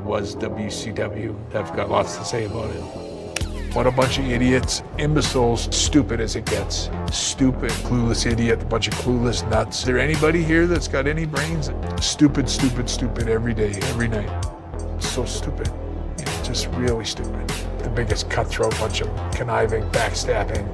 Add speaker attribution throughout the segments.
Speaker 1: that was WCW. I've got lots to say about it. What a bunch of idiots, imbeciles, stupid as it gets. Stupid, clueless idiot, a bunch of clueless nuts. Is there anybody here that's got any brains? Stupid, stupid, stupid every day, every night. So stupid. You know, just really stupid. The biggest cutthroat bunch of conniving, backstabbing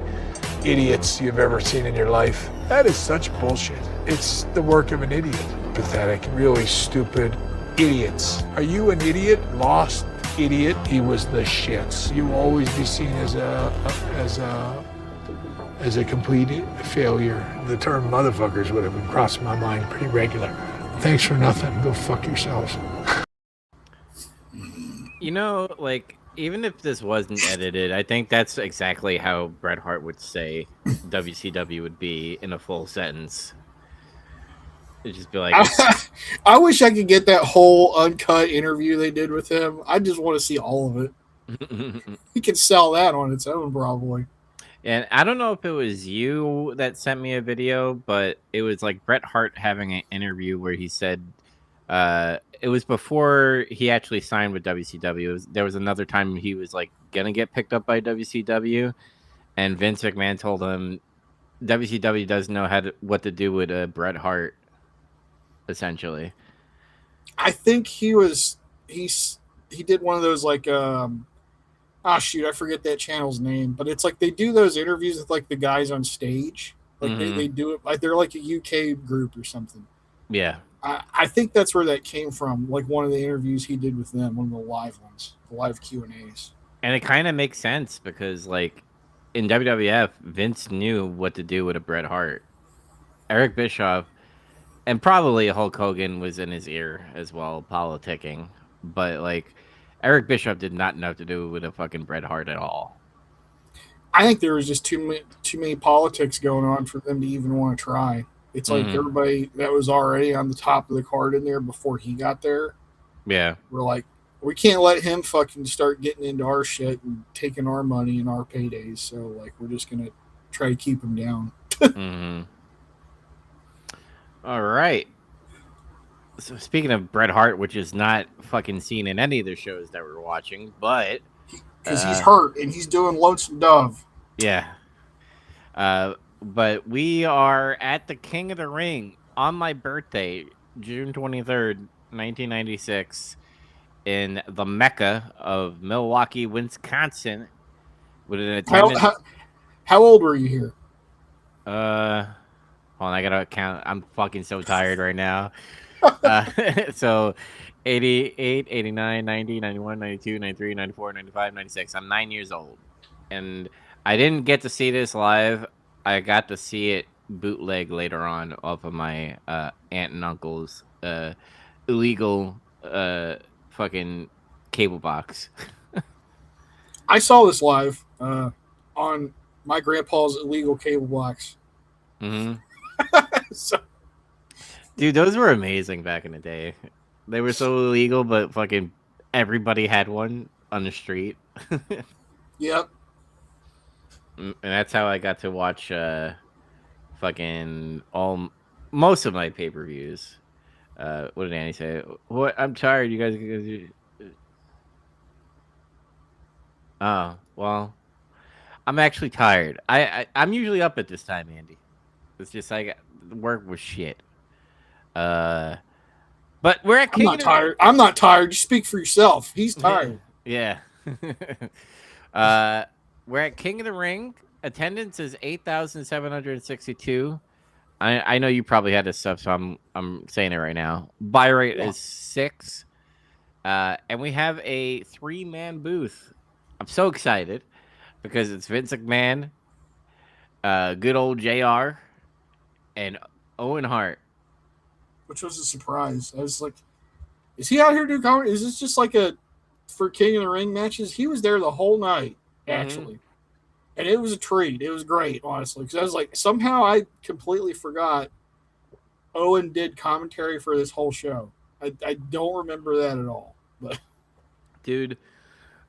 Speaker 1: idiots you've ever seen in your life. That is such bullshit. It's the work of an idiot. Pathetic, really stupid idiots. Are you an idiot? Lost idiot? He was the shits. You will always be seen as a complete failure. The term motherfuckers would have been crossing my mind pretty regular. Thanks for nothing. Go fuck yourselves.
Speaker 2: You know, like, even if this wasn't edited, I think that's exactly how Bret Hart would say WCW would be in a full sentence. It'd just be like,
Speaker 3: I wish I could get that whole uncut interview they did with him. I just want to see all of it. He could sell that on its own, probably.
Speaker 2: And I don't know if it was you that sent me a video, but it was like Bret Hart having an interview where he said, it was before he actually signed with WCW. There was another time he was like gonna get picked up by WCW, and Vince McMahon told him WCW doesn't know what to do with Bret Hart. Essentially,
Speaker 3: I think he did one of those like I forget that channel's name, but it's like they do those interviews with like the guys on stage, like they do it like they're like a UK group or something.
Speaker 2: Yeah.
Speaker 3: I think that's where that came from, like one of the interviews he did with them, one of the live ones, the live Q&As.
Speaker 2: And it kind of makes sense because, like, in WWF, Vince knew what to do with a Bret Hart. Eric Bischoff, and probably Hulk Hogan was in his ear as well, politicking. But, like, Eric Bischoff did not know what to do with a fucking Bret Hart at all.
Speaker 3: I think there was just too many politics going on for them to even want to try. It's like everybody that was already on the top of the card in there before he got there.
Speaker 2: Yeah.
Speaker 3: We're like, we can't let him fucking start getting into our shit and taking our money and our paydays. So, like, we're just going to try to keep him down.
Speaker 2: All right. So, speaking of Bret Hart, which is not fucking seen in any of the shows that we're watching, but...
Speaker 3: Because he's hurt and he's doing Lonesome Dove.
Speaker 2: Yeah. But we are at the King of the Ring on my birthday, June 23rd, 1996, in the Mecca of Milwaukee, Wisconsin, with an attendance.
Speaker 3: How old were you here?
Speaker 2: Hold on, I gotta count. I'm fucking so tired right now. So 88, 89, 90, 91, 92, 93, 94, 95, 96. I'm 9 years old. And I didn't get to see this live. I got to see it bootleg later on off of my aunt and uncle's illegal fucking cable box.
Speaker 3: I saw this live on my grandpa's illegal cable box. So,
Speaker 2: dude, those were amazing back in the day. They were so illegal, but fucking everybody had one on the street.
Speaker 3: Yep.
Speaker 2: And that's how I got to watch fucking most of my pay-per-views. What did Annie say? What? I'm tired. You guys. Oh, well, I'm actually tired. I'm usually up at this time, Andy. It's just like work was shit. But we're at
Speaker 3: I'm not tired. I'm not tired. You speak for yourself. He's tired.
Speaker 2: Yeah. We're at King of the Ring. Attendance is 8,762. I know you probably had this stuff, so I'm saying it right now. Buy rate is 6. And we have a 3-man booth. I'm so excited because it's Vince McMahon, good old JR, and Owen Hart.
Speaker 3: Which was a surprise. I was like, is he out here doing comedy? Is this just like for King of the Ring matches? He was there the whole night, actually. And it was a treat. It was great, honestly. Because I was like, somehow I completely forgot Owen did commentary for this whole show. I don't remember that at all. But
Speaker 2: dude,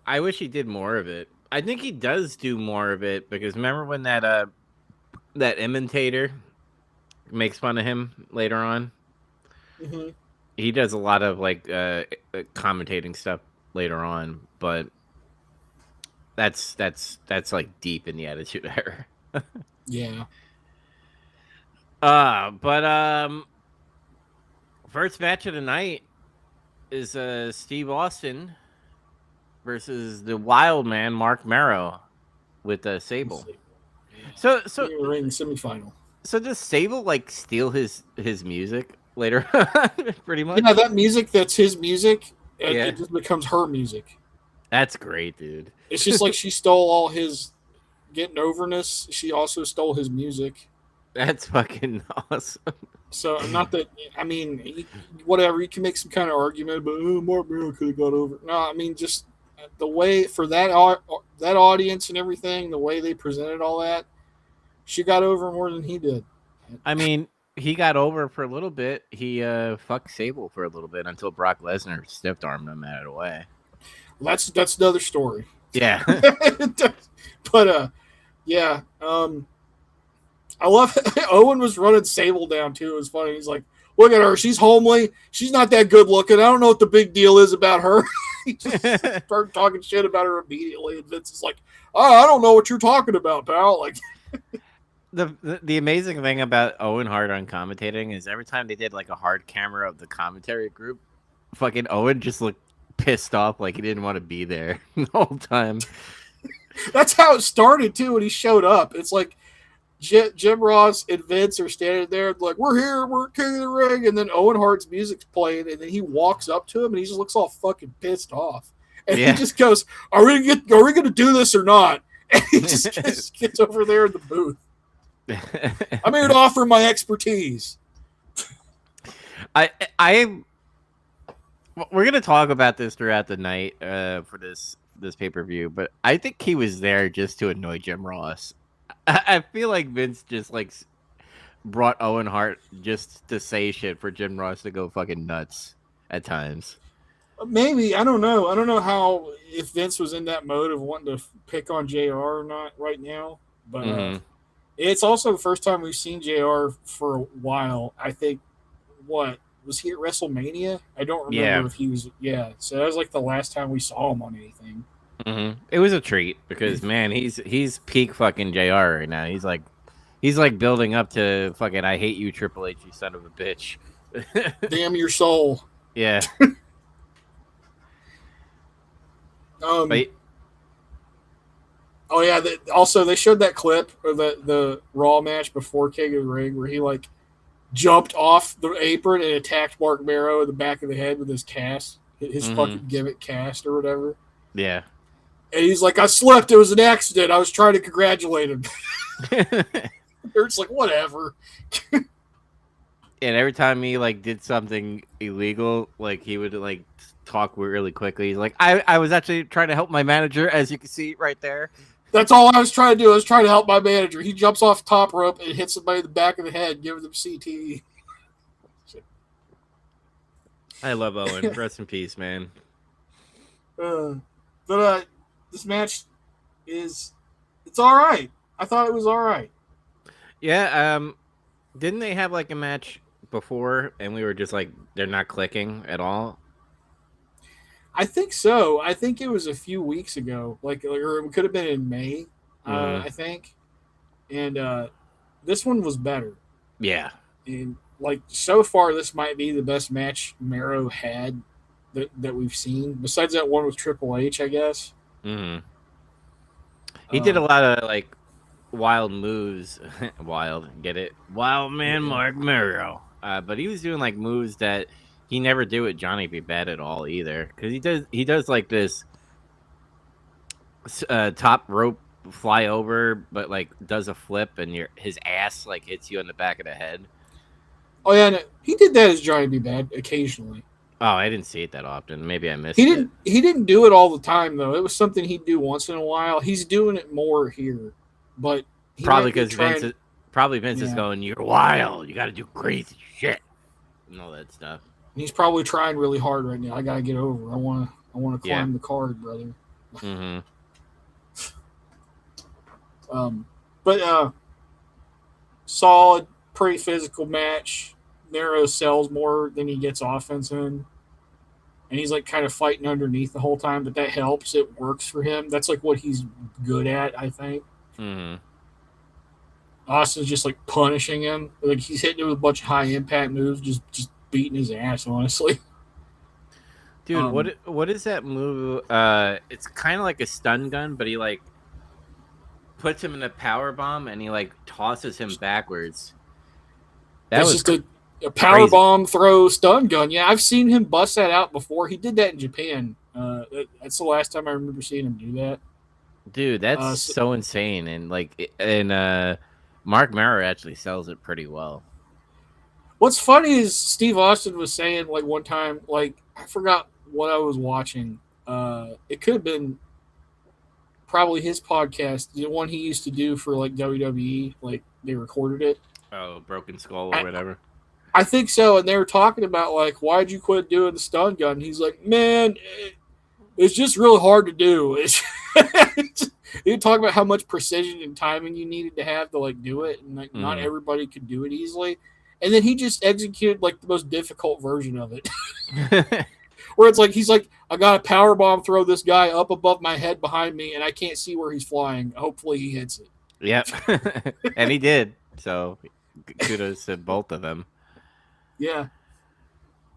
Speaker 2: I wish he did more of it. I think he does do more of it because remember when that imitator makes fun of him later on? he does a lot of like commentating stuff later on, but that's like deep in the Attitude Era.
Speaker 3: Yeah.
Speaker 2: But first match of the night is Steve Austin versus the Wild Man Mark Merrow with Sable. So
Speaker 3: Ring semifinal.
Speaker 2: So does Sable like steal his music later on, pretty much?
Speaker 3: Yeah, that music that's his music,
Speaker 2: Yeah.
Speaker 3: it just becomes her music.
Speaker 2: That's great, dude.
Speaker 3: It's just like she stole all his getting overness. She also stole his music.
Speaker 2: That's fucking awesome.
Speaker 3: So not that I mean, whatever. You can make some kind of argument about Mark Merrow could have got over. No, I mean just the way for that audience and everything, the way they presented all that, she got over more than he did.
Speaker 2: I mean, he got over for a little bit. He fucked Sable for a little bit until Brock Lesnar stiff armed him out of the way.
Speaker 3: Well, that's another story.
Speaker 2: Yeah.
Speaker 3: But yeah. I love Owen was running Sable down too. It was funny. He's like, "Look at her. She's homely. She's not that good looking. I don't know what the big deal is about her." He just started talking shit about her immediately, and Vince is like, "Oh, I don't know what you're talking about, pal." Like,
Speaker 2: the amazing thing about Owen Hart on commentating is every time they did like a hard camera of the commentary group, fucking Owen just looked pissed off, like he didn't want to be there the whole time.
Speaker 3: That's how it started too. When he showed up, it's like Jim Ross and Vince are standing there like, "We're here, we're King of the Ring," and then Owen Hart's music's playing, and then he walks up to him and he just looks all fucking pissed off, and he just goes, "Are we gonna do this or not?" And he just gets over there in the booth. I'm here to offer my expertise.
Speaker 2: We're gonna talk about this throughout the night for this pay-per-view, but I think he was there just to annoy Jim Ross. I feel like Vince just like brought Owen Hart just to say shit for Jim Ross to go fucking nuts at times.
Speaker 3: Maybe, I don't know. I don't know how, if Vince was in that mode of wanting to pick on JR or not right now, but it's also the first time we've seen JR for a while. I think, what was he at WrestleMania? I don't remember if he was. Yeah, so that was like the last time we saw him on anything.
Speaker 2: It was a treat because man, he's peak fucking JR right now. He's like building up to fucking "I hate you, Triple H, you son of a bitch."
Speaker 3: Damn your soul.
Speaker 2: Yeah.
Speaker 3: Oh yeah. Also, they showed that clip of the Raw match before King of the Ring where he like jumped off the apron and attacked Mark Merrow in the back of the head with his cast, his fucking gimmick cast or whatever.
Speaker 2: Yeah.
Speaker 3: And he's like, "I slipped. It was an accident. I was trying to congratulate him." They're just like, whatever.
Speaker 2: And every time he like did something illegal, like he would like talk really quickly. He's like, I was actually trying to help my manager, as you can see right there.
Speaker 3: That's all I was trying to do. I was trying to help my manager. He jumps off top rope and hits somebody in the back of the head, giving them CTE.
Speaker 2: I love Owen. Rest in peace, man.
Speaker 3: But this match it's all right. I thought it was all right.
Speaker 2: Yeah. Didn't they have like a match before, and we were just like, they're not clicking at all?
Speaker 3: I think so. I think it was a few weeks ago, or it could have been in May. I think, and this one was better.
Speaker 2: Yeah.
Speaker 3: And like so far, this might be the best match Merrow had that we've seen. Besides that one with Triple H, I guess.
Speaker 2: He did a lot of like wild moves. Wild, get it? Wild Man Mark Merrow. But he was doing like moves that he never do with Johnny B. Bad at all either. Because he does like this top rope fly over, but like does a flip and his ass like hits you on the back of the head.
Speaker 3: Oh yeah, no, he did that as Johnny B. Bad occasionally.
Speaker 2: Oh, I didn't see it that often. Maybe I missed it.
Speaker 3: He didn't do it all the time though. It was something he'd do once in a while. He's doing it more here, but
Speaker 2: probably because Vince is going, "You're wild. You got to do crazy shit and all that stuff."
Speaker 3: He's probably trying really hard right now. I gotta get over. I want to climb the card, brother. But solid, pretty physical match. Nero sells more than he gets offense in. And he's like kind of fighting underneath the whole time, but that helps. It works for him. That's like what he's good at, I think.
Speaker 2: Mm-hmm.
Speaker 3: Austin's just like punishing him. Like he's hitting him with a bunch of high impact moves, just beating his ass, honestly.
Speaker 2: Dude, what is that move? It's kind of like a stun gun, but he like puts him in a power bomb and he like tosses him backwards. That was
Speaker 3: just a power bomb throw stun gun. Yeah, I've seen him bust that out before. He did that in Japan. That's the last time I remember seeing him do that.
Speaker 2: Dude, that's so insane. And Mark Maurer actually sells it pretty well.
Speaker 3: What's funny is Steve Austin was saying like one time, like I forgot what I was watching. It could have been probably his podcast, the one he used to do for like WWE, like they recorded it.
Speaker 2: Oh, Broken Skull or whatever.
Speaker 3: I think so, and they were talking about like, why'd you quit doing the stun gun? And he's like, man, it's just really hard to do. You talk about how much precision and timing you needed to have to like do it, and like not everybody could do it easily. And then he just executed like the most difficult version of it, where it's like he's like, I got a power bomb, throw this guy up above my head behind me, and I can't see where he's flying. Hopefully, he hits it.
Speaker 2: Yep, and he did. So kudos to both of them.
Speaker 3: Yeah.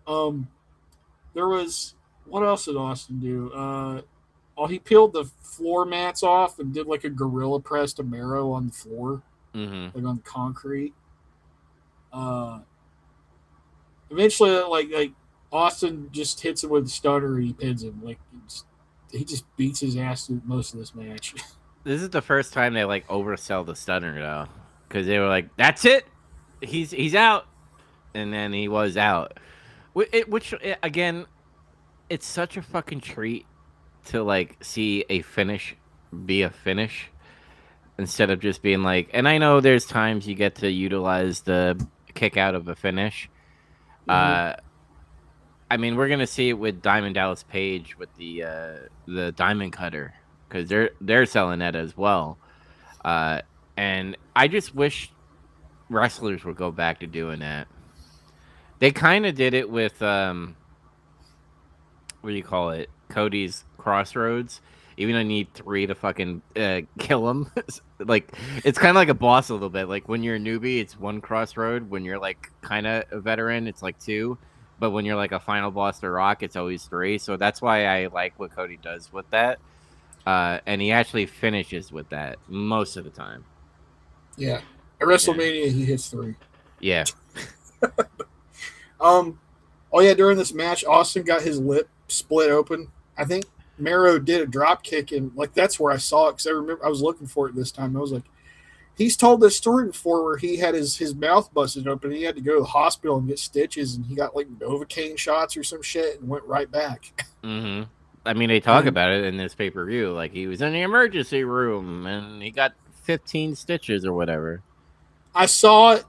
Speaker 3: There was what else did Austin do? He peeled the floor mats off and did like a gorilla press to Mero on the floor, like on the concrete. Eventually, like Austin just hits him with a stunner and he pins him. Like he just beats his ass through most of this match.
Speaker 2: This is the first time they like oversell the stunner though, because they were like, "That's it, he's out," and then he was out. Which again, it's such a fucking treat to like see a finish be a finish instead of just being like. And I know there's times you get to utilize the kick out of a finish. I mean, we're gonna see it with Diamond Dallas Page with the Diamond Cutter, because they're selling that as well. And I just wish wrestlers would go back to doing that. They kind of did it with what do you call it? Cody's Crossroads. Even though I need 3 to fucking kill him. Like it's kind of like a boss a little bit. Like when you're a newbie, it's 1 crossroad. When you're like kind of a veteran, it's like 2. But when you're like a final boss to Rock, it's always 3. So that's why I like what Cody does with that. And he actually finishes with that most of the time.
Speaker 3: Yeah. At WrestleMania, he hits 3.
Speaker 2: Yeah.
Speaker 3: During this match, Austin got his lip split open. I think Mero did a drop kick, and like that's where I saw it, because I remember I was looking for it this time. I was like, he's told this story before where he had his mouth busted open and he had to go to the hospital and get stitches, and he got like Novocaine shots or some shit and went right back.
Speaker 2: I mean, they talk about it in this pay-per-view. Like he was in the emergency room and he got 15 stitches or whatever.
Speaker 3: I saw it,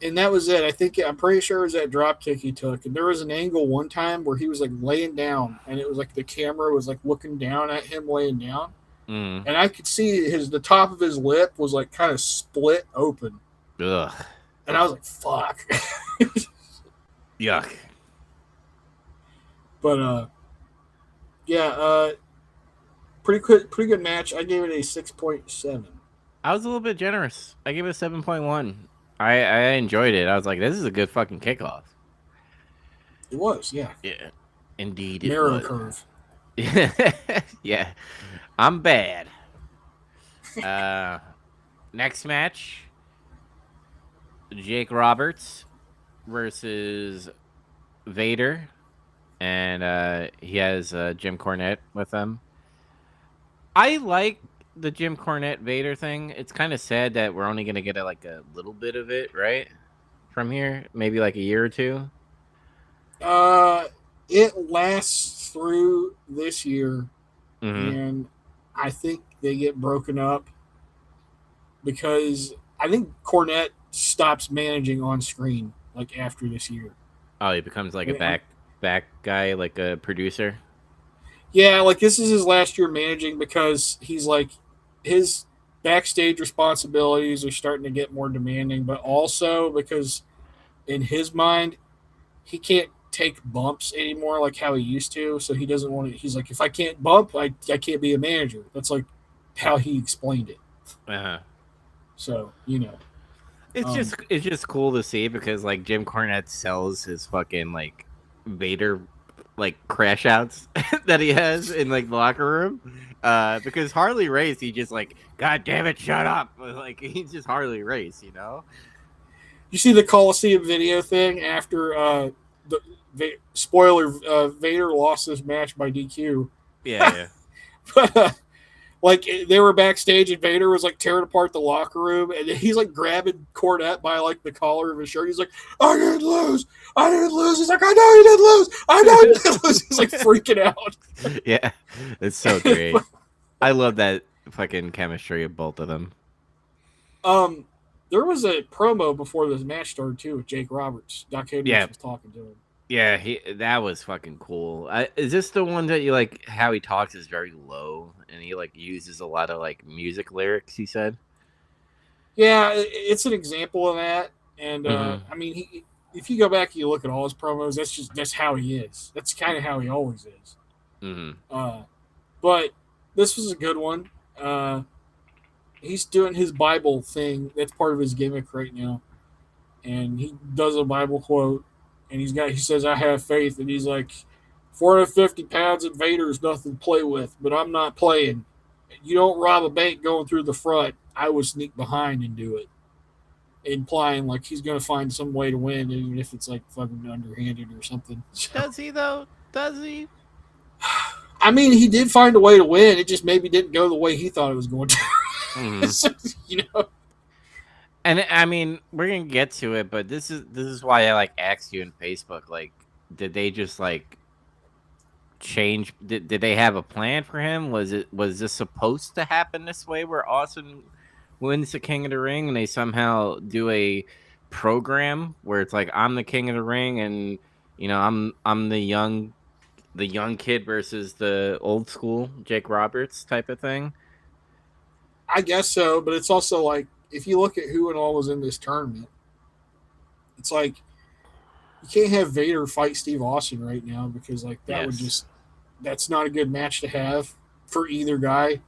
Speaker 3: and that was it. I'm pretty sure it was that drop kick he took. And there was an angle one time where he was like laying down, and it was like the camera was like looking down at him laying down. And I could see the top of his lip was like kind of split open.
Speaker 2: Ugh.
Speaker 3: And I was like, fuck.
Speaker 2: Yuck.
Speaker 3: But pretty good match. I gave it a 6.7.
Speaker 2: I was a little bit generous. I gave it a 7.1. I enjoyed it. I was like, this is a good fucking kickoff.
Speaker 3: It was, yeah.
Speaker 2: Yeah. Indeed it
Speaker 3: Narrow
Speaker 2: was.
Speaker 3: curve.
Speaker 2: Yeah. I'm bad. Next match, Jake Roberts versus Vader. And he has Jim Cornette with him. I like the Jim Cornette Vader thing. It's kind of sad that we're only going to get a little bit of it, right? From here, maybe like a year or 2.
Speaker 3: It lasts through this year, and I think they get broken up because I think Cornette stops managing on screen like after this year.
Speaker 2: Oh, he becomes like a back guy, like a producer.
Speaker 3: Yeah, like this is his last year managing, because he's like his backstage responsibilities are starting to get more demanding, but also because in his mind, he can't take bumps anymore like how he used to. So he doesn't want to. He's like, if I can't bump, I can't be a manager. That's like how he explained it.
Speaker 2: Uh-huh.
Speaker 3: So
Speaker 2: It's just cool to see because like Jim Cornette sells his fucking like Vader like crash outs that he has in like the locker room. Because Harley Race, he just like, God damn it, shut up. Like he's just Harley Race, you know?
Speaker 3: you see the Coliseum video thing after spoiler, Vader lost this match by DQ.
Speaker 2: Yeah.
Speaker 3: But like they were backstage and Vader was like tearing apart the locker room and he's like grabbing Cornette by like the collar of his shirt. He's like, I didn't lose. He's like, I know you didn't lose. I know you didn't lose. He's like freaking out.
Speaker 2: Yeah. It's so great. I love that fucking chemistry of both of them.
Speaker 3: There was a promo before this match started too with Jake Roberts. Doc Hendricks was talking to him.
Speaker 2: Yeah, that was fucking cool. Is this the one that you like? How he talks is very low, and he like uses a lot of like music lyrics. He said,
Speaker 3: "Yeah, it's an example of that." And I mean, if you go back and you look at all his promos, that's how he is. That's kind of how he always is. But this was a good one. He's doing his Bible thing. That's part of his gimmick right now, and he does a Bible quote. And he says, I have faith. And he's like, 450 pounds at Vader is nothing to play with, but I'm not playing. You don't rob a bank going through the front. I would sneak behind and do it. Implying like he's going to find some way to win, even if it's like fucking underhanded or something.
Speaker 2: Does he, though? Does he?
Speaker 3: I mean, he did find a way to win. It just maybe didn't go the way he thought it was going to. So, you know?
Speaker 2: And I mean, we're gonna get to it, but this is why I like asked you in Facebook. Like, did they just like change? Did they have a plan for him? Was this supposed to happen this way, where Austin wins the King of the Ring, and they somehow do a program where it's like I'm the King of the Ring, and you know I'm the young kid versus the old school Jake Roberts type of thing?
Speaker 3: I guess so, but it's also like, if you look at who and all was in this tournament, it's like you can't have Vader fight Steve Austin right now because like that would just, that's not a good match to have for either guy.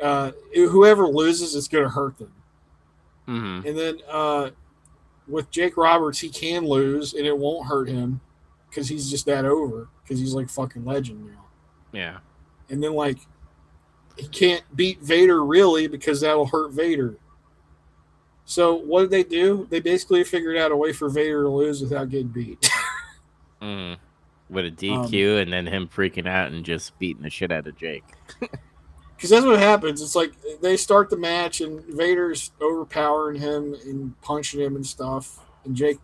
Speaker 3: Whoever loses, it's going to hurt them. And then with Jake Roberts, he can lose and it won't hurt him because he's just that over because he's like fucking legend now.
Speaker 2: Yeah.
Speaker 3: And then like, he can't beat Vader really because that'll hurt Vader. So what did they do? They basically figured out a way for Vader to lose without getting beat.
Speaker 2: With a DQ and then him freaking out and just beating the shit out of Jake.
Speaker 3: Because that's what happens. It's like they start the match and Vader's overpowering him and punching him and stuff. And Jake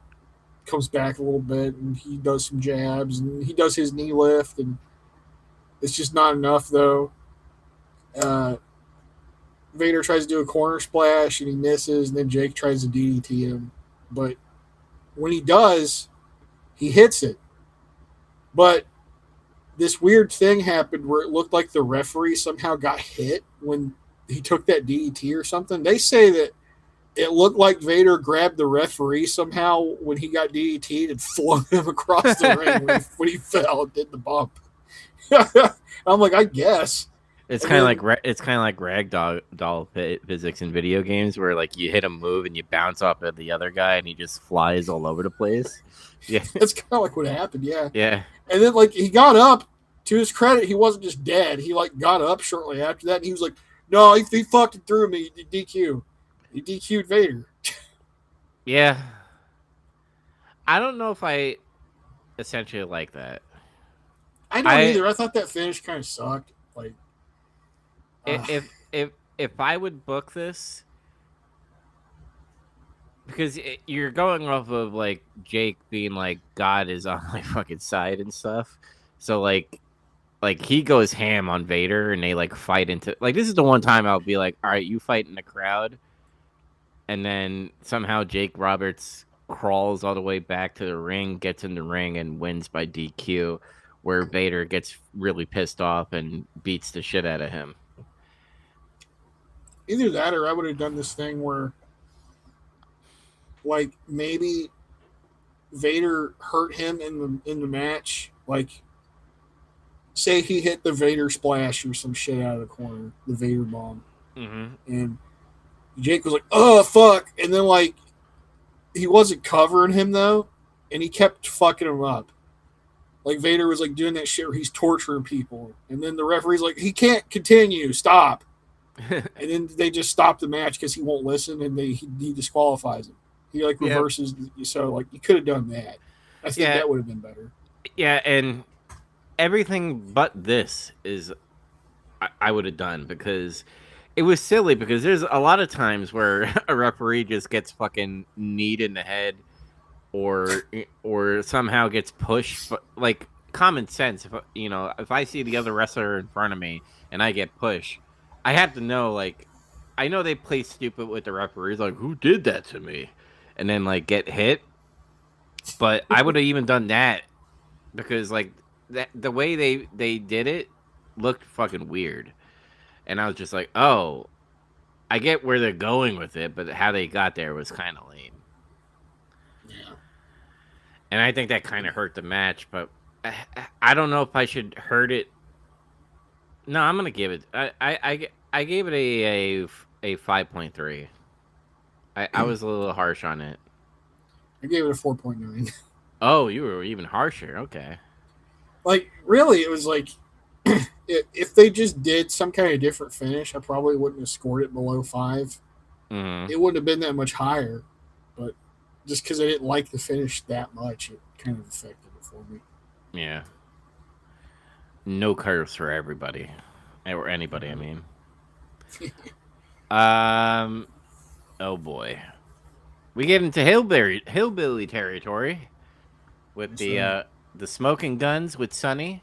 Speaker 3: comes back a little bit and he does some jabs and he does his knee lift. And it's just not enough though. Vader tries to do a corner splash and he misses, and then Jake tries to DDT him. But when he does, he hits it. But this weird thing happened where it looked like the referee somehow got hit when he took that DDT or something. They say that it looked like Vader grabbed the referee somehow when he got DDT'd and flung him across the ring when he fell and did the bump. I'm like, I guess.
Speaker 2: It's kind of like ragdoll physics in video games, where like you hit a move and you bounce off of the other guy and he just flies all over the place. Yeah,
Speaker 3: that's kind of like what happened. Yeah,
Speaker 2: yeah.
Speaker 3: And then like he got up. To his credit, he wasn't just dead. He like got up shortly after that, and he was like, "No, he fucking threw me. He DQ. He DQ'd Vader."
Speaker 2: Yeah, I don't know if I essentially like that.
Speaker 3: I don't either. I thought that finish kind of sucked. Like.
Speaker 2: If I would book this, because you're going off of like Jake being like God is on my fucking side and stuff, so like he goes ham on Vader and they like fight into like this is the one time I'll be like, all right, you fight in the crowd, and then somehow Jake Roberts crawls all the way back to the ring, gets in the ring and wins by DQ, where Vader gets really pissed off and beats the shit out of him.
Speaker 3: Either that or I would have done this thing where like maybe Vader hurt him in the match. Like, say he hit the Vader splash or some shit out of the corner, the Vader bomb, and Jake was like, "Oh fuck," and then like he wasn't covering him though, and he kept fucking him up. Like Vader was like doing that shit where he's torturing people, and then the referee's like, "He can't continue, stop." And then they just stop the match because he won't listen, and he disqualifies him. He like reverses, so like you could have done that. I think that would have been better.
Speaker 2: Yeah, and everything but this is I would have done, because it was silly, because there's a lot of times where a referee just gets fucking kneed in the head or somehow gets pushed. But like, common sense, if I see the other wrestler in front of me and I get pushed, I have to know, like, I know they play stupid with the referees, like, who did that to me? And then like get hit. But I would have even done that, because like the way they did it looked fucking weird. And I was just like, oh, I get where they're going with it, but how they got there was kind of lame.
Speaker 3: Yeah.
Speaker 2: And I think that kind of hurt the match, but I don't know if I should hurt it. No, I'm gonna give it. I gave it a 5.3. I was a little harsh on it.
Speaker 3: I gave it a 4.9.
Speaker 2: Oh, you were even harsher. Okay.
Speaker 3: Like, really, it was like, if they just did some kind of different finish, I probably wouldn't have scored it below 5. It wouldn't have been that much higher. But just because I didn't like the finish that much, it kind of affected it for me.
Speaker 2: Yeah. No curves for everybody. Or anybody, I mean. Oh boy. We get into hillbilly territory with the Smoking Guns with Sonny,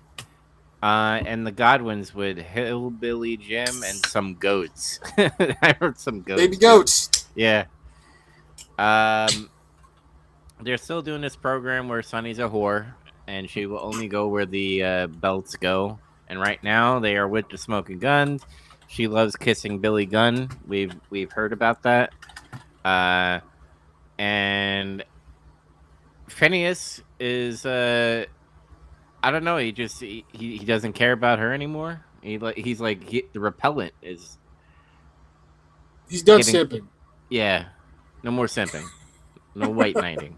Speaker 2: and the Godwins with Hillbilly Jim and some goats. I heard some goats.
Speaker 3: Baby goats.
Speaker 2: Yeah. They're still doing this program where Sonny's a whore, and she will only go where the belts go. And right now they are with the Smoking Guns. She loves kissing Billy Gunn. We've heard about that. And Phineas is I don't know. He just he doesn't care about her anymore. He's like the repellent is.
Speaker 3: He's done simping.
Speaker 2: Yeah, no more simping. No white knighting.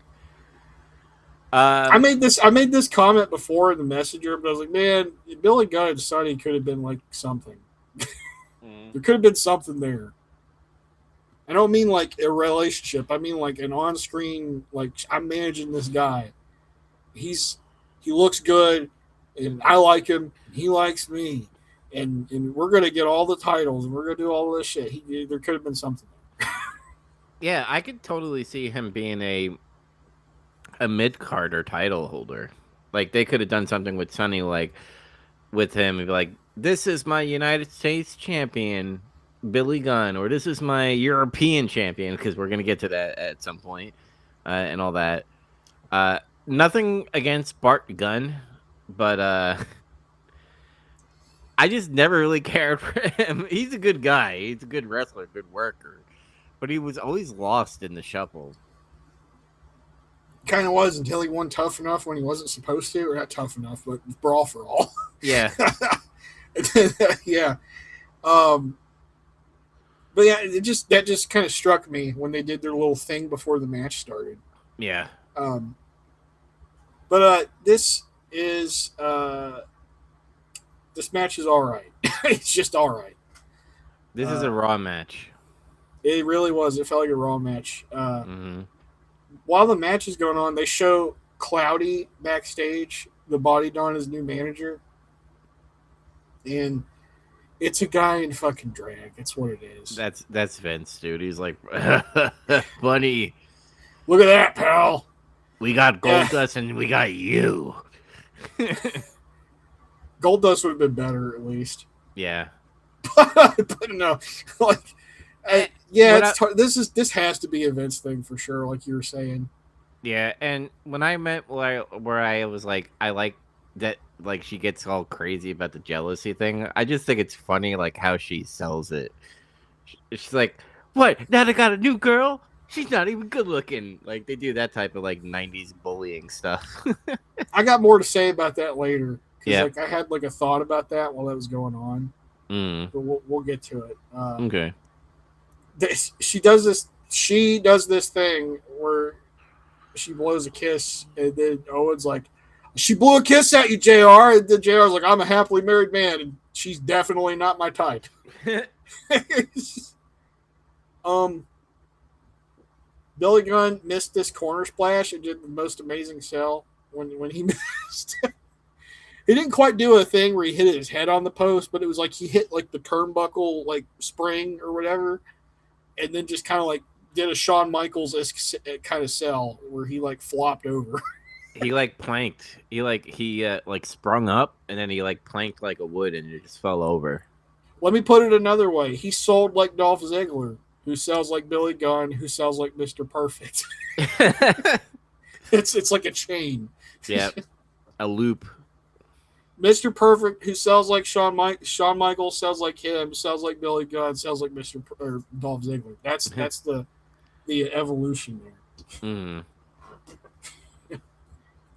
Speaker 3: I made this comment before in the messenger, but I was like, man, Billy Gunn and Sonny could have been like something. There could have been something there. I don't mean like a relationship. I mean like an on-screen, like, I'm managing this guy. He looks good, and I like him. He likes me, and we're gonna get all the titles, and we're gonna do all this shit. There could have been something there.
Speaker 2: Yeah, I could totally see him being a mid-card or title holder. Like, they could have done something with Sonny, like, with him, and be like, this is my United States champion, Billy Gunn, or this is my European champion, because we're going to get to that at some point, and all that. Nothing against Bart Gunn, but I just never really cared for him. He's a good guy. He's a good wrestler, good worker. But he was always lost in the shuffle.
Speaker 3: Kind of was, until he won Tough Enough when he wasn't supposed to, or not Tough Enough, but Brawl for All.
Speaker 2: Yeah.
Speaker 3: Yeah. But yeah, that just kind of struck me when they did their little thing before the match started.
Speaker 2: Yeah.
Speaker 3: But this match is all right. It's just all right.
Speaker 2: This is a Raw match.
Speaker 3: It really was. It felt like a Raw match. While the match is going on, they show Cloudy backstage, the Body Don, his new manager. And it's a guy in fucking drag. It's what it is.
Speaker 2: That's Vince, dude. He's like, buddy,
Speaker 3: look at that, pal.
Speaker 2: We got Goldust and we got you.
Speaker 3: Goldust would have been better, at least.
Speaker 2: Yeah.
Speaker 3: But no, like, this has to be a Vince thing for sure, like you were saying.
Speaker 2: Yeah, and when I meant where I was like, I like that, like, she gets all crazy about the jealousy thing. I just think it's funny, like, how she sells it. She's like, what? Now they got a new girl? She's not even good looking. Like they do that type of like '90s bullying stuff.
Speaker 3: I got more to say about that later because
Speaker 2: Yeah.
Speaker 3: like I had like a thought about that while that was going on,
Speaker 2: Mm.
Speaker 3: but we'll get to it.
Speaker 2: Okay.
Speaker 3: She does this thing where she blows a kiss, and then Owen's like, "She blew a kiss at you, JR." And then JR's like, "I'm a happily married man, and she's definitely not my type." Billy Gunn missed this corner splash and did the most amazing sell when he missed. He didn't quite do a thing where he hit his head on the post, but it was like he hit like the turnbuckle like spring or whatever, and then just kind of like did a Shawn Michaels kind of sell where he like flopped over.
Speaker 2: He like planked. He like sprung up and then he like planked like a wood and it just fell over.
Speaker 3: Let me put it another way. He sold like Dolph Ziggler, who sells like Billy Gunn, who sells like Mr. Perfect. It's like a chain.
Speaker 2: Yeah, a loop.
Speaker 3: Mr. Perfect, who sells like Shawn Michaels, sells like him, sells like Billy Gunn, sells like or Dolph Ziggler. That's the evolution there.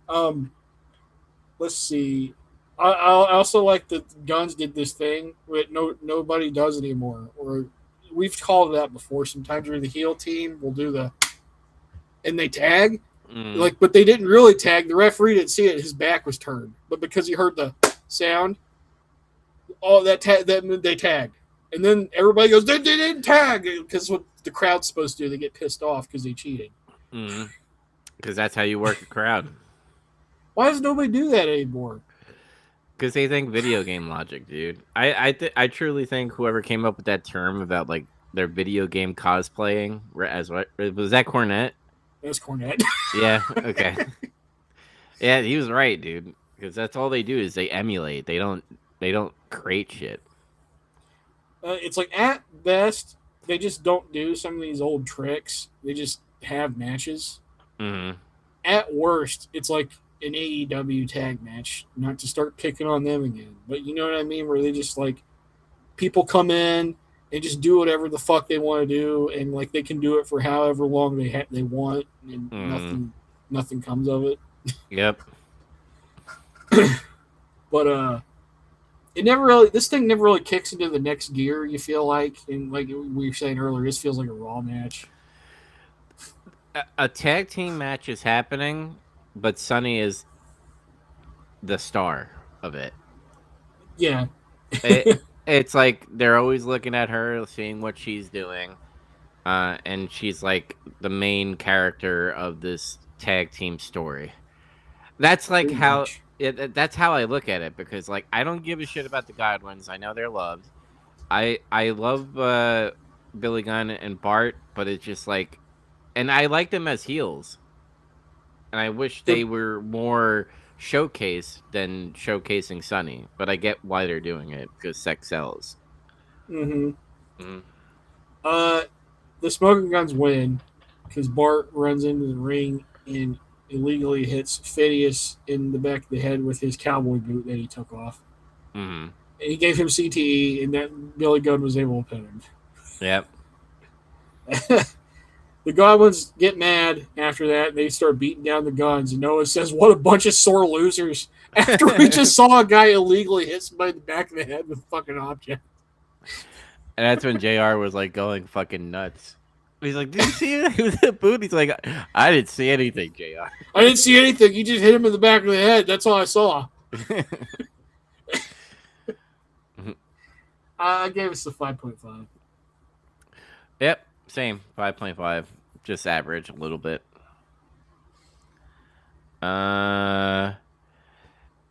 Speaker 2: Mm.
Speaker 3: Let's see. I also like that Guns did this thing that nobody does anymore. Or we've called it that before. Sometimes you're the heel team, we'll do and they tag. Like, but they didn't really tag. The referee didn't see it. His back was turned. But because he heard the sound, all that they tagged. And then everybody goes, they didn't tag, because what the crowd's supposed to do, they get pissed off because they cheated.
Speaker 2: Because that's how you work a crowd.
Speaker 3: Why does nobody do that anymore?
Speaker 2: Because they think video game logic, dude. I truly think whoever came up with that term about like their video game cosplaying as what was that Cornette?
Speaker 3: That was Cornette.
Speaker 2: Yeah. Okay. Yeah, he was right, dude. Because that's all they do is they emulate. They don't create shit.
Speaker 3: It's like at best they just don't do some of these old tricks. They just have matches.
Speaker 2: Mm-hmm.
Speaker 3: At worst, it's like an AEW tag match. Not to start picking on them again, but you know what I mean. Where they just like people come in and just do whatever the fuck they want to do, and like they can do it for however long they want, and nothing comes of it.
Speaker 2: Yep.
Speaker 3: But this thing never really kicks into the next gear, you feel like, and like we were saying earlier, this feels like a Raw match.
Speaker 2: A tag team match is happening, but Sunny is the star of it.
Speaker 3: Yeah.
Speaker 2: It's like they're always looking at her, seeing what she's doing, and she's like the main character of this tag team story. That's like that's how I look at it, because like I don't give a shit about the Godwins. I know they're loved. I love Billy Gunn and Bart, but it's just like, and I like them as heels, and I wish they were more showcased than showcasing Sunny. But I get why they're doing it, because sex sells.
Speaker 3: The Smoking Guns win because Bart runs into the ring and illegally hits Phineas in the back of the head with his cowboy boot that he took off. And he gave him CTE, and that Billy Gunn was able to pin him.
Speaker 2: Yep.
Speaker 3: The Goblins get mad after that, and they start beating down the Guns. And Noah says, "What a bunch of sore losers!" After we just saw a guy illegally hit somebody in the back of the head with a fucking object.
Speaker 2: And that's when JR was like going fucking nuts. He's like, "Did you see it? It was a boot." He's like, "I didn't see anything, JR.
Speaker 3: I didn't see anything. You just hit him in the back of the head. That's all I saw." I gave us a 5.5.
Speaker 2: Yep, same 5.5, just average a little bit.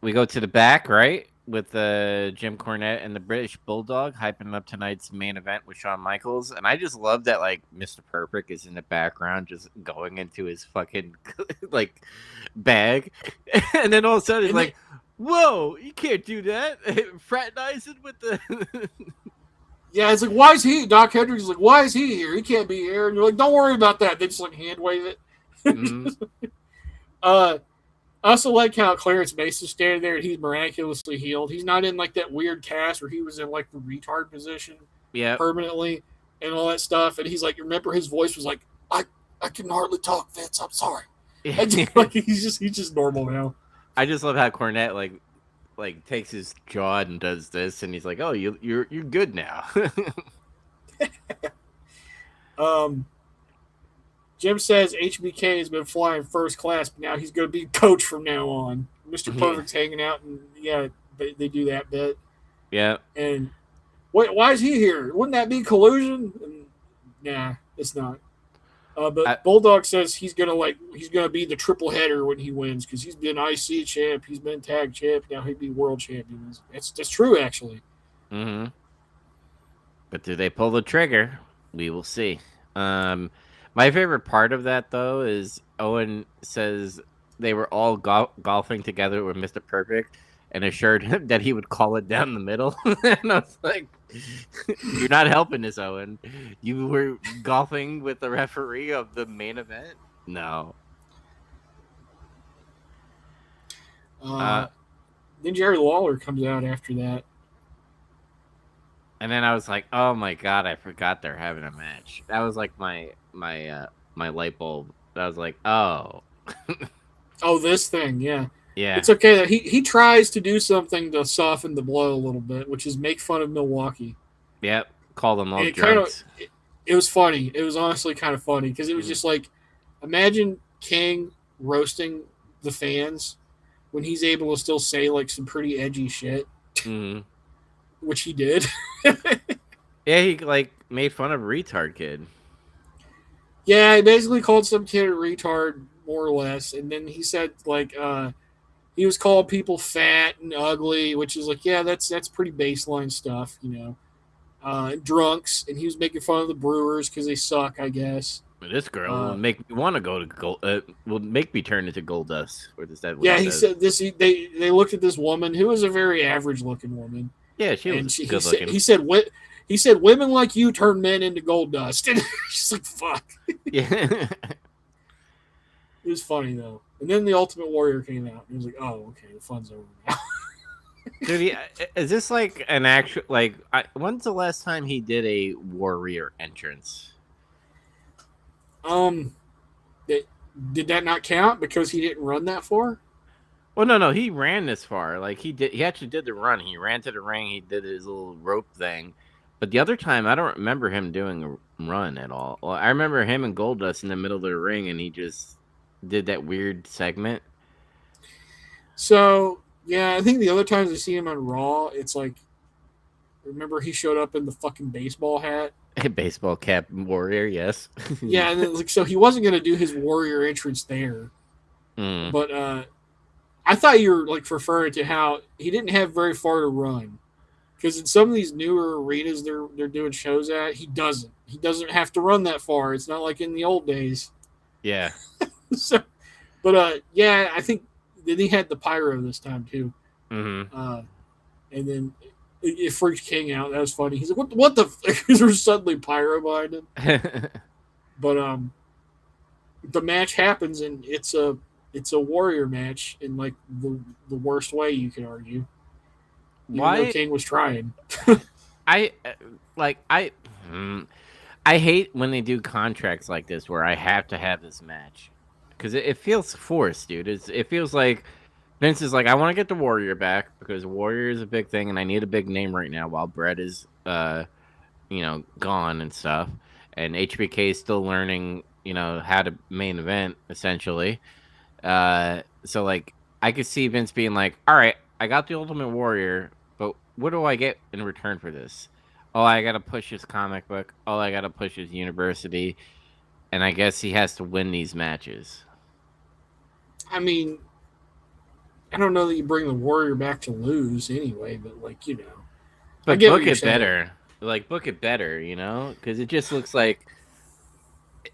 Speaker 2: We go to the back, right, with Jim Cornette and the British Bulldog hyping up tonight's main event with Shawn Michaels, and I just love that like Mr. Perfect is in the background just going into his fucking like bag, and then all of a sudden he's like, "Whoa, you can't do that!" Fraternizing with the.
Speaker 3: Yeah, it's like, why is he? Doc Hendricks is like, why is he here? He can't be here. And you're like, don't worry about that. They just like hand wave it. I also like how Clarence Mason's standing there and he's miraculously healed. He's not in like that weird cast where he was in like the retard position permanently and all that stuff. And he's like, remember his voice was like, I can hardly talk, Vince. I'm sorry. Like, he's just normal now.
Speaker 2: I just love how Cornette like takes his jaw and does this, and he's like, "Oh, you're good now."
Speaker 3: Jim says HBK has been flying first class, but now he's going to be coach from now on. Mr. Perfect's hanging out, and yeah, they do that bit.
Speaker 2: Yeah.
Speaker 3: And why is he here? Wouldn't that be collusion? And, nah, it's not. But Bulldog says he's gonna be the triple header when he wins because he's been IC champ, he's been tag champ, now he'd be world champion. That's true, actually.
Speaker 2: Mm-hmm. But do they pull the trigger? We will see. My favorite part of that though is Owen says they were all golfing together with Mr. Perfect and assured him that he would call it down the middle. And I was like, "You're not helping us, Owen. You were golfing with the referee of the main event." No.
Speaker 3: Then Jerry Lawler comes out after that.
Speaker 2: And then I was like, "Oh my god, I forgot they're having a match." That was like my light bulb. I was like, "Oh."
Speaker 3: Oh, this thing, yeah.
Speaker 2: Yeah.
Speaker 3: It's okay that he tries to do something to soften the blow a little bit, which is make fun of Milwaukee.
Speaker 2: Yep. Call them all
Speaker 3: And
Speaker 2: drunks.
Speaker 3: It was funny. It was honestly kind of funny because it was just like, imagine King roasting the fans when he's able to still say like some pretty edgy shit, which he did.
Speaker 2: Yeah, he like made fun of retard kid.
Speaker 3: Yeah, he basically called some kid a retard, more or less, and then he said like he was calling people fat and ugly, which is like, yeah, that's pretty baseline stuff, you know. Drunks, and he was making fun of the Brewers because they suck, I guess.
Speaker 2: But this girl will make me want to go to gold. Will make me turn into gold dust. Or is that what
Speaker 3: he said this. They looked at this woman who was a very average looking woman.
Speaker 2: Yeah, she was good looking.
Speaker 3: He said women like you turn men into gold dust. And she's like, fuck.
Speaker 2: Yeah.
Speaker 3: It was funny though. And then the Ultimate Warrior came out. And he was like, oh, okay, the fun's over now.
Speaker 2: Dude, is this like an actual like? When's the last time he did a Warrior entrance?
Speaker 3: Did that not count because he didn't run that far?
Speaker 2: Well, no, he ran this far. Like he did. He actually did the run. He ran to the ring. He did his little rope thing. But the other time, I don't remember him doing a run at all. Well, I remember him and Goldust in the middle of the ring, and he just did that weird segment.
Speaker 3: So, yeah, I think the other times I see him on Raw, it's like, remember he showed up in the fucking baseball hat?
Speaker 2: Baseball cap Warrior, yes.
Speaker 3: Yeah, and then, like, so he wasn't going to do his Warrior entrance there. But I thought you were like referring to how he didn't have very far to run. Because in some of these newer arenas they're doing shows at, he doesn't. He doesn't have to run that far. It's not like in the old days.
Speaker 2: Yeah.
Speaker 3: Yeah, I think then he had the pyro this time too. And then it freaked King out. That was funny. He's like, "What the?" Because there's suddenly pyro behind him. But the match happens, and it's a Warrior match in like the worst way you could argue. Why King was trying.
Speaker 2: I hate when they do contracts like this where I have to have this match because it feels forced, dude. It feels like Vince is like, I want to get the Warrior back because Warrior is a big thing and I need a big name right now while Brett is gone and stuff, and HBK is still learning how to main event essentially. So like I could see Vince being like, all right, I got the Ultimate Warrior, but what do I get in return for this? Oh, I gotta push his comic book. Oh, I gotta push his university. And I guess he has to win these matches.
Speaker 3: I mean, I don't know that you bring the Warrior back to lose anyway, but like,
Speaker 2: But book it better. Like, book it better, Because it just looks like...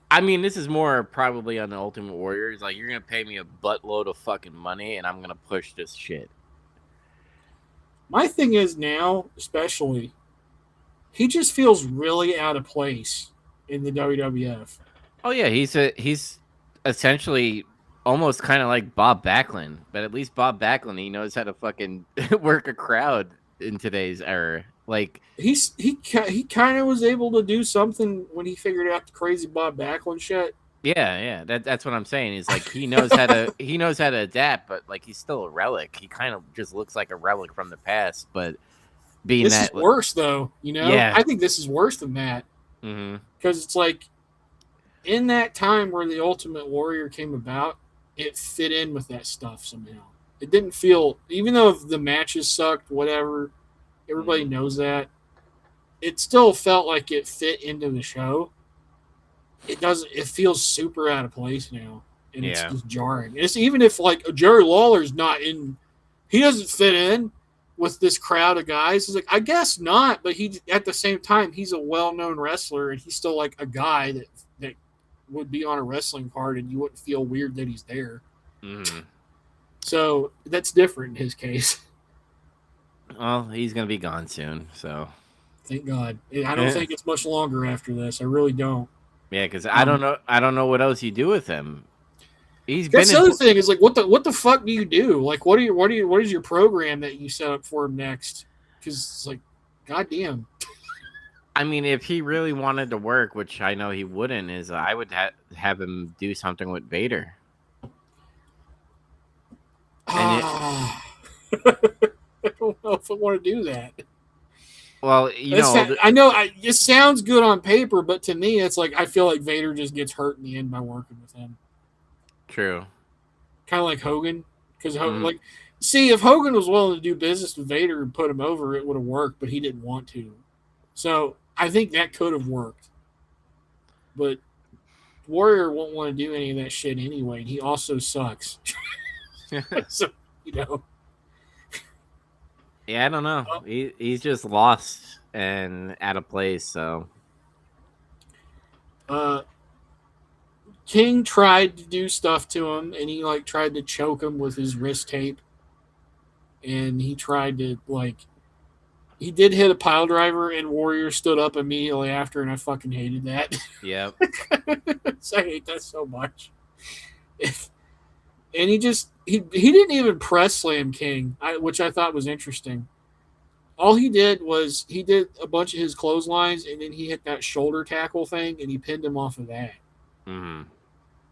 Speaker 2: I mean, this is more probably on the Ultimate Warrior. It's like, you're going to pay me a buttload of fucking money, and I'm going to push this shit.
Speaker 3: My thing is now, especially, he just feels really out of place in the WWF.
Speaker 2: Oh, yeah. He's essentially almost kind of like Bob Backlund. But at least Bob Backlund, he knows how to fucking work a crowd in today's era. Like
Speaker 3: he kind of was able to do something when he figured out the crazy Bob Backlund shit.
Speaker 2: yeah. That's what I'm saying. Is like he knows how to adapt, but like he's still a relic. He kind of just looks like a relic from the past. But being
Speaker 3: This
Speaker 2: that,
Speaker 3: is worse, though. You know,
Speaker 2: yeah.
Speaker 3: I think this is worse than that because it's like in that time where the Ultimate Warrior came about, it fit in with that stuff somehow. It didn't feel, even though the matches sucked, whatever. Everybody knows that. It still felt like it fit into the show. It doesn't. It feels super out of place now, and it's just jarring. It's even if like Jerry Lawler's not in, he doesn't fit in with this crowd of guys. It's like I guess not, but he at the same time he's a well-known wrestler, and he's still like a guy that would be on a wrestling card, and you wouldn't feel weird that he's there. So that's different in his case.
Speaker 2: Well, he's gonna be gone soon, so
Speaker 3: thank God. I don't think it's much longer after this. I really don't.
Speaker 2: Yeah, because I don't know what else you do with him.
Speaker 3: That's the other thing is like what the fuck do you do? Like what is your program that you set up for him next? Because it's like, goddamn.
Speaker 2: I mean, if he really wanted to work, which I know he wouldn't, is I would have him do something with Vader.
Speaker 3: I don't know if I want to do that.
Speaker 2: Well,
Speaker 3: I know it sounds good on paper, but to me, it's like I feel like Vader just gets hurt in the end by working with him.
Speaker 2: True.
Speaker 3: Kind of like Hogan, because like, see, if Hogan was willing to do business with Vader and put him over, it would have worked, but he didn't want to. So I think that could have worked, but Warrior won't want to do any of that shit anyway. And he also sucks. So
Speaker 2: Yeah, I don't know. He's just lost and out of place. So,
Speaker 3: King tried to do stuff to him, and he like tried to choke him with his wrist tape, and he tried to he did hit a pile driver, and Warrior stood up immediately after, and I fucking hated that.
Speaker 2: Yep.
Speaker 3: So I hate that so much. And he didn't even press slam King, which I thought was interesting. All he did was he did a bunch of his clotheslines, and then he hit that shoulder tackle thing, and he pinned him off of that. He didn't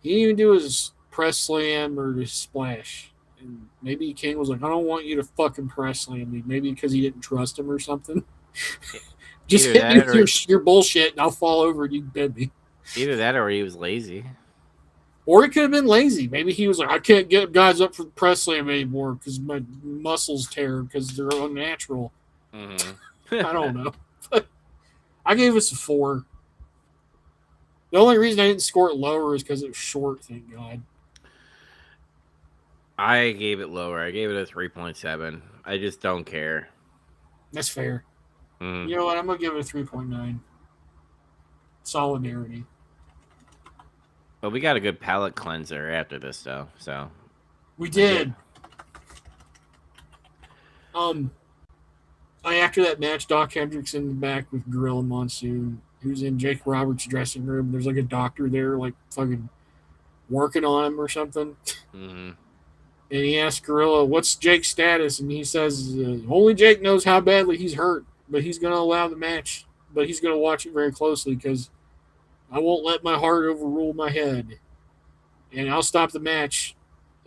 Speaker 3: even do his press slam or his splash. And maybe King was like, I don't want you to fucking press slam me. Maybe because he didn't trust him or something. Just hit me with your bullshit, and I'll fall over and you can bend me.
Speaker 2: Either that or he was lazy.
Speaker 3: Or he could have been lazy. Maybe he was like, I can't get guys up for the press slam anymore because my muscles tear because they're unnatural. I don't know. But I gave us a 4. The only reason I didn't score it lower is because it was short, thank God.
Speaker 2: I gave it lower. I gave it a 3.7. I just don't care.
Speaker 3: That's fair. You know what? I'm going to give it a 3.9. Solidarity.
Speaker 2: But we got a good palate cleanser after this, though. So
Speaker 3: we did. After that match, Doc Hendricks in the back with Gorilla Monsoon, who's in Jake Roberts' dressing room. There's like a doctor there, like fucking working on him or something. And he asks Gorilla, "What's Jake's status?" And he says, "Only Jake knows how badly he's hurt, but he's going to allow the match. But he's going to watch it very closely because I won't let my heart overrule my head. And I'll stop the match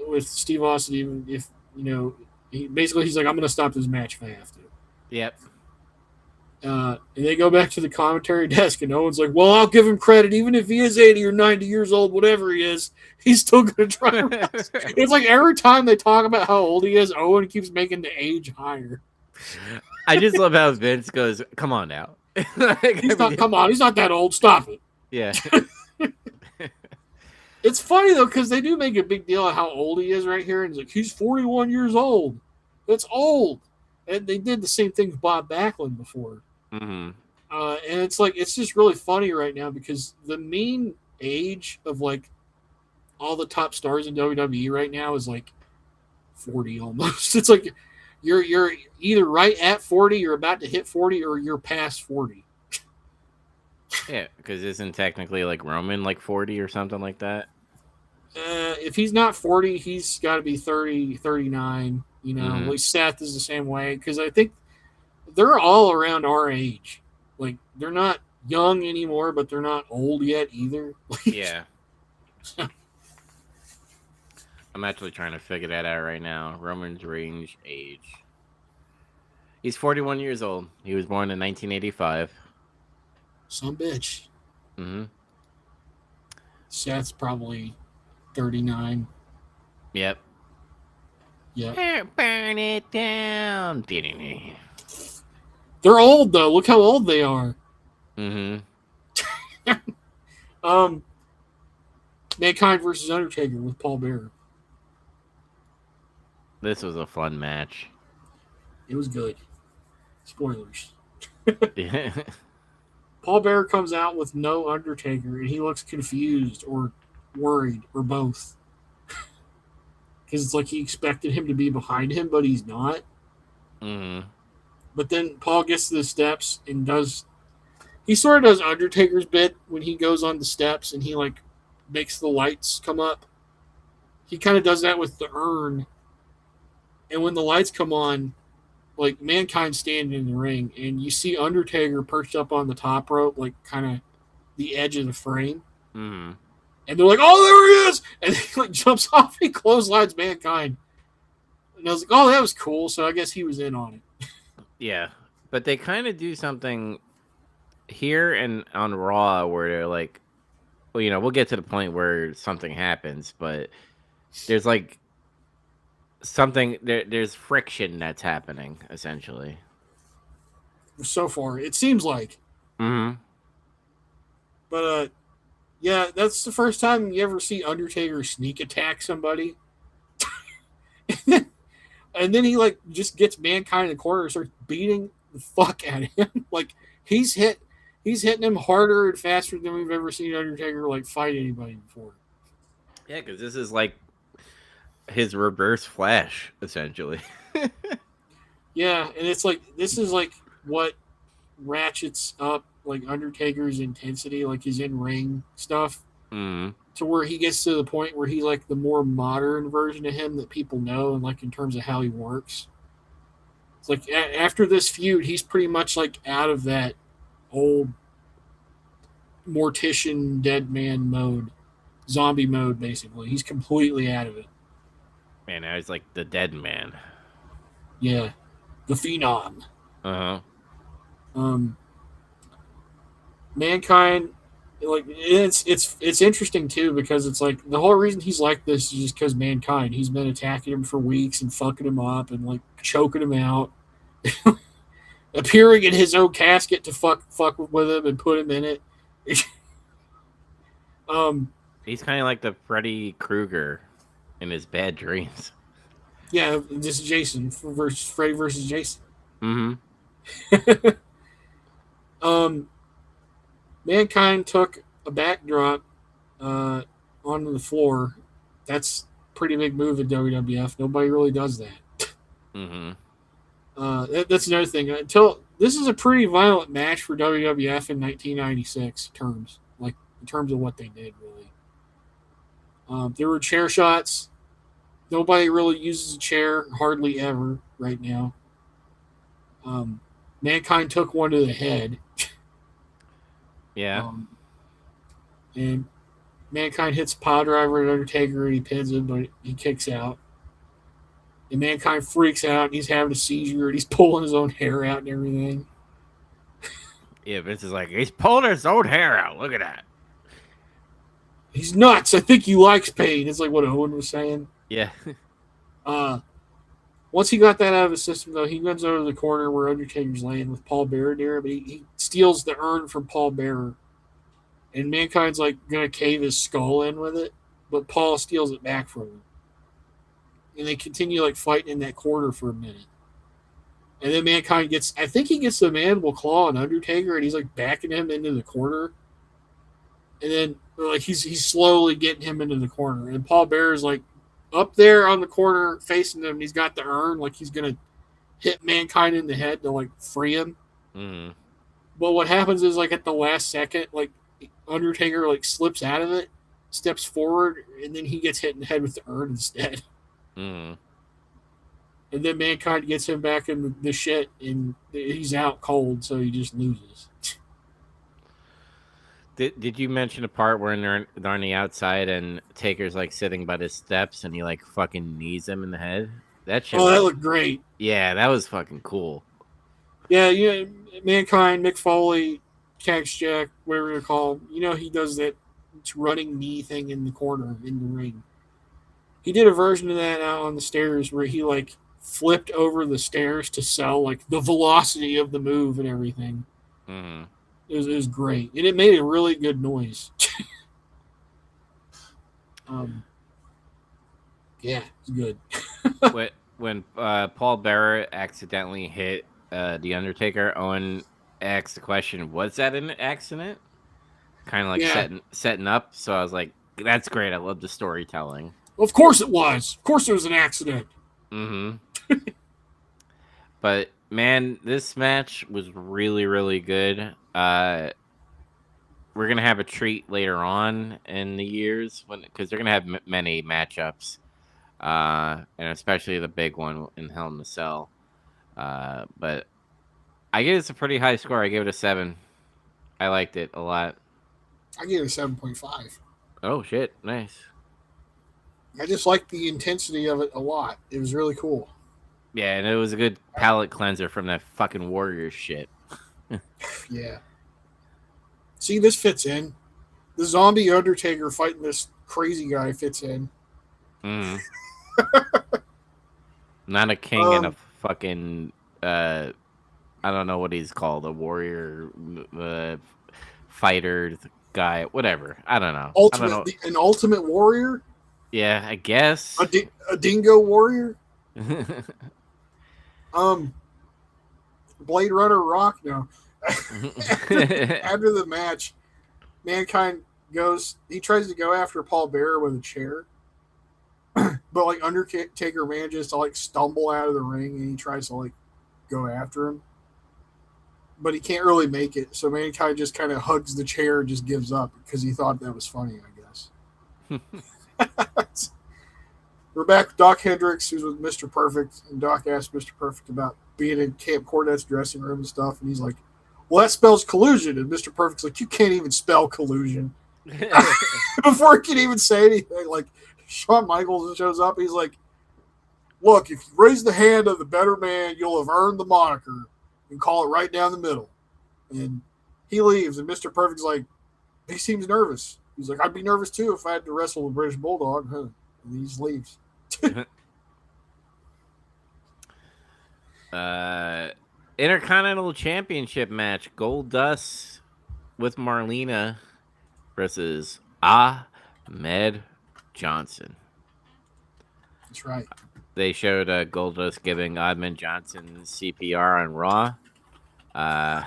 Speaker 3: with Steve Austin, even if, he's like, I'm going to stop this match if I have to."
Speaker 2: Yep.
Speaker 3: And they go back to the commentary desk, and Owen's like, well, I'll give him credit. Even if he is 80 or 90 years old, whatever he is, he's still going to try. It's like every time they talk about how old he is, Owen keeps making the age higher.
Speaker 2: I just love how Vince goes, come on now.
Speaker 3: Come on, he's not that old. Stop it.
Speaker 2: Yeah.
Speaker 3: It's funny, though, because they do make a big deal of how old he is right here. And it's like, he's 41 years old. That's old. And they did the same thing with Bob Backlund before. And it's like, it's just really funny right now because the mean age of like all the top stars in WWE right now is like 40 almost. It's like you're either right at 40, you're about to hit 40, or you're past 40.
Speaker 2: Yeah, because isn't technically like Roman like 40 or something like that?
Speaker 3: If he's not 40, he's got to be 30, 39. At least Seth is the same way. Because I think they're all around our age. Like, they're not young anymore, but they're not old yet either.
Speaker 2: Yeah. I'm actually trying to figure that out right now. Roman's Reigns age. He's 41 years old. He was born in 1985.
Speaker 3: Some bitch.
Speaker 2: Mm-hmm.
Speaker 3: Seth's probably 39.
Speaker 2: Yep.
Speaker 3: Yep.
Speaker 2: Burn it down.
Speaker 3: They're old though. Look how old they are.
Speaker 2: Mm-hmm.
Speaker 3: Mankind versus Undertaker with Paul Bearer.
Speaker 2: This was a fun match.
Speaker 3: It was good. Spoilers.
Speaker 2: Yeah.
Speaker 3: Paul Bearer comes out with no Undertaker, and he looks confused or worried or both. Because it's like he expected him to be behind him, but he's not.
Speaker 2: Mm-hmm.
Speaker 3: But then Paul gets to the steps and does... He sort of does Undertaker's bit when he goes on the steps and he, like, makes the lights come up. He kind of does that with the urn. And when the lights come on, like, Mankind's standing in the ring, and you see Undertaker perched up on the top rope, like, kind of the edge of the frame.
Speaker 2: Mm-hmm.
Speaker 3: And they're like, oh, there he is! And he, like, jumps off and clotheslines Mankind. And I was like, oh, that was cool, so I guess he was in on it.
Speaker 2: Yeah. But they kind of do something here and on Raw where they're like, well, you know, we'll get to the point where something happens, but there's like something there's friction that's happening essentially.
Speaker 3: So far, it seems like.
Speaker 2: Mm-hmm.
Speaker 3: But yeah, that's the first time you ever see Undertaker sneak attack somebody. and then he like just gets Mankind in the corner and starts beating the fuck out of him. Like he's hitting him harder and faster than we've ever seen Undertaker like fight anybody before.
Speaker 2: Yeah, because this is like his reverse Flash, essentially.
Speaker 3: Yeah, and it's like this is like what ratchets up like Undertaker's intensity, like his in-ring stuff, to where he gets to the point where he's like the more modern version of him that people know, and like in terms of how he works. It's like after this feud, he's pretty much like out of that old mortician dead man mode, zombie mode, basically. He's completely out of it.
Speaker 2: Man, now he's like the dead man.
Speaker 3: Yeah, the Phenom. Mankind, like it's interesting too because it's like the whole reason he's like this is just because Mankind. He's been attacking him for weeks and fucking him up and like choking him out, appearing in his own casket to fuck with him and put him in it.
Speaker 2: He's kind of like the Freddy Krueger in his bad dreams.
Speaker 3: Yeah, this is Jason versus Freddy versus Jason.
Speaker 2: Mm-hmm.
Speaker 3: Mankind took a backdrop onto the floor. That's a pretty big move in WWF. Nobody really does that.
Speaker 2: Mm-hmm.
Speaker 3: That's another thing. This is a pretty violent match for WWF in 1996 terms, like in terms of what they did. Really, there were chair shots. Nobody really uses a chair, hardly ever, right now. Mankind took one to the head.
Speaker 2: Yeah.
Speaker 3: And Mankind hits a pile driver at Undertaker and he pins him, but he kicks out. And Mankind freaks out and he's having a seizure and he's pulling his own hair out and everything.
Speaker 2: Yeah, Vince is like, he's pulling his own hair out. Look at that.
Speaker 3: He's nuts. I think he likes pain. It's like what Owen was saying.
Speaker 2: Yeah.
Speaker 3: Once he got that out of his system, though, he runs over to the corner where Undertaker's laying with Paul Bearer there, but he steals the urn from Paul Bearer. And Mankind's like going to cave his skull in with it, but Paul steals it back from him. And they continue like fighting in that corner for a minute. And then Mankind gets the mandible claw on Undertaker, and he's like backing him into the corner. And then like he's slowly getting him into the corner. And Paul Bearer's like up there on the corner facing him. He's got the urn, like he's gonna hit Mankind in the head to like free him.
Speaker 2: Mm-hmm.
Speaker 3: But what happens is like at the last second, like Undertaker like slips out of it, steps forward, and then he gets hit in the head with the urn instead.
Speaker 2: Mm-hmm.
Speaker 3: And then Mankind gets him back in the shit, and he's out cold, so he just loses.
Speaker 2: Did you mention a part where they're on the outside and Taker's like sitting by the steps and he like fucking knees him in the head? That shit.
Speaker 3: Oh, that looked great.
Speaker 2: Yeah, that was fucking cool.
Speaker 3: Yeah, Mankind, Mick Foley, Cactus Jack, whatever you call him. He does that running knee thing in the corner in the ring. He did a version of that out on the stairs where he like flipped over the stairs to sell like the velocity of the move and everything.
Speaker 2: Mm-hmm.
Speaker 3: It was great, and it made a really good noise. Yeah, it's good.
Speaker 2: when Paul Bearer accidentally hit the Undertaker, Owen asked the question, "Was that an accident?" Kind of like setting up. So I was like, "That's great. I love the storytelling."
Speaker 3: Of course it was. Of course it was an accident.
Speaker 2: Mm-hmm. But man, this match was really, really good. We're gonna have a treat later on in the years because they're gonna have many matchups, and especially the big one in Hell in the Cell. But I give it a pretty high score. I gave it a 7. I liked it a lot.
Speaker 3: I gave it a 7.5.
Speaker 2: Oh shit! Nice.
Speaker 3: I just liked the intensity of it a lot. It was really cool.
Speaker 2: Yeah, and it was a good palate cleanser from that fucking Warriors shit.
Speaker 3: Yeah. See, this fits in. The zombie Undertaker fighting this crazy guy fits in.
Speaker 2: Mm. Not a king and a fucking I don't know what he's called, a warrior fighter guy, whatever. I don't know.
Speaker 3: An ultimate warrior?
Speaker 2: Yeah, I guess.
Speaker 3: A dingo warrior? Blade Runner Rock? No. After the match, Mankind he tries to go after Paul Bearer with a chair. But like Undertaker manages to like stumble out of the ring and he tries to like go after him. But he can't really make it. So Mankind just kind of hugs the chair and just gives up because he thought that was funny, I guess. We're back with Doc Hendricks, who's with Mr. Perfect, and Doc asked Mr. Perfect about being in Camp Cornette's dressing room and stuff, and he's like, well, that spells collusion. And Mr. Perfect's like, you can't even spell collusion. Before he can even say anything, like, Shawn Michaels shows up, he's like, look, if you raise the hand of the better man, you'll have earned the moniker, and call it right down the middle. And he leaves, and Mr. Perfect's like, he seems nervous. He's like, I'd be nervous too if I had to wrestle a British Bulldog. And he just leaves.
Speaker 2: Intercontinental Championship match, Goldust with Marlena versus Ahmed Johnson.
Speaker 3: That's right.
Speaker 2: They showed Goldust giving Ahmed Johnson CPR on Raw.
Speaker 3: I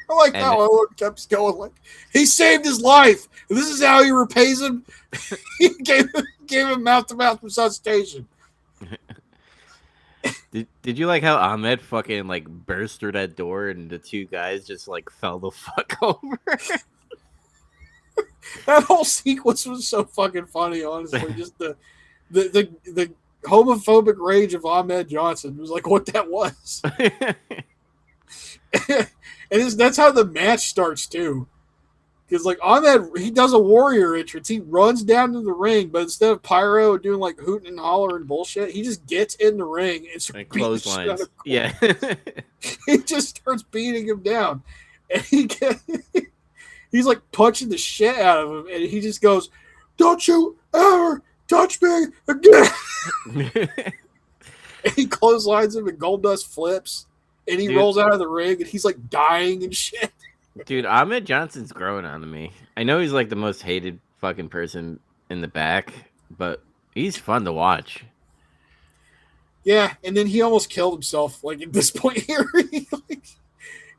Speaker 3: like how Owen kept going like, he saved his life. This is how he repays him. He gave him mouth-to-mouth resuscitation.
Speaker 2: Did you like how Ahmed fucking like burst through that door and the two guys just like fell the fuck over?
Speaker 3: That whole sequence was so fucking funny, honestly. Just the homophobic rage of Ahmed Johnson was like what that was. And that's how the match starts too. Because like Ahmed, he does a warrior entrance. He runs down to the ring, but instead of pyro doing like hooting and hollering bullshit, he just gets in the ring and
Speaker 2: clotheslines. Yeah.
Speaker 3: He just starts beating him down. And he's like punching the shit out of him. And he just goes, don't you ever touch me again. And he clotheslines him and Goldust flips. And he rolls out of the ring and he's like dying and shit.
Speaker 2: Dude, Ahmed Johnson's growing on me. I know he's like the most hated fucking person in the back, but he's fun to watch.
Speaker 3: Yeah, and then he almost killed himself. Like at this point here,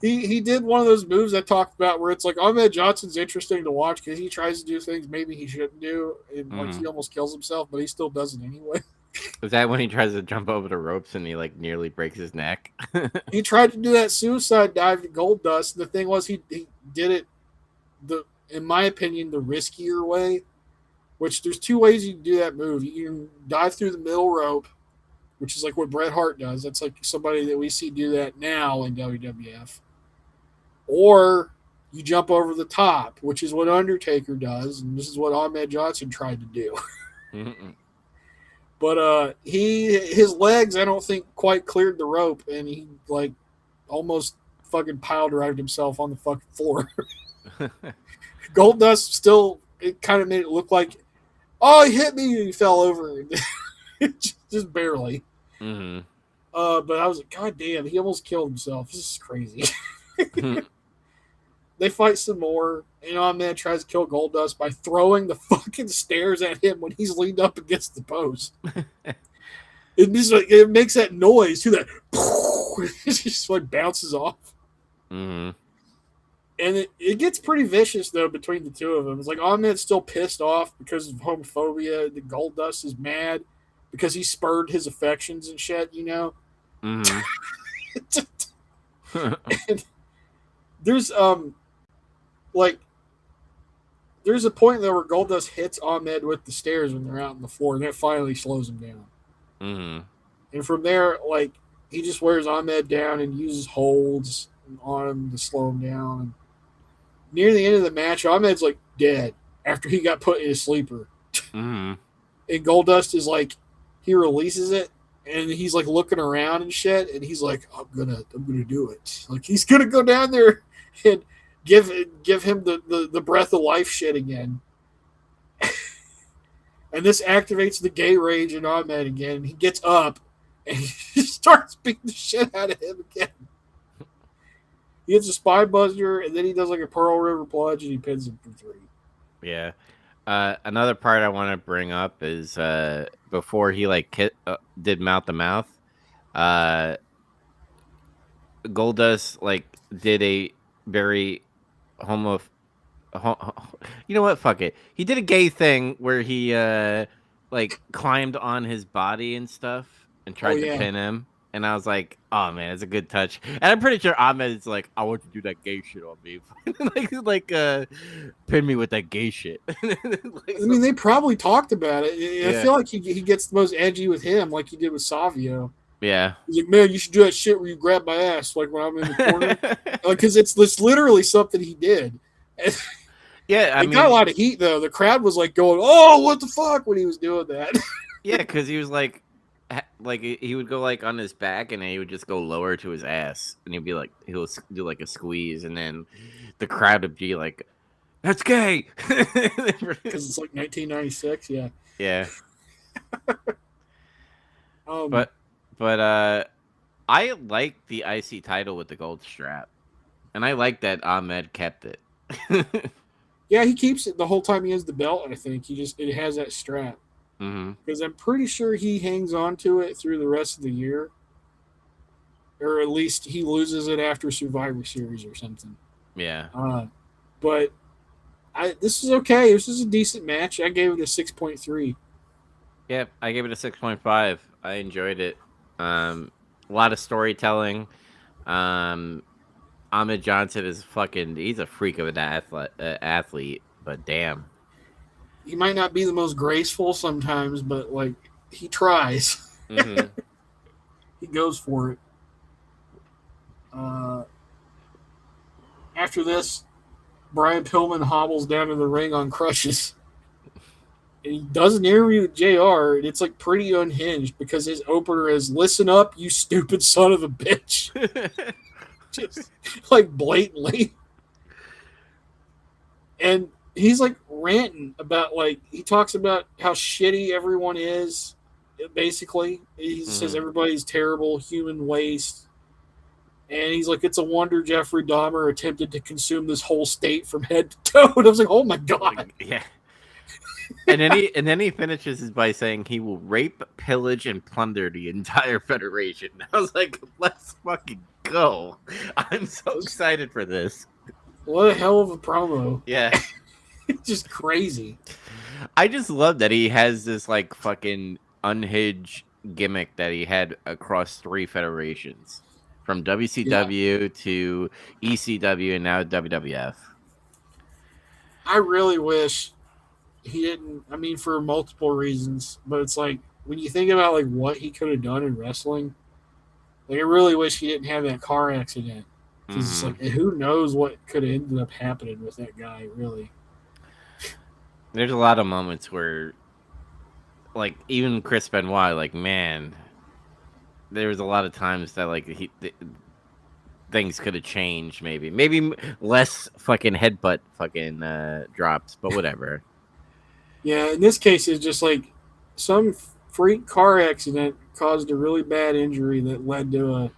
Speaker 3: he did one of those moves I talked about where it's like Ahmed Johnson's interesting to watch because he tries to do things maybe he shouldn't do, and like he almost kills himself, but he still does it anyway.
Speaker 2: Is that when he tries to jump over the ropes and he like nearly breaks his neck?
Speaker 3: He tried to do that suicide dive to Goldust. The thing was he did it in my opinion, the riskier way. Which there's two ways you can do that move. You can dive through the middle rope which is like what Bret Hart does. That's like somebody that we see do that now in WWF. Or you jump over the top, which is what Undertaker does, and this is what Ahmed Johnson tried to do. But his legs, I don't think, quite cleared the rope, and he like almost fucking pile drived himself on the fucking floor. Goldust still, it kind of made it look like, oh, he hit me, and he fell over, just barely.
Speaker 2: Mm-hmm.
Speaker 3: But I was like, God damn, he almost killed himself. This is crazy. They fight some more, and Ahmed tries to kill Goldust by throwing the fucking stairs at him when he's leaned up against the post. It makes that noise too. That it just like bounces off.
Speaker 2: Mm-hmm.
Speaker 3: And it gets pretty vicious though between the two of them. It's like Ahmed's still pissed off because of homophobia. The Goldust is mad because he spurred his affections and shit. You know.
Speaker 2: Mm-hmm.
Speaker 3: And there's there's a point there where Goldust hits Ahmed with the stairs when they're out on the floor, and that finally slows him down.
Speaker 2: Mm-hmm.
Speaker 3: And from there, like, he just wears Ahmed down and uses holds on him to slow him down. And near the end of the match, Ahmed's like dead after he got put in a sleeper.
Speaker 2: Mm-hmm.
Speaker 3: And Goldust is like, he releases it, and he's like looking around and shit, and he's like, I'm gonna do it. Like, he's gonna go down there and give him the breath of life shit again. And this activates the gay rage in Ahmed again. He gets up and he starts beating the shit out of him again. He hits a spine buster, and then he does like a Pearl River plunge, and he pins him for 3.
Speaker 2: Yeah. Another part I want to bring up is before he like did mouth to mouth, Goldust like did a very you know what? Fuck it. He did a gay thing where he like climbed on his body and stuff and tried to pin him. And I was like, oh man, it's a good touch. And I'm pretty sure Ahmed is like, I want you to do that gay shit on me. like pin me with that gay shit.
Speaker 3: I mean, they probably talked about it. I feel like he gets the most edgy with him, like he did with Savio.
Speaker 2: Yeah.
Speaker 3: He's like, man, you should do that shit where you grab my ass, like when I'm in the corner. Like, because it's literally something he did. And
Speaker 2: yeah,
Speaker 3: it got a lot of heat, though. The crowd was like going, oh, what the fuck, when he was doing that.
Speaker 2: Yeah, because he was like he would go like on his back and then he would just go lower to his ass and he'd be like, he'll do like a squeeze and then the crowd would be like, that's gay.
Speaker 3: Because it's like 1996, yeah.
Speaker 2: Yeah. But I like the IC title with the gold strap, and I like that Ahmed kept it.
Speaker 3: Yeah, he keeps it the whole time he has the belt. I think it has that strap. Because I'm pretty sure he hangs on to it through the rest of the year, or at least he loses it after Survivor Series or something.
Speaker 2: Yeah.
Speaker 3: But this is okay. This is a decent match. I gave it a 6.3.
Speaker 2: Yep, I gave it a 6.5. I enjoyed it. A lot of storytelling. Ahmed Johnson is he's a freak of an athlete, but damn.
Speaker 3: He might not be the most graceful sometimes, but like he tries.
Speaker 2: Mm-hmm.
Speaker 3: He goes for it. After this, Brian Pillman hobbles down to the ring on crutches. And he does an interview with JR, and it's like pretty unhinged because his opener is, listen up, you stupid son of a bitch. Just like blatantly. And he's like ranting about, like, he talks about how shitty everyone is, basically. He says everybody's terrible, human waste. And he's like, it's a wonder Jeffrey Dahmer attempted to consume this whole state from head to toe. And I was like, oh my God.
Speaker 2: Yeah. And then he finishes by saying he will rape, pillage, and plunder the entire federation. I was like, let's fucking go. I'm so excited for this.
Speaker 3: What a hell of a promo.
Speaker 2: Yeah.
Speaker 3: It's just crazy.
Speaker 2: I just love that he has this like fucking unhinged gimmick that he had across 3 federations. From WCW to ECW and now WWF.
Speaker 3: I really wish he didn't, I mean, for multiple reasons, but it's like, when you think about like what he could have done in wrestling, like I really wish he didn't have that car accident. Because it's like, who knows what could have ended up happening with that guy, really.
Speaker 2: There's a lot of moments where, like, even Chris Benoit, like, man, there was a lot of times that, like, things could have changed, maybe less fucking headbutt fucking drops, but whatever.
Speaker 3: Yeah, in this case, it's just like some freak car accident caused a really bad injury that led to a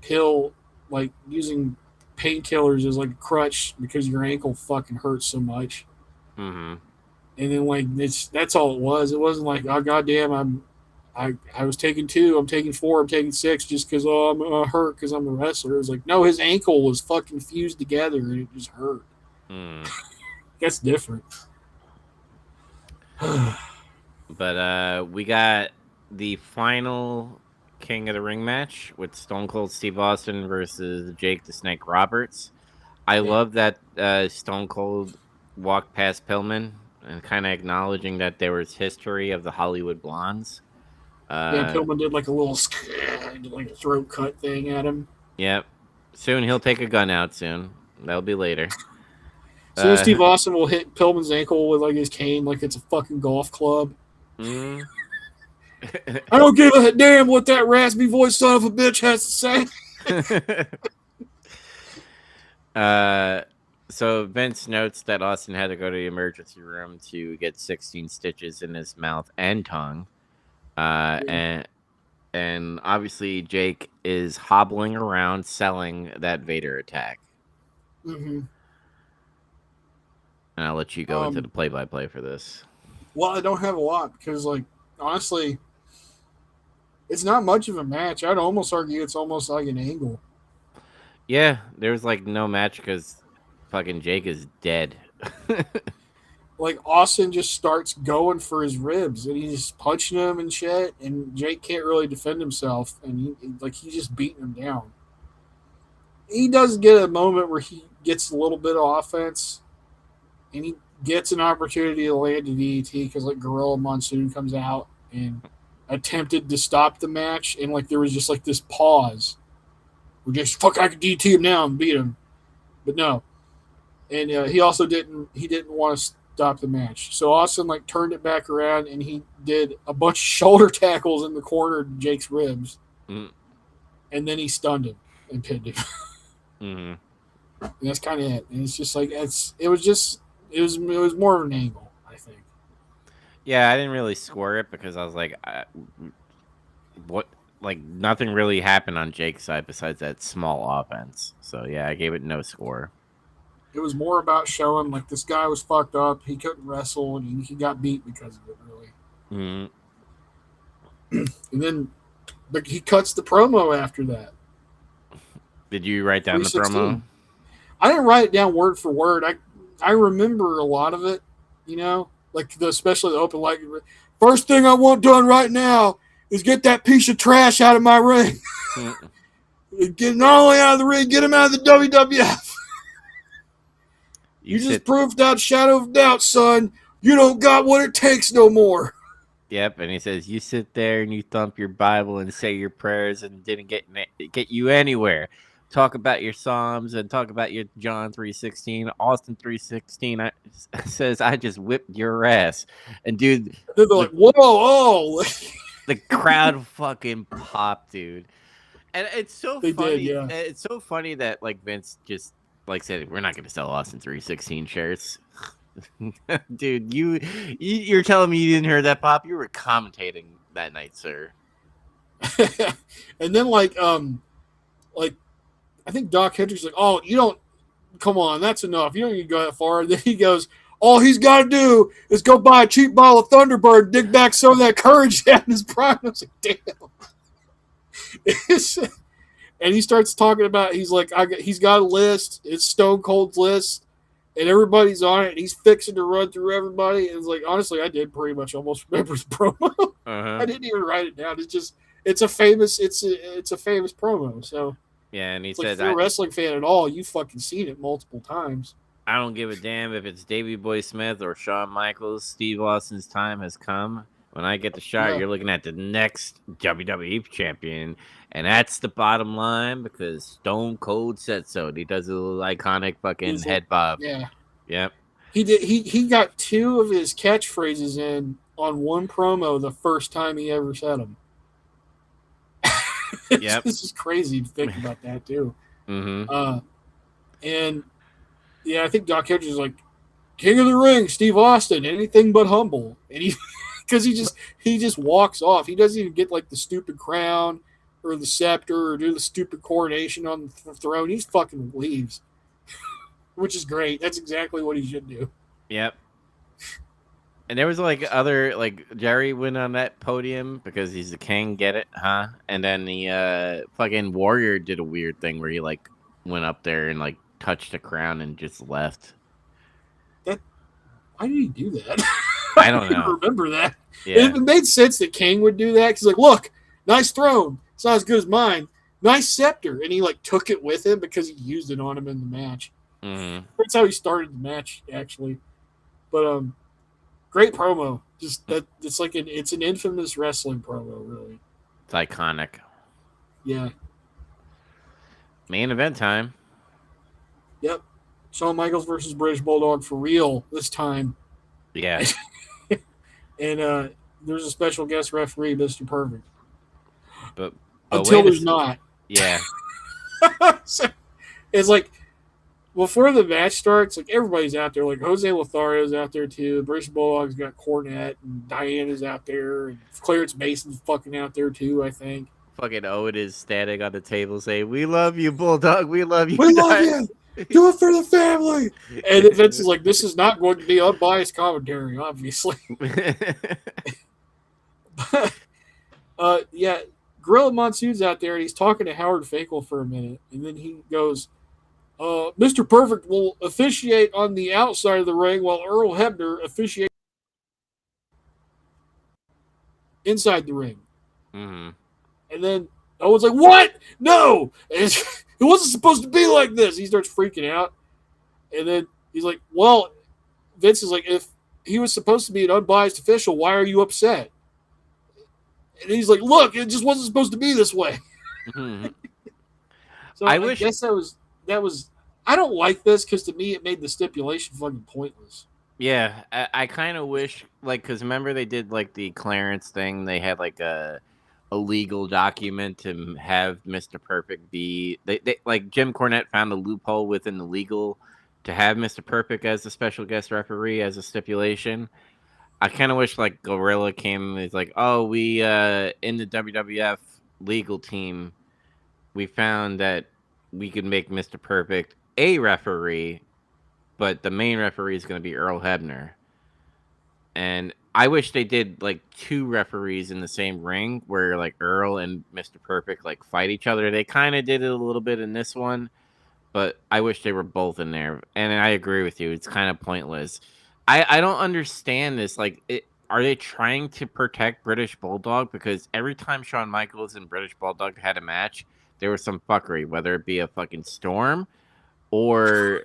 Speaker 3: pill, like using painkillers as like a crutch because your ankle fucking hurts so much.
Speaker 2: Mm-hmm.
Speaker 3: And then like that's all it was. It wasn't like, oh goddamn, I was taking 2, I'm taking 4, I'm taking 6 just because I'm hurt because I'm a wrestler. It was like, no, his ankle was fucking fused together and it just hurt. That's different.
Speaker 2: But we got the final King of the Ring match with Stone Cold Steve Austin versus Jake the Snake Roberts. I love that Stone Cold walked past Pillman and kind of acknowledging that there was history of the Hollywood Blondes.
Speaker 3: Pillman did like a little like a throat cut thing at him.
Speaker 2: Yep. Soon he'll take a gun out soon. That'll be later.
Speaker 3: Soon Steve Austin will hit Pillman's ankle with like his cane like it's a fucking golf club. I don't give a damn what that raspy voice son of a bitch has to say.
Speaker 2: So Vince notes that Austin had to go to the emergency room to get 16 stitches in his mouth and tongue. And obviously Jake is hobbling around selling that Vader attack.
Speaker 3: Mm-hmm.
Speaker 2: And I'll let you go into the play-by-play for this.
Speaker 3: Well, I don't have a lot because, like, honestly, it's not much of a match. I'd almost argue it's almost like an angle.
Speaker 2: Yeah, there's like no match because fucking Jake is dead.
Speaker 3: Like, Austin just starts going for his ribs and he's just punching him and shit, and Jake can't really defend himself, and he's just beating him down. He does get a moment where he gets a little bit of offense, and he gets an opportunity to land a DDT because like Gorilla Monsoon comes out and attempted to stop the match, and like there was just like this pause. We're just I could DDT him now and beat him, but no. And he also didn't want to stop the match, so Austin like turned it back around and he did a bunch of shoulder tackles in the corner of Jake's ribs, and then he stunned him and pinned him. And that's kind of it. And it's just like it was more of an angle, I think.
Speaker 2: Yeah, I didn't really score it because I was like, what? Like, nothing really happened on Jake's side besides that small offense. So, yeah, I gave it no score.
Speaker 3: It was more about showing, like, this guy was fucked up. He couldn't wrestle, and he got beat because of it, really. And then he cuts the promo after that.
Speaker 2: Did you write down the promo?
Speaker 3: I didn't write it down word for word. I remember a lot of it, you know, like especially the open like. First thing I want done right now is get that piece of trash out of my ring. Get not only out of the ring, get him out of the WWF. You just proved without shadow of doubt, son. You don't got what it takes no more.
Speaker 2: Yep, and he says you sit there and you thump your Bible and say your prayers and didn't get you anywhere. Talk about your Psalms and talk about your John 3:16, Austin 3:16 says I just whipped your ass. And dude,
Speaker 3: they're like, whoa,
Speaker 2: the crowd fucking popped, dude. And it's so funny.
Speaker 3: Did, yeah.
Speaker 2: It's so funny that like Vince just like said we're not going to sell Austin 3:16 shirts. Dude, you're telling me you didn't hear that pop? You were commentating that night, sir.
Speaker 3: And then like I think Doc Hendricks like, oh, you don't come on, that's enough. You don't need to go that far. And then he goes, all he's got to do is go buy a cheap bottle of Thunderbird, dig back some of that courage down his prime. I was like, damn. And he starts talking about, he's like, he's got a list. It's Stone Cold's list. And everybody's on it. And he's fixing to run through everybody. And it's like, honestly, I did pretty much almost remember the promo. I didn't even write it down. It's a famous promo. So
Speaker 2: yeah, and he
Speaker 3: said,
Speaker 2: says,
Speaker 3: if you're a wrestling fan at all, you've fucking seen it multiple times.
Speaker 2: I don't give a damn if it's Davey Boy Smith or Shawn Michaels. Steve Austin's time has come. When I get the shot,
Speaker 3: Yeah.
Speaker 2: you're looking at the next WWE champion, and that's the bottom line because Stone Cold said so. And he does a little iconic fucking head bob.
Speaker 3: Yeah.
Speaker 2: Yep.
Speaker 3: He did. He got 2 of his catchphrases in on one promo the first time he ever said them.
Speaker 2: Yep.
Speaker 3: This is crazy to think about that too.
Speaker 2: Mm-hmm.
Speaker 3: And yeah, I think Doc Hedges is like King of the Ring, Steve Austin, anything but humble, and he because he just walks off. He doesn't even get like the stupid crown or the scepter or do the stupid coronation on the throne. He just fucking leaves, which is great. That's exactly what he should do.
Speaker 2: Yep. And there was like other like Jerry went on that podium because he's the king. Get it, huh? And then the fucking Warrior did a weird thing where he like went up there and like touched the crown and just left.
Speaker 3: Why did he do that?
Speaker 2: I don't know.
Speaker 3: Remember that?
Speaker 2: Yeah.
Speaker 3: It made sense that King would do that. He's like, look, nice throne. It's not as good as mine. Nice scepter. And he like took it with him because he used it on him in the match.
Speaker 2: Mm-hmm.
Speaker 3: That's how he started the match, actually. But great promo. Just that it's like it's an infamous wrestling promo, really.
Speaker 2: It's iconic.
Speaker 3: Yeah.
Speaker 2: Main event time.
Speaker 3: Yep. Shawn Michaels versus British Bulldog for real this time.
Speaker 2: Yeah.
Speaker 3: And there's a special guest referee, Mr. Perfect.
Speaker 2: But
Speaker 3: until there's not.
Speaker 2: Yeah.
Speaker 3: So, it's like before the match starts, like everybody's out there. Like Jose Lothario's out there too. British Bulldog's got Cornette and Diana's out there, and Clarence Mason's fucking out there too, I think.
Speaker 2: Fucking Owen is standing on the table saying, "We love you, Bulldog. We love you.
Speaker 3: We love you. Do it for the family." And Vince is like, "This is not going to be unbiased commentary, obviously." Yeah, Gorilla Monsoon's out there, and he's talking to Howard Finkel for a minute, and then he goes, "Mr. Perfect will officiate on the outside of the ring, while Earl Hebner officiates inside the ring."
Speaker 2: Mm-hmm.
Speaker 3: And then Owen's like, "What? No! It wasn't supposed to be like this." He starts freaking out. And then he's like, "Well," Vince is like, "if he was supposed to be an unbiased official, why are you upset?" And he's like, "Look, it just wasn't supposed to be this way."
Speaker 2: Mm-hmm.
Speaker 3: So I guess that was I don't like this because to me it made the stipulation fucking pointless.
Speaker 2: Yeah, I kind of wish, like, because remember they did, like, the Clarence thing. They had, like, a legal document to have Mr. Perfect be... They like, Jim Cornette found a loophole within the legal to have Mr. Perfect as a special guest referee as a stipulation. I kind of wish, like, Gorilla came and was like, "Oh, we, in the WWF legal team, we found that we could make Mr. Perfect a referee, but the main referee is going to be Earl Hebner." And I wish they did like 2 referees in the same ring where like Earl and Mr. Perfect like fight each other. They kind of did it a little bit in this one, but I wish they were both in there. And I agree with you. It's kind of pointless. I don't understand this. Like, are they trying to protect British Bulldog? Because every time Shawn Michaels and British Bulldog had a match, there was some fuckery, whether it be a fucking storm or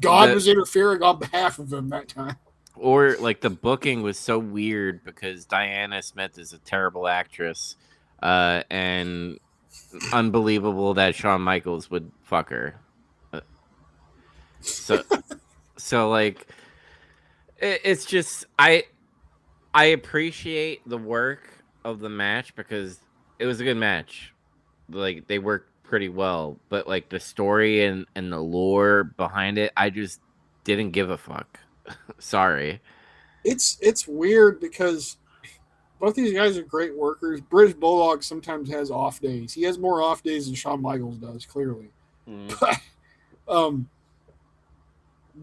Speaker 3: God was interfering on behalf of him that time.
Speaker 2: Or, like, the booking was so weird because Diana Smith is a terrible actress, and unbelievable that Shawn Michaels would fuck her. So like, it's just, I appreciate the work of the match because it was a good match. Like, they worked pretty well, but, like, the story and the lore behind it, I just didn't give a fuck. Sorry.
Speaker 3: It's weird because both these guys are great workers. British Bulldog sometimes has off days. He has more off days than Shawn Michaels does, clearly. But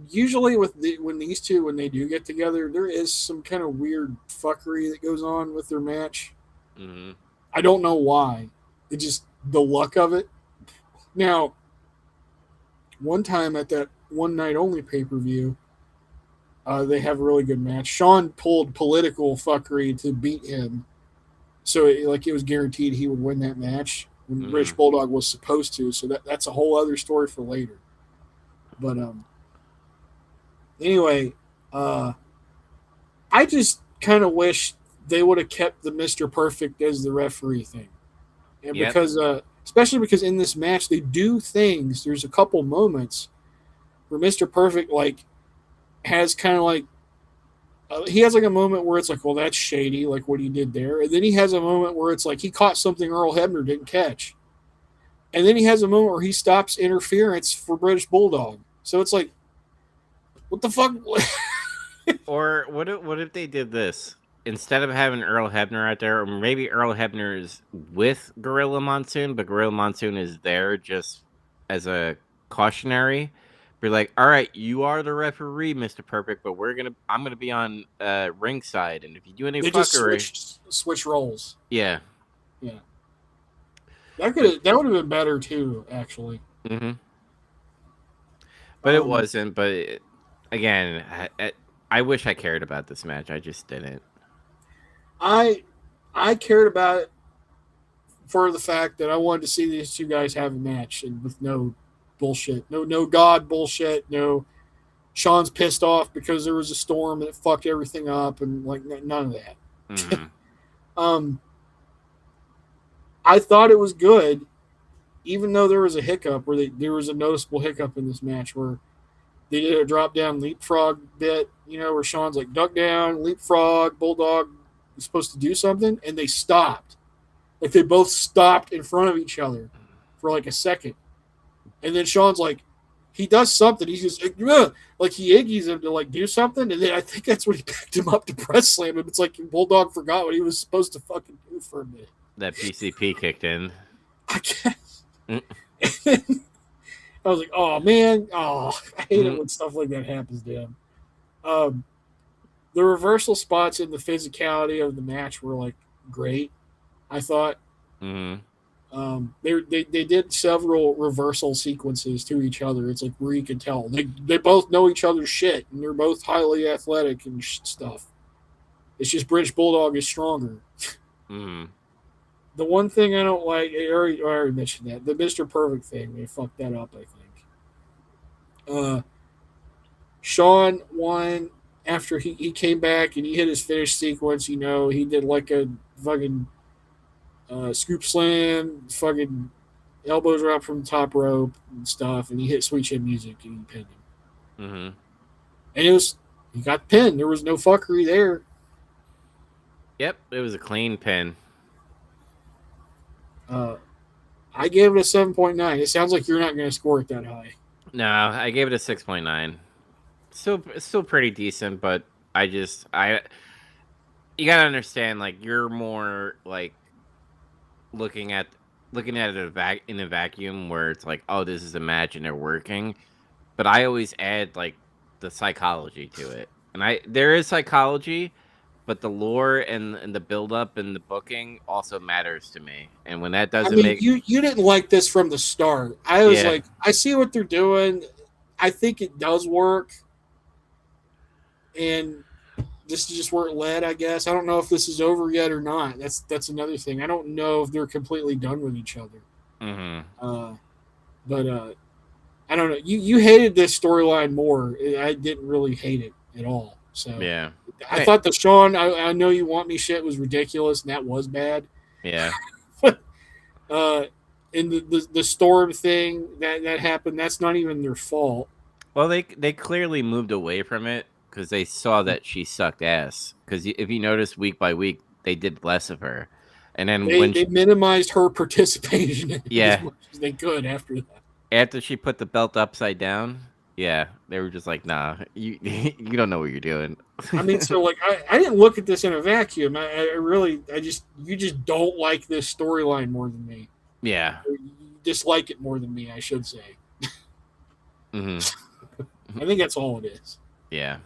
Speaker 3: usually when these two, when they do get together, there is some kind of weird fuckery that goes on with their match.
Speaker 2: Mm-hmm.
Speaker 3: I don't know why. It just the luck of it. Now, one time at that one night only pay-per-view, they have a really good match. Shawn pulled political fuckery to beat him, so it was guaranteed he would win that match when British Bulldog was supposed to. So that's a whole other story for later. But anyway, I just kind of wish they would have kept the Mr. Perfect as the referee thing. And
Speaker 2: Yep.
Speaker 3: because, especially because in this match, they do things. There's a couple moments where Mr. Perfect, like, has kind of like, he has like a moment where it's like, well, that's shady, like what he did there. And then he has a moment where it's like he caught something Earl Hebner didn't catch. And then he has a moment where he stops interference for British Bulldog. So it's like, what the fuck?
Speaker 2: Or what if they did this? Instead of having Earl Hebner out there, or maybe Earl Hebner is with Gorilla Monsoon, but Gorilla Monsoon is there just as a cautionary. Be like, all right, you are the referee, Mr. Perfect, but I'm gonna be on ringside, and if you do any
Speaker 3: They
Speaker 2: fuckery,
Speaker 3: just switch roles.
Speaker 2: yeah.
Speaker 3: Yeah. That would have been better too, actually.
Speaker 2: Mm-hmm. But it wasn't. But again, I wish I cared about this match. I just didn't.
Speaker 3: I cared about it for the fact that I wanted to see these two guys have a match and with no bullshit, no God bullshit, no Sean's pissed off because there was a storm and it fucked everything up and like none of that.
Speaker 2: Mm-hmm.
Speaker 3: I thought it was good, even though there was a hiccup where there was a noticeable hiccup in this match where they did a drop down leapfrog bit, where Sean's like duck down, leapfrog, Bulldog is supposed to do something, and they stopped. Like they both stopped in front of each other for like a second. And then Sean's like, he does something. He's just like he iggies him to like do something, and then I think that's when he picked him up to press slam him. It's like Bulldog forgot what he was supposed to fucking do for a minute.
Speaker 2: That PCP kicked in.
Speaker 3: I guess. I was like, oh man, I hate it when stuff like that happens to him. The reversal spots and the physicality of the match were like great, I thought.
Speaker 2: Mm-hmm.
Speaker 3: They did several reversal sequences to each other. It's like where you can tell they both know each other's shit and they're both highly athletic and stuff. It's just British Bulldog is stronger.
Speaker 2: Mm-hmm.
Speaker 3: The one thing I don't like, I already mentioned that, the Mr. Perfect thing, they fucked that up, I think. Sean won after he came back and he hit his finish sequence, he did like a fucking scoop slam, fucking elbow drop from the top rope and stuff, and he hit Sweet Chin Music and he pinned him.
Speaker 2: Mm-hmm.
Speaker 3: And he got pinned. There was no fuckery there.
Speaker 2: Yep, it was a clean pin.
Speaker 3: I gave it a 7.9. It sounds like you're not going to score it that high.
Speaker 2: No, I gave it a 6.9. Still pretty decent, but you gotta understand, like, you're more like looking at it in a vacuum where it's like, oh, this is a match and they're working. But I always add like the psychology to it, and there is psychology, but the lore and the build up and the booking also matters to me. And when that doesn't make
Speaker 3: you didn't like this from the start. I was like, I see what they're doing. I think it does work. And this is just where it led, I guess. I don't know if this is over yet or not. That's another thing. I don't know if they're completely done with each other.
Speaker 2: Mm-hmm.
Speaker 3: But I don't know. You hated this storyline more. I didn't really hate it at all. So
Speaker 2: yeah,
Speaker 3: I thought the Sean, I know you want me shit was ridiculous, and that was bad.
Speaker 2: Yeah.
Speaker 3: And the storm thing that happened, that's not even their fault.
Speaker 2: Well, they clearly moved away from it because they saw that she sucked ass. Because if you notice, week by week, they did less of her, and then
Speaker 3: they minimized her participation as much as they could after that.
Speaker 2: After she put the belt upside down, yeah, they were just like, nah, you don't know what you're doing.
Speaker 3: I mean, so like I didn't look at this in a vacuum. You just don't like this storyline more than me.
Speaker 2: Yeah.
Speaker 3: You dislike it more than me, I should say.
Speaker 2: Mm-hmm.
Speaker 3: I think that's all it is.
Speaker 2: Yeah.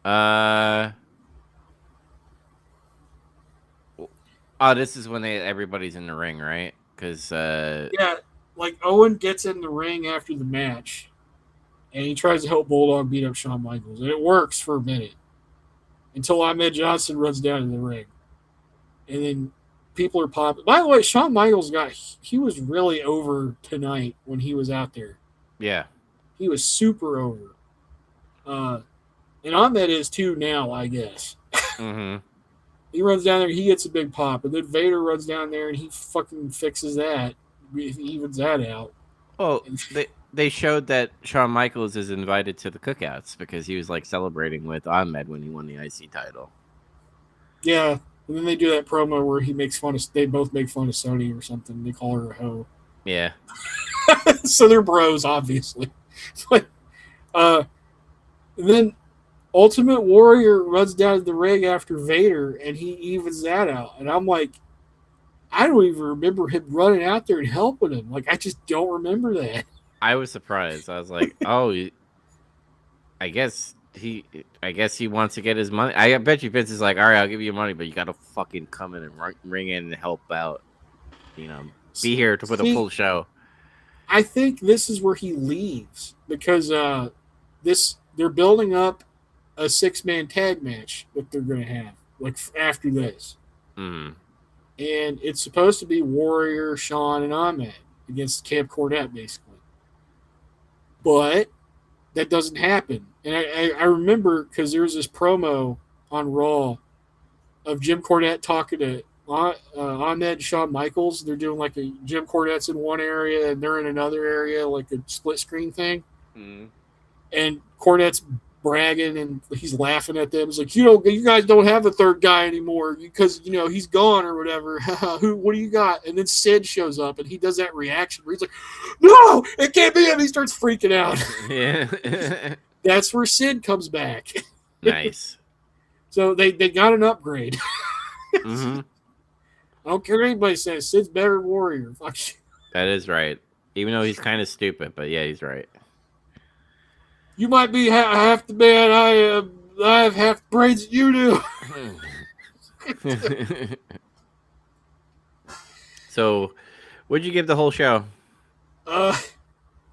Speaker 2: Oh, this is when everybody's in the ring, right? Because
Speaker 3: yeah, like Owen gets in the ring after the match, and he tries to help Bulldog beat up Shawn Michaels, and it works for a minute until Ahmed Johnson runs down in the ring, and then people are popping. By the way, Shawn Michaels he was really over tonight when he was out there.
Speaker 2: Yeah,
Speaker 3: he was super over, and Ahmed is too now, I guess.
Speaker 2: Mm-hmm.
Speaker 3: He runs down there, he gets a big pop, and then Vader runs down there and he fucking fixes that. He evens that out.
Speaker 2: Well, they showed that Shawn Michaels is invited to the cookouts because he was like celebrating with Ahmed when he won the IC title.
Speaker 3: Yeah, and then they do that promo where he makes fun of. They both make fun of Sony or something. They call her a hoe.
Speaker 2: Yeah.
Speaker 3: So they're bros, obviously. But, and then Ultimate Warrior runs down to the ring after Vader, and he evens that out. And I'm like, I don't even remember him running out there and helping him. Like, I just don't remember that.
Speaker 2: I was surprised. I was like, oh, I guess he wants to get his money. I bet you Vince is like, all right, I'll give you your money, but you got to fucking come in and ring in and help out. You know, be here to put a full show.
Speaker 3: I think this is where he leaves because they're building up a 6-man tag match that they're going to have like after this.
Speaker 2: Mm-hmm.
Speaker 3: And it's supposed to be Warrior, Shawn, and Ahmed against Camp Cornette, basically. But that doesn't happen. And I remember because there was this promo on Raw of Jim Cornette talking to Ahmed and Shawn Michaels. They're doing like a Jim Cornette's in one area and they're in another area, like a split screen thing.
Speaker 2: Mm-hmm.
Speaker 3: And Cornette's bragging and he's laughing at them. It's like, you guys don't have a third guy anymore because he's gone or whatever. What do you got? And then Sid shows up and he does that reaction where he's like, no, it can't be him. He starts freaking out.
Speaker 2: Yeah.
Speaker 3: That's where Sid comes back.
Speaker 2: Nice.
Speaker 3: So they got an upgrade.
Speaker 2: Mm-hmm.
Speaker 3: I don't care what anybody says. Sid's better Warrior. Fuck.
Speaker 2: That is right. Even though he's kind of stupid, but yeah, he's right.
Speaker 3: You might be half the man I am. I have half the brains that you do.
Speaker 2: So, what'd you give the whole show?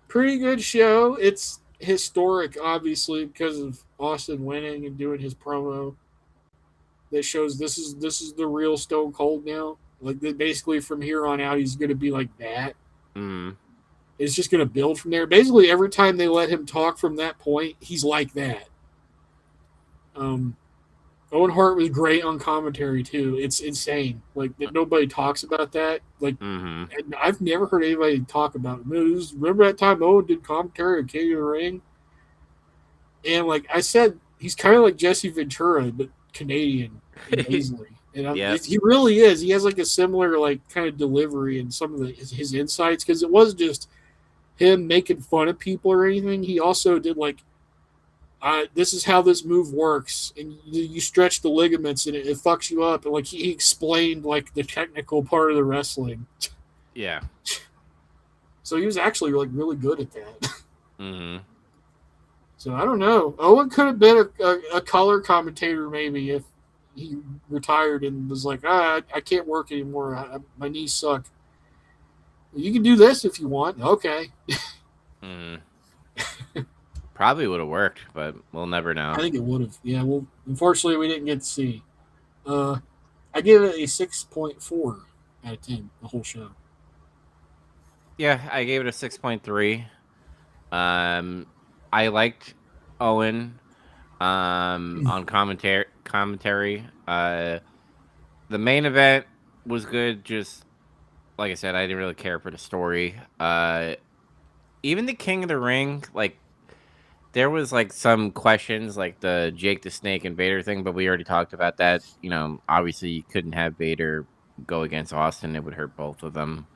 Speaker 3: Pretty good show. It's historic, obviously, because of Austin winning and doing his promo. That shows this is the real Stone Cold now. Like basically from here on out, he's going to be like that.
Speaker 2: Mm.
Speaker 3: It's just going to build from there. Basically, every time they let him talk from that point, he's like that. Owen Hart was great on commentary too. It's insane. Like nobody talks about that. Like, and I've never heard anybody talk about it. Remember that time Owen did commentary on King of the Ring? And like I said, he's kind of like Jesse Ventura, but Canadian and easily. And he really is. He has like a similar like kind of delivery and some of his insights because it was just him making fun of people or anything. He also did like, this is how this move works, and you stretch the ligaments and it fucks you up. And like he explained like the technical part of the wrestling.
Speaker 2: Yeah.
Speaker 3: So he was actually like really good at that.
Speaker 2: Mm-hmm.
Speaker 3: So I don't know. Owen could have been a color commentator maybe if he retired and was like, I can't work anymore. My knees suck. You can do this if you want. Okay.
Speaker 2: Probably would have worked, but we'll never know.
Speaker 3: I think it would have. Yeah, well, unfortunately, we didn't get to see. I give it a 6.4 out of 10, the whole show.
Speaker 2: Yeah, I gave it a 6.3. I liked Owen on commentary. The main event was good. Just like I said, I didn't really care for the story. Even the King of the Ring, like there was like some questions, like the Jake the Snake and Vader thing, but we already talked about that. Obviously you couldn't have Vader go against Austin; it would hurt both of them.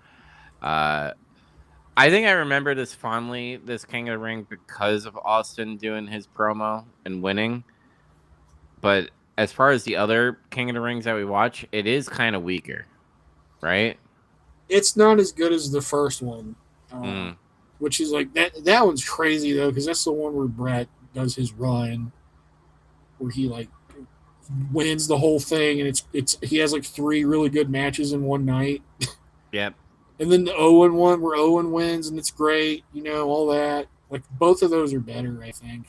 Speaker 2: I think I remember this fondly, this King of the Ring, because of Austin doing his promo and winning. But as far as the other King of the Rings that we watch, it is kind of weaker, right?
Speaker 3: It's not as good as the first one, which is like that one's crazy though, because that's the one where Brett does his run, where he like wins the whole thing, and it's he has like 3 really good matches in one night.
Speaker 2: Yep.
Speaker 3: And then the Owen one where Owen wins and it's great, all that. Like both of those are better, I think.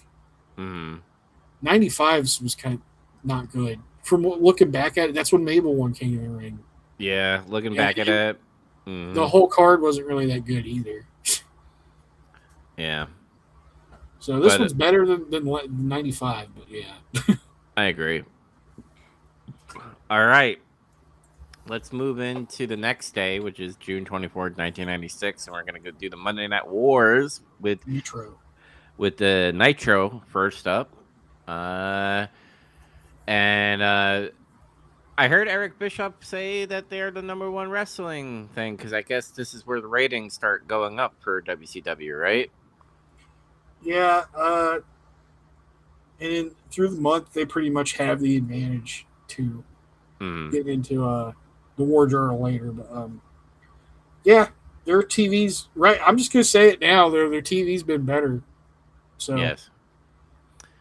Speaker 3: 95's was kind of not good. From looking back at it, that's when Mabel won King of the Ring.
Speaker 2: Yeah, looking back at it.
Speaker 3: The whole card wasn't really that good either.
Speaker 2: Yeah.
Speaker 3: So this one's better than 95, but yeah.
Speaker 2: I agree. All right. Let's move into the next day, which is June 24th, 1996, and we're gonna go do the Monday Night Wars
Speaker 3: Nitro.
Speaker 2: with the Nitro first up. And I heard Eric Bischoff say that they're the number one wrestling thing because I guess this is where the ratings start going up for WCW, right?
Speaker 3: Yeah, and through the month they pretty much have the advantage to get into the War Journal later. But yeah, their TV's right. I'm just gonna say it now. Their TV's been better, so
Speaker 2: Yes.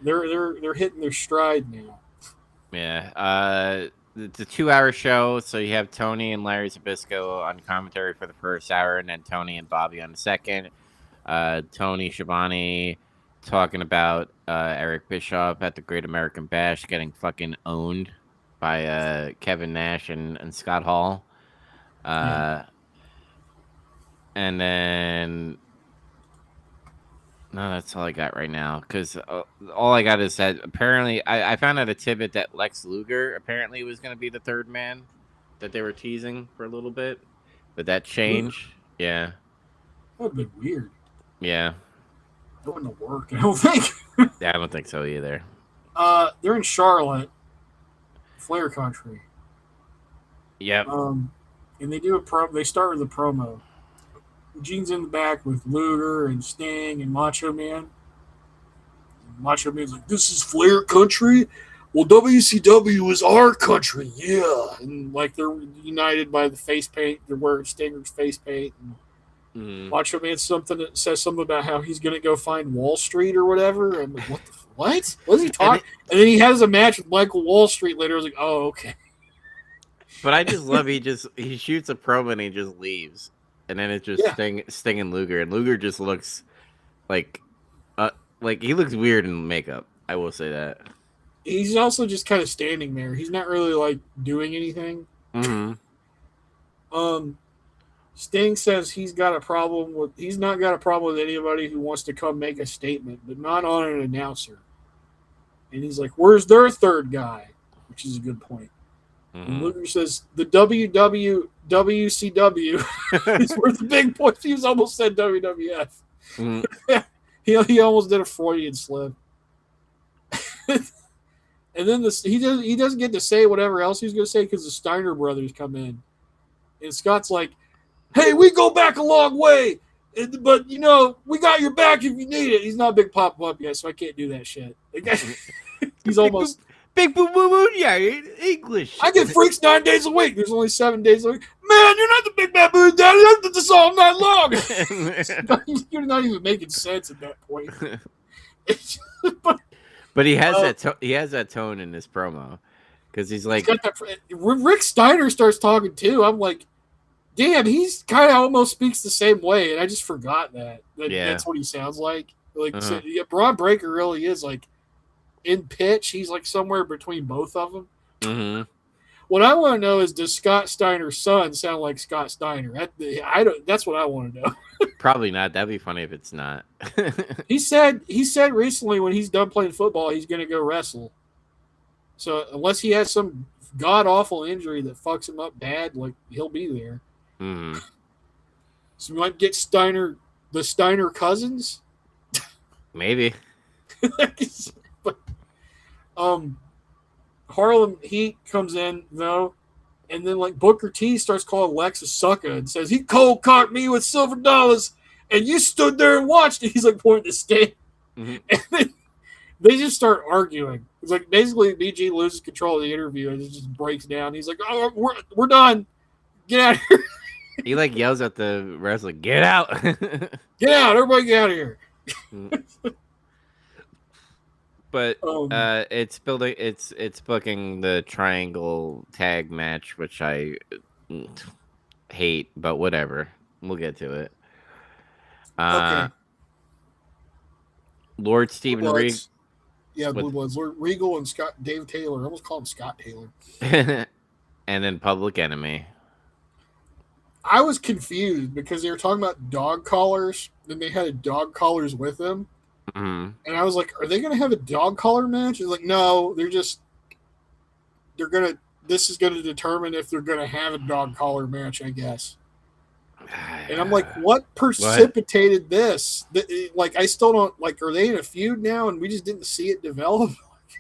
Speaker 3: they're hitting their stride now.
Speaker 2: Yeah. It's a 2-hour show, so you have Tony and Larry Zbyszko on commentary for the first hour, and then Tony and Bobby on the second. Tony Schiavone talking about Eric Bischoff at the Great American Bash getting fucking owned by Kevin Nash and Scott Hall. And then no, that's all I got right now. Because all I got is that apparently I found out a tidbit that Lex Luger apparently was going to be the third man that they were teasing for a little bit, but that changed. Yeah.
Speaker 3: That would be weird.
Speaker 2: Yeah.
Speaker 3: That wouldn't work. I don't think.
Speaker 2: Yeah, I don't think so either.
Speaker 3: They're in Charlotte, Flair Country.
Speaker 2: Yep.
Speaker 3: And they do They start with a promo. Gene's in the back with Luger and Sting and Macho Man. And Macho Man's like, "This is Flair Country. Well, WCW is our country, yeah." And like they're united by the face paint. They're wearing Stinger's face paint. And Macho Man says something about how he's gonna go find Wall Street or whatever. I'm like, what? What is he talking? And then he has a match with Michael Wall Street later. I was like, oh, okay.
Speaker 2: But I just love he shoots a promo and he just leaves. And then it's just Sting and Luger. And Luger just looks like he looks weird in makeup. I will say that.
Speaker 3: He's also just kind of standing there. He's not really like doing anything. Sting says he's not got a problem with anybody who wants to come make a statement, but not on an announcer. And he's like, "Where's their third guy?" Which is a good point. And Luger says the WCW is where the big points. He almost said WWF. He almost did a Freudian slip. And then he doesn't get to say whatever else he's going to say because the Steiner brothers come in, and Scott's like, "Hey, we go back a long way, but we got your back if you need it." He's not a big pop up yet, so I can't do that shit. He's almost.
Speaker 2: Big boo boo boo, yeah, English.
Speaker 3: I get freaks 9 days a week. There's only 7 days a week. Man, you're not the big bad boo daddy. I did this all night long. You're not even making sense at that point.
Speaker 2: But he has that tone in this promo because he's like,
Speaker 3: Rick Steiner starts talking too. I'm like, damn, he's kind of almost speaks the same way, and I just forgot that. That's what he sounds like. So, Braun Breaker really is like. In pitch, he's like somewhere between both of them. What I want to know is, does Scott Steiner's son sound like Scott Steiner? That's what I want to know.
Speaker 2: Probably not. That'd be funny if it's not.
Speaker 3: He said recently when he's done playing football, he's going to go wrestle. So unless he has some god awful injury that fucks him up bad, like he'll be there. So we might get the Steiner cousins.
Speaker 2: Maybe.
Speaker 3: Harlem Heat comes in though, and then like Booker T starts calling Lex a sucker and says he cold cocked me with silver dollars, and you stood there and watched it. He's like pointing to Sting, and then they just start arguing. It's like basically BG loses control of the interview and it just breaks down. He's like, "Oh, we're done. Get out of here."
Speaker 2: He like yells at the wrestler, "Get out!
Speaker 3: Get out! Everybody get out of here!"
Speaker 2: But it's booking the triangle tag match, which I hate, but whatever. We'll get to it.
Speaker 3: Okay.
Speaker 2: Lord Steven Regal.
Speaker 3: Yeah, Blue Bloods. Lord Regal and Dave Taylor. I almost called him Scott Taylor.
Speaker 2: And then Public Enemy.
Speaker 3: I was confused because they were talking about dog collars, then they had dog collars with them. And I was like, are they going to have a dog collar match? It's like, no, they're going to this is going to determine if they're going to have a dog collar match, I guess. And I'm like, what precipitated this? Like, I still don't like. Are they in a feud now, and we just didn't see it develop?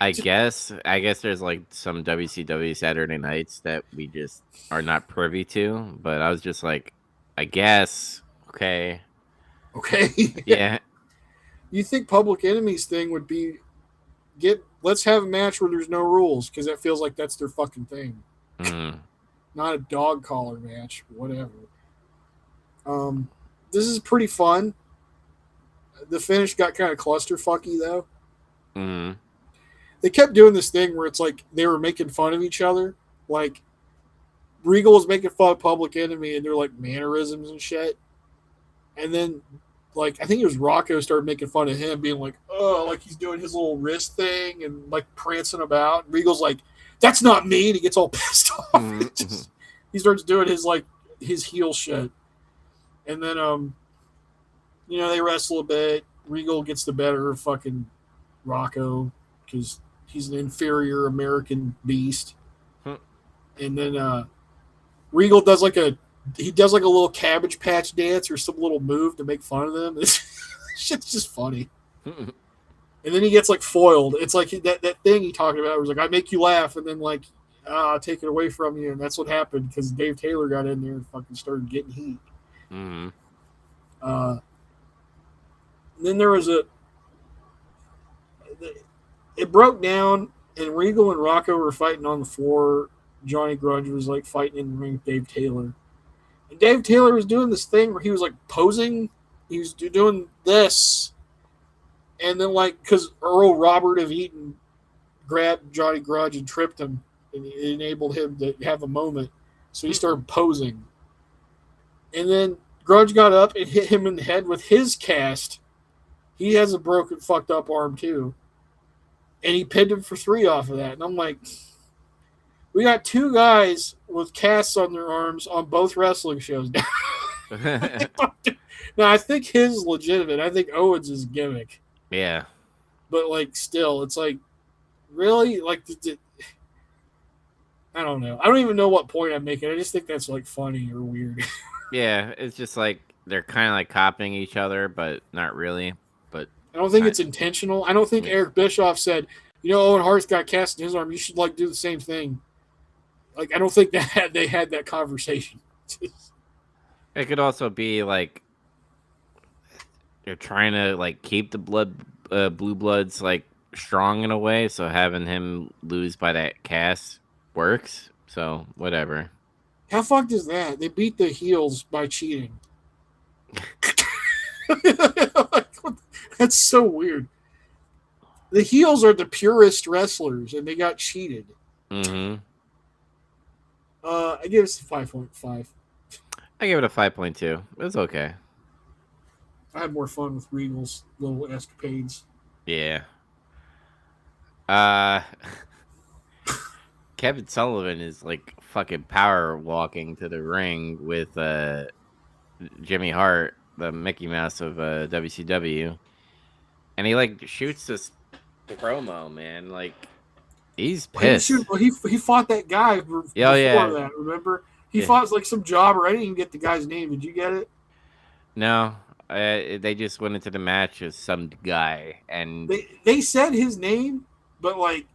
Speaker 2: I guess there's like some WCW Saturday nights that we just are not privy to. But I was just like, I guess okay. Yeah.
Speaker 3: You think Public Enemy's thing would be let's have a match where there's no rules, because that feels like that's their fucking thing. Not a dog collar match, whatever. This is pretty fun. The finish got kind of clusterfucky though.
Speaker 2: Mm-hmm.
Speaker 3: They kept doing this thing where it's like they were making fun of each other. Like Regal was making fun of Public Enemy and their like mannerisms and shit. And then like I think it was Rocco started making fun of him, being like, oh, like he's doing his little wrist thing and like prancing about. And Regal's like, that's not me. And he gets all pissed off.
Speaker 2: Mm-hmm.
Speaker 3: He starts doing his heel shit. And then they wrestle a bit. Regal gets the better of fucking Rocco because he's an inferior American beast. And then Regal does like a little Cabbage Patch dance or some little move to make fun of them. Shit's just funny. And then he gets like foiled. It's like that thing he talked about. It was like, I make you laugh, and then like I'll take it away from you. And that's what happened because Dave Taylor got in there and fucking started getting heat.
Speaker 2: Mm-hmm.
Speaker 3: Then there was it broke down, and Regal and Rocco were fighting on the floor. Johnny Grudge was like fighting in the ring with Dave Taylor. And Dave Taylor was doing this thing where he was like posing. He was doing this. And then like, because Earl Robert of Eaton grabbed Johnny Grudge and tripped him, and it enabled him to have a moment. So he started posing. And then Grudge got up and hit him in the head with his cast. He has a broken, fucked up arm too. And he pinned him for 3 off of that. And I'm like, we got 2 guys with casts on their arms on both wrestling shows now. Now, I think his is legitimate. I think Owens is gimmick.
Speaker 2: Yeah.
Speaker 3: But, like, still, it's like, really? Like, I don't know. I don't even know what point I'm making. I just think that's, like, funny or weird.
Speaker 2: Yeah, it's just like they're kind of like copying each other, but not really. But
Speaker 3: I don't think it's intentional. I don't think Eric Bischoff said, Owen Hart's got cast in his arm. You should, like, do the same thing. Like, I don't think that they had that conversation.
Speaker 2: It could also be like they're trying to like keep the blue bloods like strong in a way, so having him lose by that cast works. So whatever.
Speaker 3: How fucked is that? They beat the heels by cheating. That's so weird. The heels are the purest wrestlers, and they got cheated.
Speaker 2: Mm-hmm.
Speaker 3: I give it a 5.5.
Speaker 2: I give it a 5.2. It was okay.
Speaker 3: I had more fun with Regal's little escapades.
Speaker 2: Yeah. Kevin Sullivan is like fucking power walking to the ring with Jimmy Hart, the Mickey Mouse of WCW, and he like shoots this promo, man. Like he's pissed.
Speaker 3: He fought that guy before that. Remember, he fought like some jobber. I didn't even get the guy's name. Did you get it?
Speaker 2: No. They just went into the match as some guy, and
Speaker 3: they said his name, but like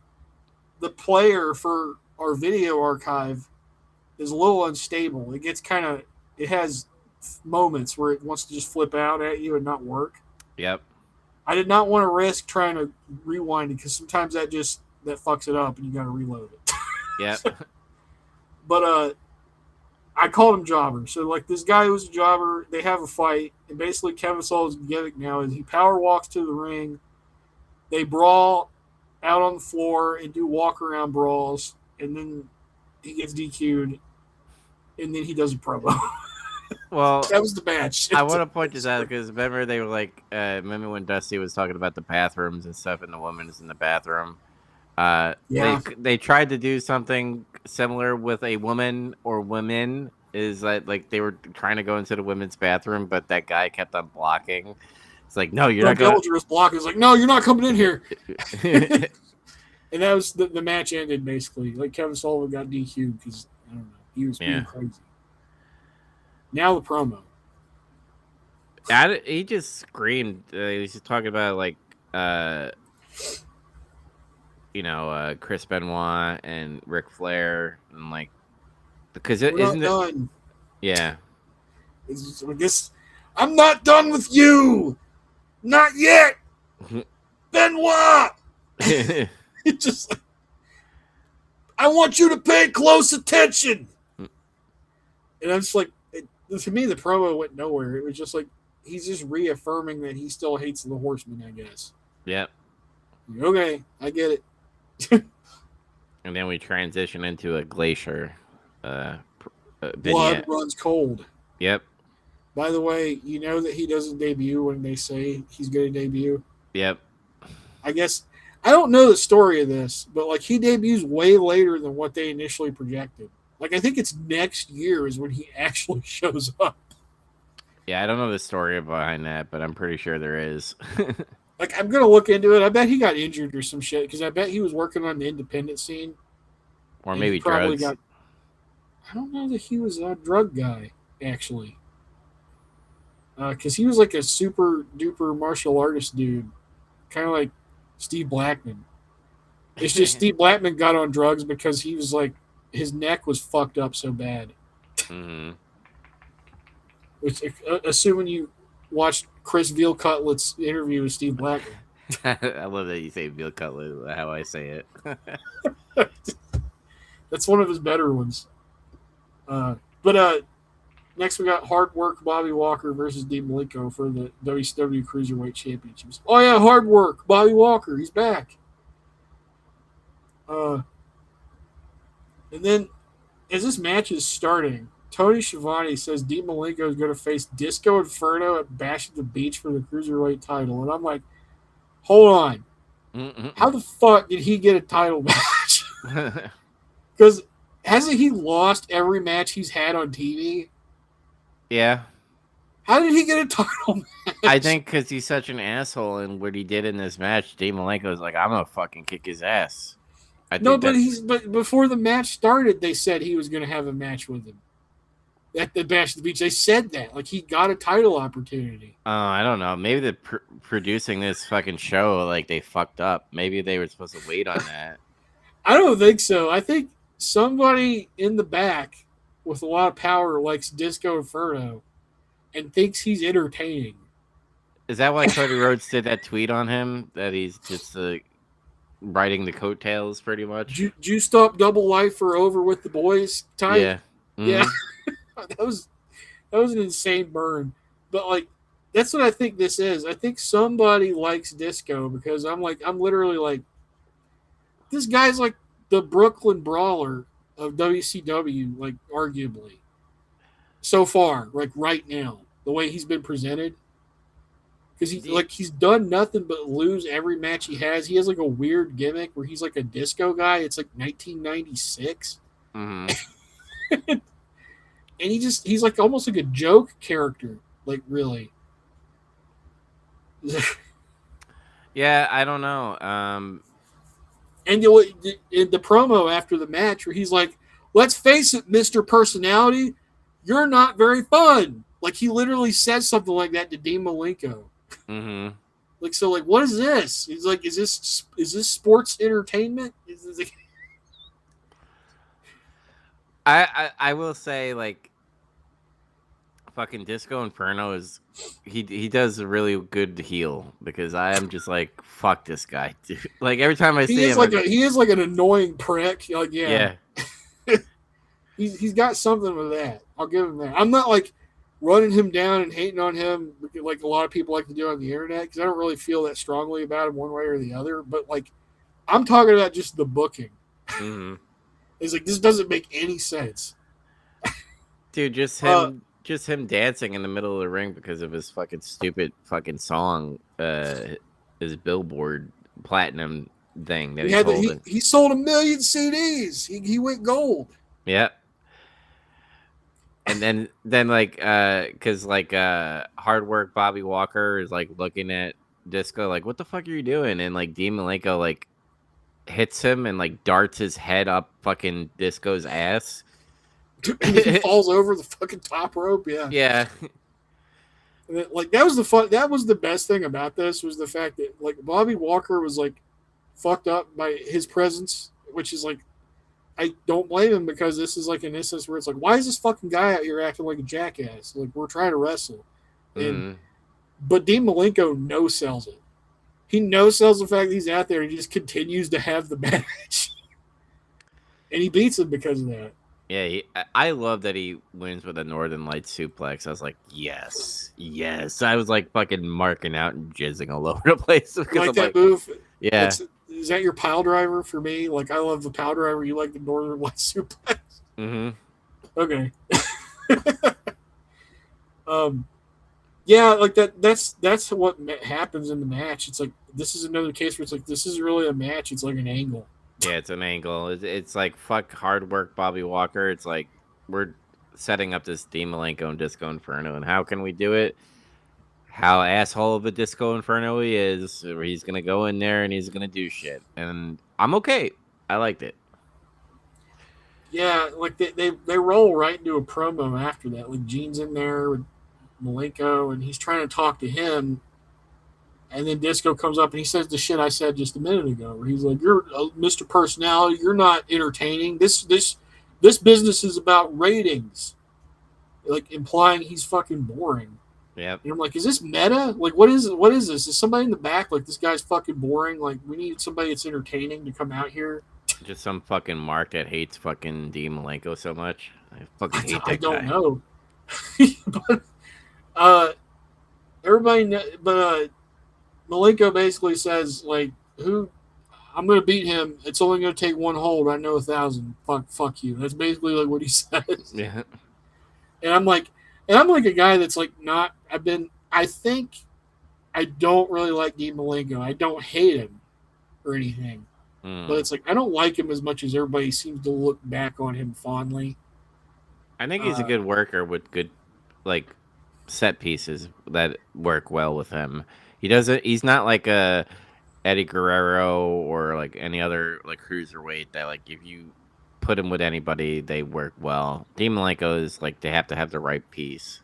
Speaker 3: the player for our video archive is a little unstable. It gets it has moments where it wants to just flip out at you and not work.
Speaker 2: Yep.
Speaker 3: I did not want to risk trying to rewind it because sometimes that fucks it up and you got to reload it.
Speaker 2: Yep.
Speaker 3: But I called him jobber. So like this guy who's a jobber, they have a fight, and basically Kevin Sullivan's gimmick now is he power walks to the ring. They brawl out on the floor and do walk around brawls, and then he gets DQ'd, and then he does a promo.
Speaker 2: Well,
Speaker 3: that was the match.
Speaker 2: I want to point this out because remember they were like, remember when Dusty was talking about the bathrooms and stuff, and the woman is in the bathroom.
Speaker 3: Yeah.
Speaker 2: They tried to do something similar with a woman or women. Is that like they were trying to go into the women's bathroom, but that guy kept on blocking. It's like, no, you're not going.
Speaker 3: Belger's blocking. It's like, no, you're not coming in here. And that was the match ended basically. Like Kevin Sullivan got DQ'd because I don't know, he was being crazy. Now the promo.
Speaker 2: He just screamed. He was just talking about like, Chris Benoit and Ric Flair, and like, because
Speaker 3: We're not done.
Speaker 2: Yeah.
Speaker 3: It's just, I'm not done with you. Not yet. Benoit. It's just like, I want you to pay close attention. And I'm just like, to me, the promo went nowhere. It was just like, he's just reaffirming that he still hates the Horsemen, I guess.
Speaker 2: Yep.
Speaker 3: Okay, I get it.
Speaker 2: And then we transition into a Glacier.
Speaker 3: Blood runs cold.
Speaker 2: Yep.
Speaker 3: By the way, you know that he doesn't debut when they say he's going to debut?
Speaker 2: Yep.
Speaker 3: I guess, I don't know the story of this, but like he debuts way later than what they initially projected. Like I think it's next year is when he actually shows up.
Speaker 2: Yeah, I don't know the story behind that, but I'm pretty sure there is.
Speaker 3: Like I'm going to look into it. I bet he got injured or some shit because I bet he was working on the independent scene.
Speaker 2: Or maybe drugs.
Speaker 3: I don't know that he was a drug guy, actually. Because he was like a super duper martial artist dude. Kind of like Steve Blackman. It's just Steve Blackman got on drugs because he was like, his neck was fucked up so bad.
Speaker 2: Mm-hmm.
Speaker 3: Which, assuming you watched Chris Veal Cutlet's interview with Steve Blackman.
Speaker 2: I love that you say Veal Cutlet, how I say it.
Speaker 3: That's one of his better ones. But next we got Hard Work Bobby Walker versus Dean Malenko for the WCW Cruiserweight Championships. Oh yeah, Hard Work Bobby Walker, he's back. And then as this match is starting, Tony Schiavone says Dean Malenko is going to face Disco Inferno at Bash at the Beach for the Cruiserweight title. And I'm like, hold on.
Speaker 2: Mm-mm.
Speaker 3: How the fuck did he get a title match? Because hasn't he lost every match he's had on TV?
Speaker 2: Yeah.
Speaker 3: How did he get a title match?
Speaker 2: I think because he's such an asshole, and what he did in this match, Dean Malenko is like, I'm going to fucking kick his ass.
Speaker 3: But before the match started, they said he was going to have a match with him. At the Bash at the Beach, they said that. Like, he got a title opportunity.
Speaker 2: Oh, I don't know. Maybe the producing this fucking show, like, they fucked up. Maybe they were supposed to wait on that.
Speaker 3: I don't think so. I think somebody in the back with a lot of power likes Disco Inferno and thinks he's entertaining.
Speaker 2: Is that why Cody Rhodes did that tweet on him? That he's just riding the coattails, pretty much?
Speaker 3: Juiced up double life or over with the boys type?
Speaker 2: Yeah. Mm-hmm.
Speaker 3: Yeah. That was an insane burn. But like that's what I think this is. I think somebody likes Disco because I'm literally like this guy's like the Brooklyn Brawler of WCW, like arguably. So far, like right now, the way he's been presented. Because he's done nothing but lose every match he has. He has like a weird gimmick where he's like a disco guy. It's like 1996.
Speaker 2: Mm-hmm.
Speaker 3: And he's like almost like a joke character, like really.
Speaker 2: Yeah, I don't know.
Speaker 3: And in the promo after the match, where he's like, "Let's face it, Mr. Personality, you're not very fun." Like he literally says something like that to Dean Malenko.
Speaker 2: Mm-hmm.
Speaker 3: Like so, like what is this? He's like, "Is this sports entertainment?" Is this like...
Speaker 2: I will say, like, fucking Disco Inferno is he does a really good heel because I am just like, fuck this guy, dude. Like every time I see him,
Speaker 3: he is like an annoying prick. Like
Speaker 2: yeah.
Speaker 3: he's got something with that. I'll give him that. I'm not like running him down and hating on him like a lot of people like to do on the internet because I don't really feel that strongly about him one way or the other. But like, I'm talking about just the booking.
Speaker 2: Mm-hmm.
Speaker 3: It's like this doesn't make any sense,
Speaker 2: dude. Just him dancing in the middle of the ring because of his fucking stupid fucking song, his Billboard platinum thing that
Speaker 3: he sold 1 million CDs. He went gold.
Speaker 2: Yeah. And then like because like Hard Work Bobby Walker is like looking at Disco like, what the fuck are you doing? And like Dean Malenko like hits him and like darts his head up fucking Disco's ass.
Speaker 3: And he falls over the fucking top rope. Yeah.
Speaker 2: Yeah.
Speaker 3: And like that was the fun. That was the best thing about this was the fact that like Bobby Walker was like fucked up by his presence, which is like I don't blame him because this is like an instance where it's like, why is this fucking guy out here acting like a jackass? Like we're trying to wrestle, and but Dean Malenko no sells it. He no sells the fact that he's out there and he just continues to have the match, and he beats him because of that.
Speaker 2: Yeah, I love that he wins with a Northern Lights suplex. I was like, yes. I was like fucking marking out and jizzing all over the place.
Speaker 3: Like that move?
Speaker 2: Yeah.
Speaker 3: Is that your pile driver for me? Like, I love the pile driver. You like the Northern Lights suplex?
Speaker 2: Mm-hmm.
Speaker 3: Okay. Yeah, like that's what happens in the match. It's like, this is another case where it's like, this isn't really a match. It's like an angle.
Speaker 2: Yeah, it's an angle. It's like, fuck hard work, Bobby Walker. It's like, we're setting up this Dean Malenko and Disco Inferno. And how can we do it? How asshole of a Disco Inferno he is, where he's gonna go in there and he's gonna do shit, and I'm okay. I liked it.
Speaker 3: Yeah, like they roll right into a promo after that. Like Gene's in there with Malenko, and he's trying to talk to him, and then Disco comes up and he says the shit I said just a minute ago, where he's like, "You're Mr. Personality. You're not entertaining. This business is about ratings," like implying he's fucking boring.
Speaker 2: Yep.
Speaker 3: And I'm like, is this meta? Like, what is it? What is this? Is somebody in the back like, this guy's fucking boring? Like, we need somebody that's entertaining to come out here.
Speaker 2: Just some fucking mark that hates fucking Dean Malenko so much. I fucking hate that guy.
Speaker 3: I don't know. But Malenko basically says like, I'm gonna beat him. It's only gonna take one hold. I know 1,000. Fuck you. That's basically like what he says.
Speaker 2: Yeah.
Speaker 3: And I'm like a guy that's like not. I think I don't really like Dean Malenko. I don't hate him or anything, but it's like I don't like him as much as everybody seems to look back on him fondly.
Speaker 2: I think he's a good worker with good, like, set pieces that work well with him. He's not like a Eddie Guerrero or like any other like cruiserweight that like if you put him with anybody they work well. Dean Malenko is like they have to have the right piece.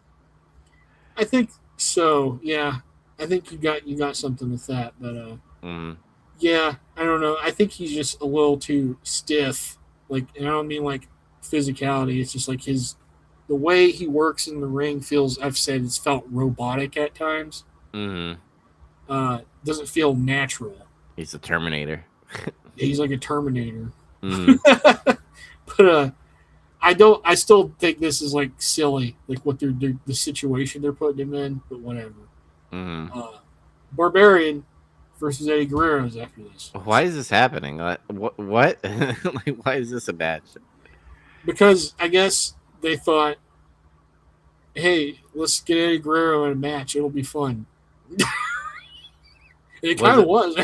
Speaker 3: I think so. Yeah, I think you got something with that, but yeah, I don't know. I think he's just a little too stiff. Like, and I don't mean like physicality. It's just like the way he works in the ring feels. I've said it's felt robotic at times. Doesn't feel natural.
Speaker 2: He's a Terminator.
Speaker 3: He's like a Terminator.
Speaker 2: Mm-hmm.
Speaker 3: But I still think this is like silly, like what the situation they're putting him in. But whatever.
Speaker 2: Mm-hmm.
Speaker 3: Barbarian versus Eddie Guerrero is after this.
Speaker 2: Why is this happening? What? Like, why is this a match?
Speaker 3: Because I guess they thought, hey, let's get Eddie Guerrero in a match. It'll be fun. And it kind of was.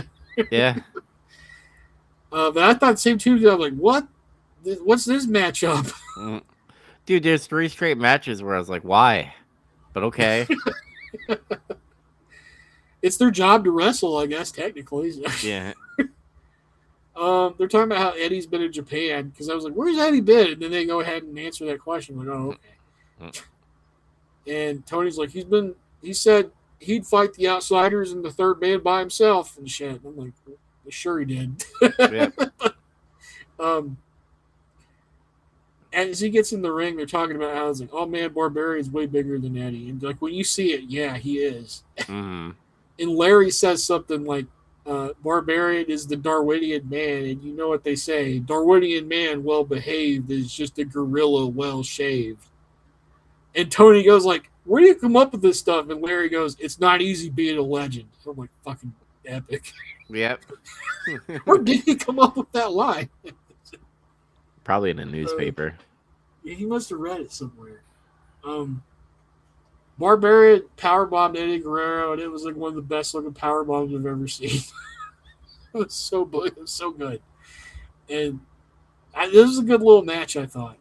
Speaker 2: Yeah.
Speaker 3: But I thought the same too. I'm like, what? What's this matchup?
Speaker 2: Dude, there's 3 straight matches where I was like, why? But okay.
Speaker 3: It's their job to wrestle, I guess, technically.
Speaker 2: Yeah.
Speaker 3: They're talking about how Eddie's been in Japan because I was like, where's Eddie been? And then they go ahead and answer that question. I'm like, oh, okay. And Tony's like, he said he'd fight the Outsiders and the third man by himself and shit. And I'm like, well, sure he did.
Speaker 2: Yeah.
Speaker 3: As he gets in the ring, they're talking about how it's like, oh man, Barbarian's way bigger than Eddie. And like when you see it, yeah, he is.
Speaker 2: Mm-hmm.
Speaker 3: And Larry says something like, Barbarian is the Darwinian man, and you know what they say, Darwinian man well behaved is just a gorilla well shaved. And Tony goes like, where do you come up with this stuff? And Larry goes, it's not easy being a legend. I'm like, fucking epic.
Speaker 2: Yep.
Speaker 3: Where did he come up with that line?
Speaker 2: Probably in a newspaper.
Speaker 3: Yeah, he must have read it somewhere. Barbarian powerbombed Eddie Guerrero, and it was like one of the best looking powerbombs I've ever seen. It was so good. And this was a good little match, I thought.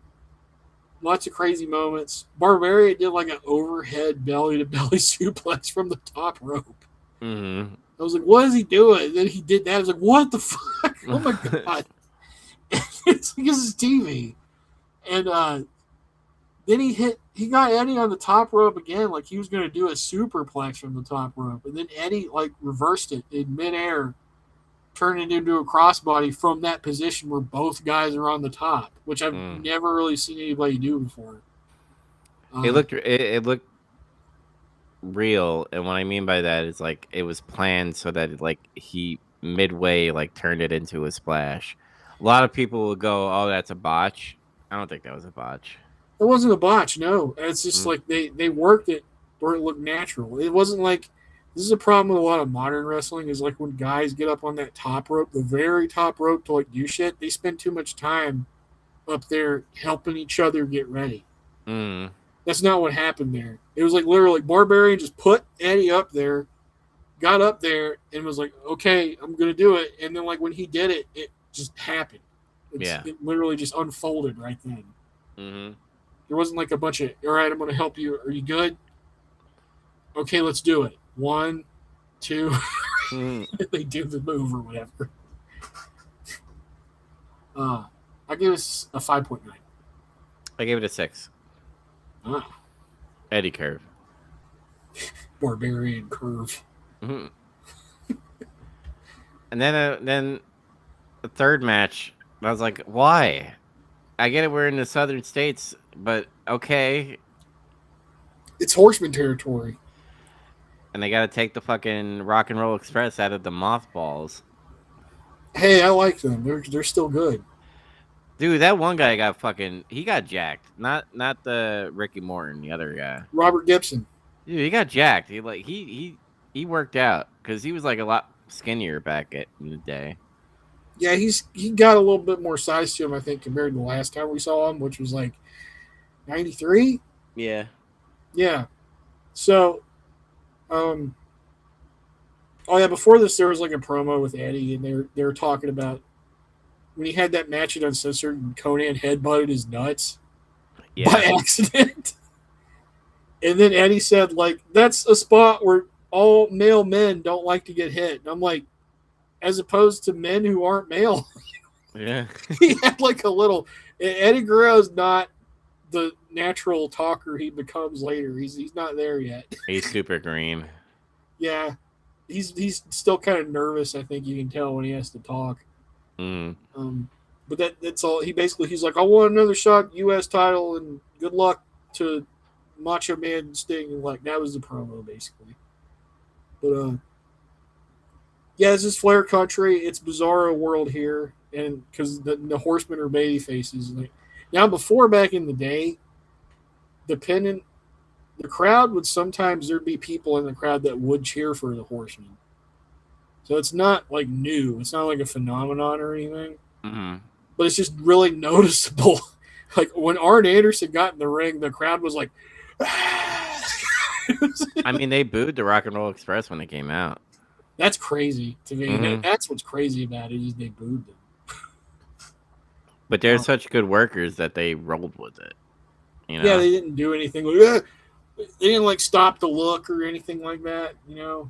Speaker 3: Lots of crazy moments. Barbarian did like an overhead belly-to-belly suplex from the top rope.
Speaker 2: Mm-hmm.
Speaker 3: I was like, what is he doing? And then he did that. I was like, what the fuck? Oh my god. It's like, this is TV. And then he got Eddie on the top rope again, like he was going to do a superplex from the top rope. And then Eddie, like, reversed it in midair, turned it into a crossbody from that position where both guys are on the top, which I've never really seen anybody do before.
Speaker 2: It looked real, and what I mean by that is like it was planned so that like he midway like turned it into a splash. A lot of people will go, "Oh, that's a botch." I don't think that was a botch.
Speaker 3: It wasn't a botch, no. It's just like they worked it where it looked natural. It wasn't like this is a problem with a lot of modern wrestling is like when guys get up on that top rope, the very top rope to like do shit, they spend too much time up there helping each other get ready. That's not what happened there. It was like literally Barbarian just put Eddie up there, got up there, and was like, okay, I'm going to do it. And then like when he did it, it just happened. It literally just unfolded right then. There wasn't like a bunch of, all right, I'm going to help you. Are you good? Okay, let's do it. 1, 2. They do the move or whatever. I give it a 5.9.
Speaker 2: I gave it a 6. Eddie curve.
Speaker 3: Barbarian curve.
Speaker 2: And then the third match, I was like, why? I get it, we're in the southern states, but okay.
Speaker 3: It's Horseman territory.
Speaker 2: And they got to take the fucking Rock and Roll Express out of the mothballs.
Speaker 3: Hey, I like them. They're still good.
Speaker 2: Dude, that one guy he got jacked. Not the Ricky Morton, the other guy.
Speaker 3: Robert Gibson.
Speaker 2: Dude, he got jacked. He worked out because he was like a lot skinnier back in the day.
Speaker 3: Yeah, he got a little bit more size to him, I think, compared to the last time we saw him, which was like 93.
Speaker 2: Yeah.
Speaker 3: Yeah. So, oh yeah, before this there was like a promo with Eddie, and they were talking about when he had that match at Uncensored and Conan headbutted his nuts by accident. And then Eddie said, like, that's a spot where all male men don't like to get hit. And I'm like, as opposed to men who aren't male.
Speaker 2: Yeah.
Speaker 3: He had like a little, Eddie Guerrero's not the natural talker he becomes later. He's not there yet.
Speaker 2: He's super green.
Speaker 3: Yeah. He's still kind of nervous, I think you can tell when he has to talk. But that's all. He's like, I want another shot, U.S. title, and good luck to Macho Man and Sting. And like that was the promo basically. But yeah, this is Flair country. It's Bizarro world here, and because the Horsemen are baby faces. Like, now, before back in the day, the crowd would sometimes there'd be people in the crowd that would cheer for the Horsemen. So it's not like new. It's not like a phenomenon or anything. But it's just really noticeable. Like when Arn Anderson got in the ring, the crowd was like,
Speaker 2: I mean, they booed the Rock and Roll Express when they came out.
Speaker 3: That's crazy to me. That's what's crazy about it is they booed them.
Speaker 2: But they're such good workers that they rolled with it. You know?
Speaker 3: Yeah, they didn't do anything. Like, they didn't like stop the look or anything like that, you know.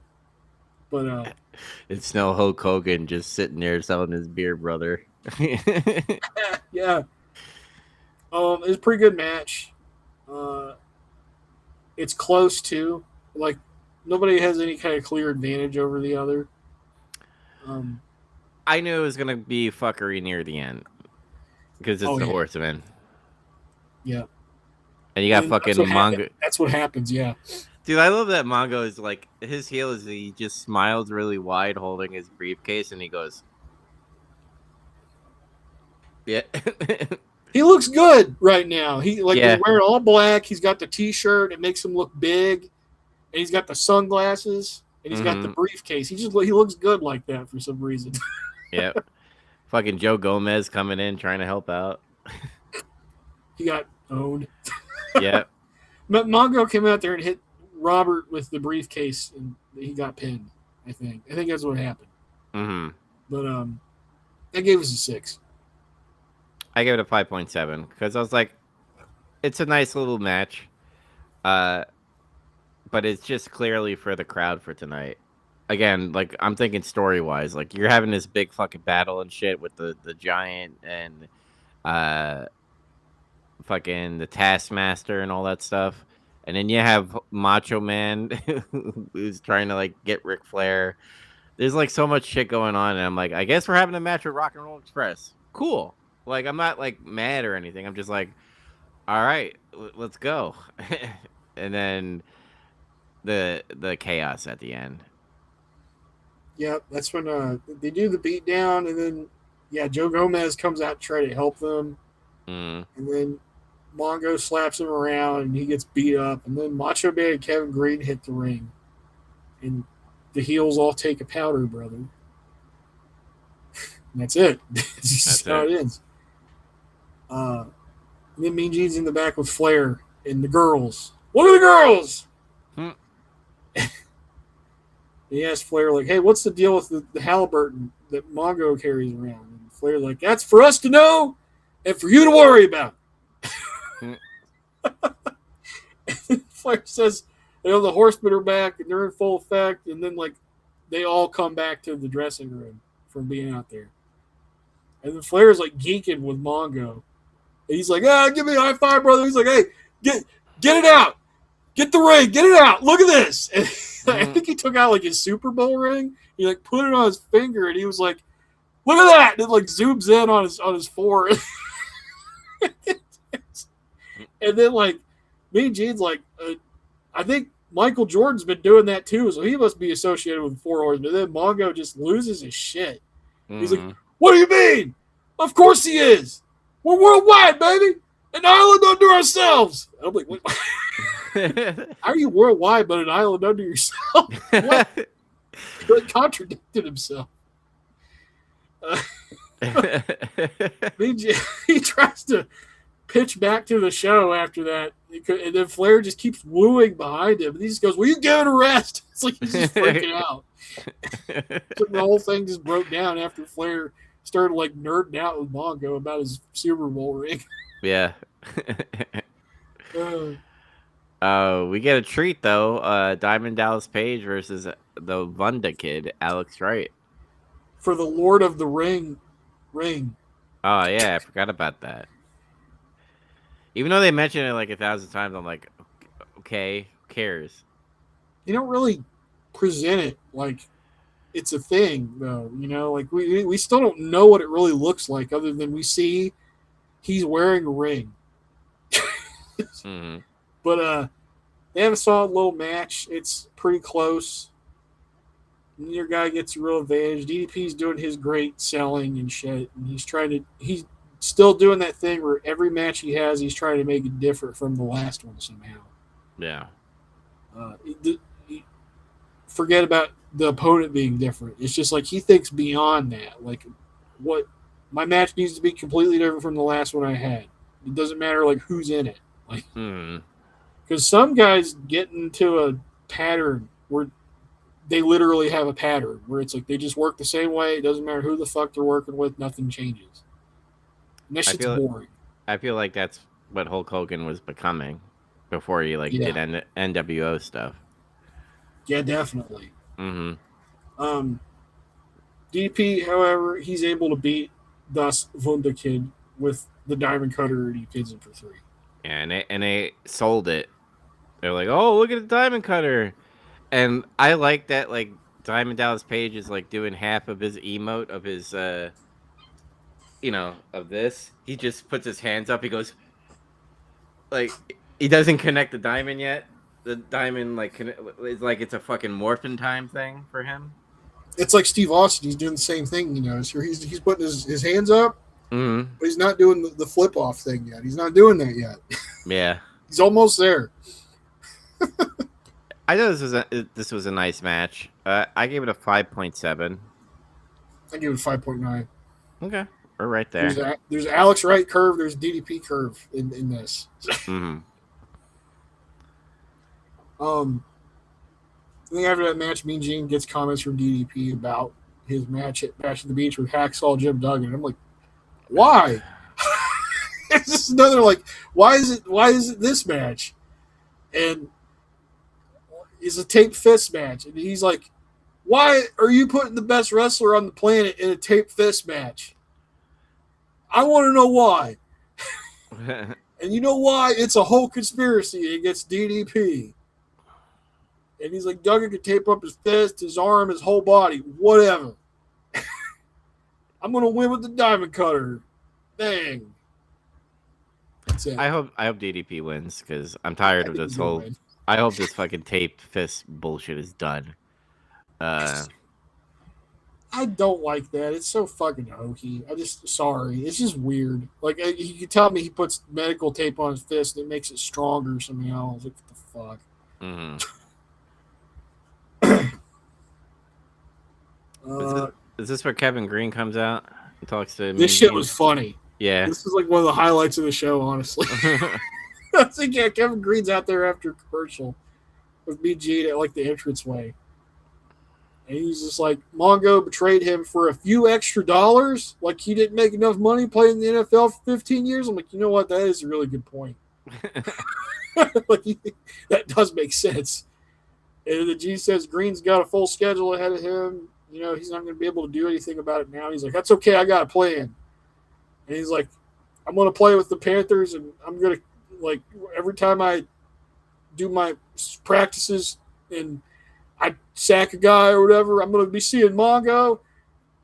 Speaker 3: But
Speaker 2: it's no Hulk Hogan just sitting there selling his beer, brother.
Speaker 3: Yeah. It was a pretty good match. It's close too. Like nobody has any kind of clear advantage over the other.
Speaker 2: I knew it was gonna be fuckery near the end because it's the Horsemen.
Speaker 3: Yeah.
Speaker 2: And you got fucking Mongo.
Speaker 3: That's what happens. Yeah.
Speaker 2: Dude, I love that Mongo is like his heel is he just smiles really wide holding his briefcase and he goes, yeah.
Speaker 3: He looks good right now. He's wearing all black. He's got the t-shirt. It makes him look big. And he's got the sunglasses. And he's got the briefcase. He looks good like that for some reason.
Speaker 2: Yeah. Fucking Joe Gomez coming in trying to help out.
Speaker 3: He got owned.
Speaker 2: Yeah.
Speaker 3: But Mongo came out there and hit Robert with the briefcase and he got pinned, I think. I think that's what happened. But that gave us a 6.
Speaker 2: I gave it a 5.7 because I was like, it's a nice little match, but it's just clearly for the crowd for tonight. again, like I'm thinking story wise, like you're having this big fucking battle and shit with the giant and uh fucking the Taskmaster and all that stuff. And then you have Macho Man who's trying to like get Ric Flair. There's like so much shit going on, and I'm like, I guess we're having a match with Rock and Roll Express. Cool. Like I'm not like mad or anything. I'm just like, all right, let's go. And then the chaos at the end.
Speaker 3: Yeah, that's when they do the beatdown, and then Joe Gomez comes out to try to help them,
Speaker 2: Mm.
Speaker 3: and then Mongo slaps him around, and he gets beat up, and then Macho Man and Kevin Green hit the ring, and the heels all take a powder, brother. And that's it. That's just how it ends. And then Mean Gene's in the back with Flair and the girls. Look at the girls!
Speaker 2: Hmm.
Speaker 3: He asked Flair, like, hey, what's the deal with the Halliburton that Mongo carries around? And Flair's like, that's for us to know and for you to worry about. Flair says, the Horsemen are back and they're in full effect. And then, like, they all come back to the dressing room from being out there. And then Flair's, like, geeking with Mongo. And he's like, give me a high five, brother. He's like, hey, get it out. Get the ring. Get it out. Look at this. And I think he took out like his Super Bowl ring. He like put it on his finger, and he was like, "Look at that!" And it like zooms in on his forehead. And then like Mean Gene's like, I think Michael Jordan's been doing that too, so he must be associated with the Four Horsemen. And then Mongo just loses his shit. He's like, "What do you mean? Of course he is. We're worldwide, baby. An island unto ourselves." And I'm like, what? How are you worldwide but an island unto yourself? What? He like contradicted himself. He tries to pitch back to the show after that, and then Flair just keeps wooing behind him. And he just goes, "Will you give it a rest?" It's like he's just freaking out. So the whole thing just broke down after Flair started like nerding out with Mongo about his Super Bowl ring.
Speaker 2: Yeah. We get a treat though. Diamond Dallas Page versus the Vunda kid, Alex Wright.
Speaker 3: For the Lord of the Ring.
Speaker 2: Oh yeah, I forgot about that. Even though they mention it like 1,000 times, I'm like, okay, who cares?
Speaker 3: They don't really present it like it's a thing, though. Like we still don't know what it really looks like, other than we see he's wearing a ring.
Speaker 2: Mm-hmm.
Speaker 3: But they have a solid little match. It's pretty close. Neither guy gets a real advantage. DDP's doing his great selling and shit, and he's still doing that thing where every match he has, he's trying to make it different from the last one somehow.
Speaker 2: Yeah.
Speaker 3: Forget about the opponent being different. It's just like he thinks beyond that. Like, what my match needs to be completely different from the last one I had. It doesn't matter like who's in it. Like, because some guys get into a pattern where they literally have a pattern where it's like they just work the same way. It doesn't matter who the fuck they're working with. Nothing changes. And that shit's boring.
Speaker 2: I feel like that's what Hulk Hogan was becoming before he did NWO stuff.
Speaker 3: Yeah, definitely.
Speaker 2: Mm-hmm.
Speaker 3: DP, however, he's able to beat Das Wunderkind with the Diamond Cutter, and he pins him for 3.
Speaker 2: Yeah, and they sold it. They're like, oh, look at the Diamond Cutter. And I like that, like, Diamond Dallas Page is, like, doing half of his emote of his, of this. He just puts his hands up. He goes, like, he doesn't connect the diamond yet. The diamond, like, it's like it's a fucking morphin' time thing for him.
Speaker 3: It's like Steve Austin. He's doing the same thing, So he's putting his hands up,
Speaker 2: but
Speaker 3: he's not doing the flip-off thing yet. He's not doing that yet.
Speaker 2: Yeah.
Speaker 3: He's almost there.
Speaker 2: I know this was a nice match. I gave it a 5.7.
Speaker 3: I give it 5.9.
Speaker 2: Okay, we're right there.
Speaker 3: There's Alex Wright curve. There's DDP curve in this.
Speaker 2: Mm-hmm.
Speaker 3: I think after that match, Mean Gene gets comments from DDP about his match at Bash at the Beach with Hacksaw Jim Duggan. I'm like, why? It's just another like, why is it this match? And it's a tape fist match, and he's like, Why are you putting the best wrestler on the planet in a tape fist match? I want to know why. And you know why? It's a whole conspiracy against DDP. And he's like, Duggan could tape up his fist, his arm, his whole body, whatever. I'm gonna win with the diamond cutter. Bang. That's it.
Speaker 2: I hope DDP wins because I'm tired of this whole. I hope this fucking taped fist bullshit is done.
Speaker 3: I don't like that. It's so fucking hokey. Sorry. It's just weird. Like, you can tell me he puts medical tape on his fist and it makes it stronger somehow. I was like, what the fuck?
Speaker 2: Mm-hmm. Is this where Kevin Green comes out and talks to
Speaker 3: This shit was funny.
Speaker 2: Yeah.
Speaker 3: This is like one of the highlights of the show, honestly. I think, yeah, Kevin Green's out there after a commercial with BG at like the entranceway. And he's just like, Mongo betrayed him for a few extra dollars. Like, he didn't make enough money playing in the NFL for 15 years. I'm like, you know what? That is a really good point. Like, that does make sense. And the G says Green's got a full schedule ahead of him. You know, he's not going to be able to do anything about it now. He's like, that's okay. I got a plan. And he's like, I'm going to play with the Panthers, and I'm going to, like, every time I do my practices and I sack a guy or whatever, I'm going to be seeing Mongo,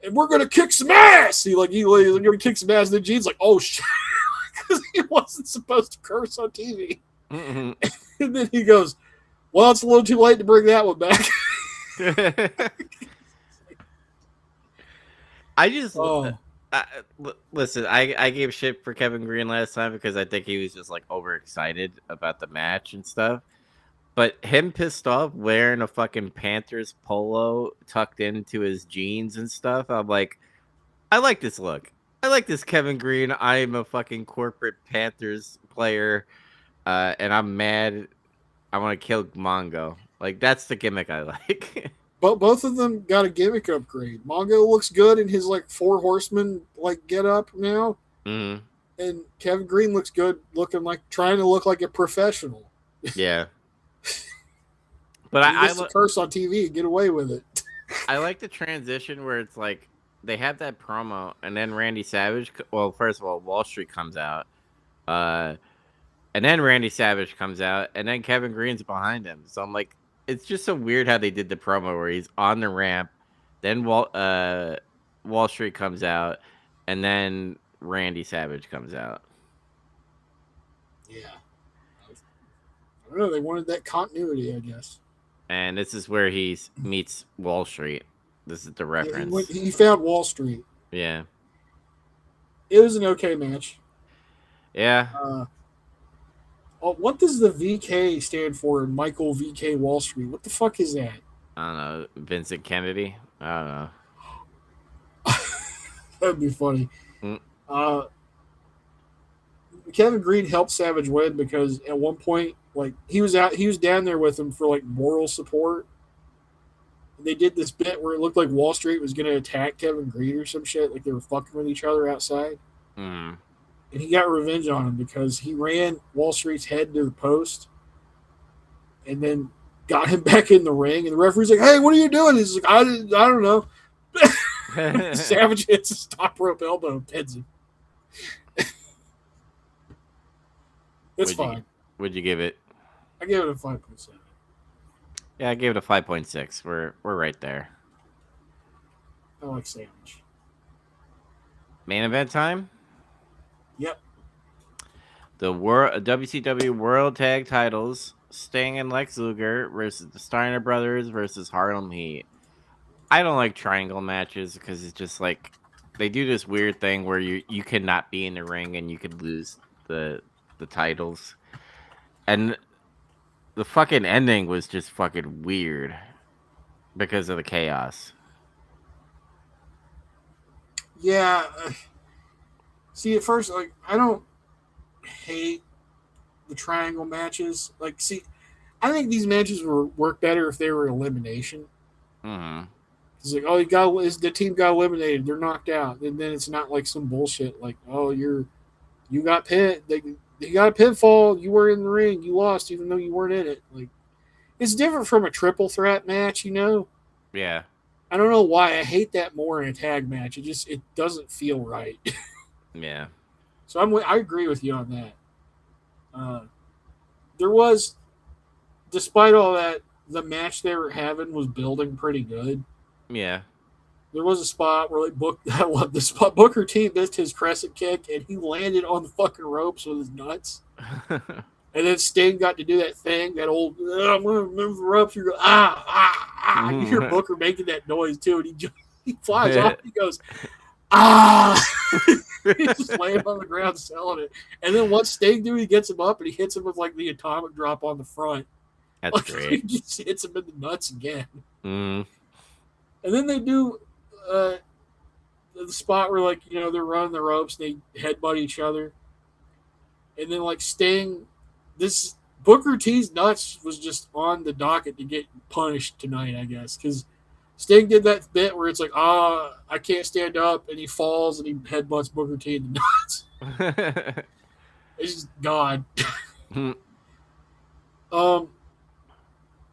Speaker 3: and we're going to kick some ass. He's going to kick some ass. And then Gene's like, oh, shit. Because he wasn't supposed to curse on TV.
Speaker 2: Mm-hmm.
Speaker 3: And then he goes, well, it's a little too late to bring that one back.
Speaker 2: Listen, I gave shit for Kevin Green last time because I think he was just like overexcited about the match and stuff. But him pissed off wearing a fucking Panthers polo tucked into his jeans and stuff, I'm like, I like this look. I like this Kevin Green. I am a fucking corporate Panthers player, and I'm mad. I want to kill Mongo. Like, that's the gimmick I like.
Speaker 3: But both of them got a gimmick upgrade. Mongo looks good in his like 4 horsemen like get up now,
Speaker 2: Mm-hmm.
Speaker 3: and Kevin Green looks good, trying to look like a professional.
Speaker 2: Yeah. But
Speaker 3: I curse on TV and get away with it.
Speaker 2: I like the transition where it's like they have that promo, and then Randy Savage. Well, first of all, Wall Street comes out, and then Randy Savage comes out, and then Kevin Green's behind him. So I'm like, it's just so weird how they did the promo where he's on the ramp, then Wall Street comes out, and then Randy Savage comes out.
Speaker 3: Yeah, I don't know. They wanted that continuity, I guess.
Speaker 2: And this is where he meets Wall Street. This is the reference.
Speaker 3: Yeah, he found Wall Street.
Speaker 2: Yeah.
Speaker 3: It was an okay match.
Speaker 2: Yeah.
Speaker 3: What does the VK stand for in Michael VK Wall Street? What the fuck is that?
Speaker 2: I don't know. Vincent Kennedy? I don't know.
Speaker 3: That'd be funny. Kevin Green helped Savage win because at one point, like, he was down there with him for like moral support. And they did this bit where it looked like Wall Street was going to attack Kevin Green or some shit, like they were fucking with each other outside.
Speaker 2: Mm-hmm.
Speaker 3: And he got revenge on him because he ran Wall Street's head to the post and then got him back in the ring. And the referee's like, hey, what are you doing? He's like, I don't know. Savage hits his top rope elbow and pins him. It's fine.
Speaker 2: What'd you give it?
Speaker 3: I gave it a 5.7.
Speaker 2: Yeah, I gave it a 5.6. We're right there.
Speaker 3: I like Savage.
Speaker 2: Main event time?
Speaker 3: Yep.
Speaker 2: The WCW World Tag Titles, Sting and Lex Luger versus the Steiner Brothers versus Harlem Heat. I don't like triangle matches because it's just like they do this weird thing where you cannot be in the ring and you could lose the titles. And the fucking ending was just fucking weird because of the chaos.
Speaker 3: Yeah. See, at first, like, I don't hate the triangle matches. Like, see, I think these matches would work better if they were elimination.
Speaker 2: Mm-hmm.
Speaker 3: It's like, oh, the team got eliminated. They're knocked out. And then it's not like some bullshit like, oh, you got pinned. They got a pinfall. You were in the ring. You lost even though you weren't in it. Like, it's different from a triple threat match, you know?
Speaker 2: Yeah.
Speaker 3: I don't know why I hate that more in a tag match. It doesn't feel right.
Speaker 2: Yeah.
Speaker 3: So I agree with you on that. There was, despite all that, the match they were having was building pretty good.
Speaker 2: Yeah.
Speaker 3: There was a spot where I love this spot. Booker T missed his crescent kick and he landed on the fucking ropes with his nuts. And then Sting got to do that thing, that old I'm gonna move the ropes. You go ah. You hear Booker making that noise too, and he flies off. And he goes ah. He's just laying on the ground selling it. And then once Sting he gets him up and he hits him with like the atomic drop on the front.
Speaker 2: That's great.
Speaker 3: He just hits him in the nuts again.
Speaker 2: Mm.
Speaker 3: And then they do the spot where they're running the ropes and they headbutt each other. And then Sting, this Booker T's nuts was just on the docket to get punished tonight, I guess, because Sting did that bit where it's like, I can't stand up, and he falls and he headbutts Booker T in the nuts. It's just God.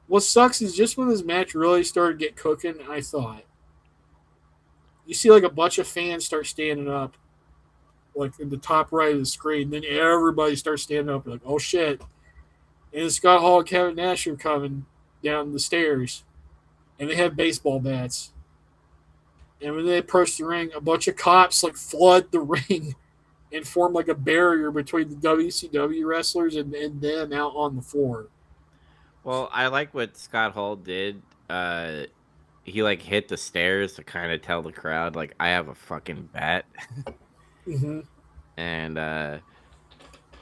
Speaker 3: What sucks is just when this match really started to get cooking, I thought, you see a bunch of fans start standing up, in the top right of the screen. Then everybody starts standing up. You're like, oh shit! And Scott Hall and Kevin Nash are coming down the stairs, and they have baseball bats. And when they approach the ring, a bunch of cops flood the ring and form a barrier between the WCW wrestlers and them out on the floor.
Speaker 2: Well, I like what Scott Hall did. He hit the stairs to kind of tell the crowd I have a fucking bat.
Speaker 3: Mm-hmm.
Speaker 2: And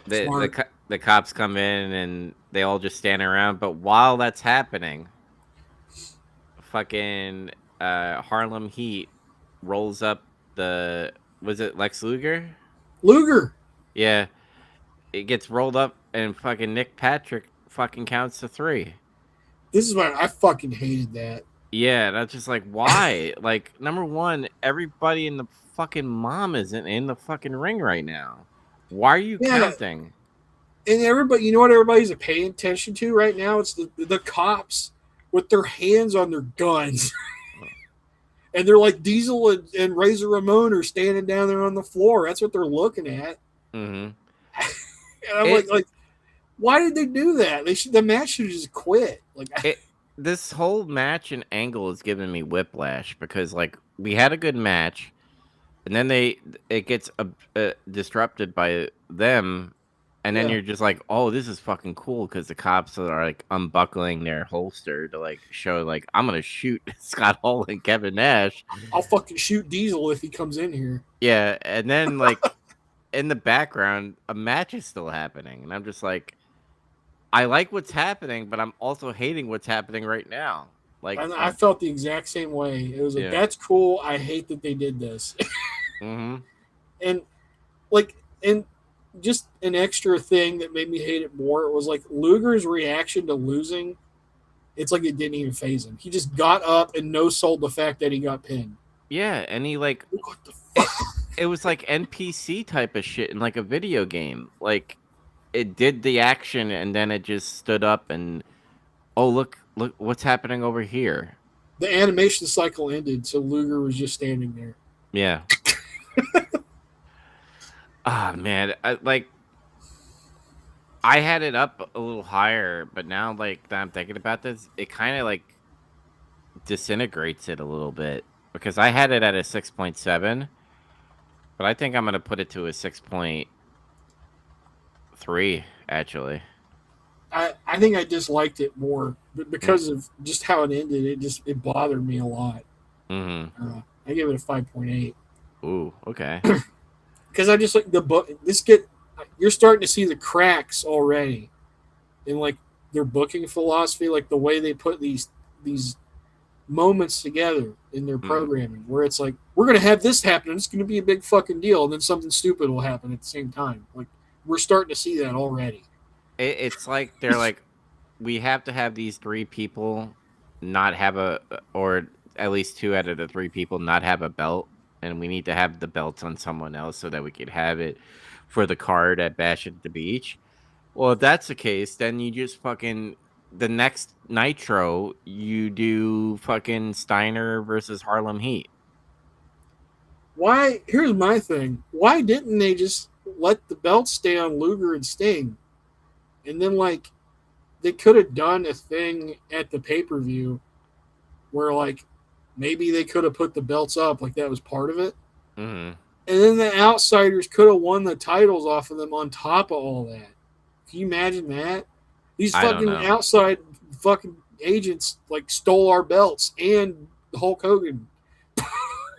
Speaker 2: the cops come in and they all just stand around. But while that's happening, fucking Harlem Heat rolls up was it Lex Luger?
Speaker 3: Luger.
Speaker 2: Yeah, it gets rolled up and fucking Nick Patrick fucking counts to 3.
Speaker 3: This is why I fucking hated that.
Speaker 2: Yeah, that's just why? Number one, everybody in the fucking mom isn't in the fucking ring right now. Why are you counting?
Speaker 3: And everybody, you know what everybody's paying attention to right now? It's the cops with their hands on their guns. And they're Diesel and Razor Ramon are standing down there on the floor. That's what they're looking at.
Speaker 2: Mm-hmm.
Speaker 3: And I'm why did they do that? The match should just quit.
Speaker 2: This whole match and angle is giving me whiplash because we had a good match, and then it gets disrupted by them, and then you're just oh, this is fucking cool because the cops are unbuckling their holster to show I'm gonna shoot Scott Hall and Kevin Nash.
Speaker 3: I'll fucking shoot Diesel if he comes in here.
Speaker 2: Yeah, and then in the background, a match is still happening, and I'm just I like what's happening, but I'm also hating what's happening right now.
Speaker 3: I felt the exact same way. It was that's cool. I hate that they did this.
Speaker 2: Mm-hmm.
Speaker 3: And and just an extra thing that made me hate it more was Luger's reaction to losing. It's it didn't even faze him. He just got up and no-sold the fact that he got pinned.
Speaker 2: Yeah, and he
Speaker 3: what the fuck?
Speaker 2: It was NPC type of shit in a video game. It did the action and then it just stood up and look what's happening over here.
Speaker 3: The animation cycle ended, so Luger was just standing there.
Speaker 2: Yeah. Man, I had it up a little higher, but now that I'm thinking about this, it kind of disintegrates it a little bit because I had it at a 6.7, but I think I'm gonna put it to a 6.3 actually.
Speaker 3: I think I disliked it more, but because of just how it ended, it bothered me a lot.
Speaker 2: Mm-hmm.
Speaker 3: I give it a 5.8.
Speaker 2: Ooh, okay.
Speaker 3: Because I just the book. You're starting to see the cracks already in their booking philosophy, the way they put these moments together in their programming, where it's we're gonna have this happen, and it's gonna be a big fucking deal, and then something stupid will happen at the same time. We're starting to see that already.
Speaker 2: It's they're we have to have these 3 people not have or at least 2 out of the 3 people not have a belt, and we need to have the belts on someone else so that we could have it for the card at Bash at the Beach. Well, if that's the case, then you just fucking the next Nitro, you do fucking Steiner versus Harlem Heat.
Speaker 3: Why? Here's my thing. Why didn't they just let the belts stay on Luger and Sting, and then like they could have done a thing at the pay-per-view where like maybe they could have put the belts up like that was part of it,
Speaker 2: Mm-hmm.
Speaker 3: and then the outsiders could have won the titles off of them on top of all that. Can you imagine that? These
Speaker 2: I don't
Speaker 3: fucking
Speaker 2: know.
Speaker 3: outside fucking agents like stole our belts and Hulk Hogan.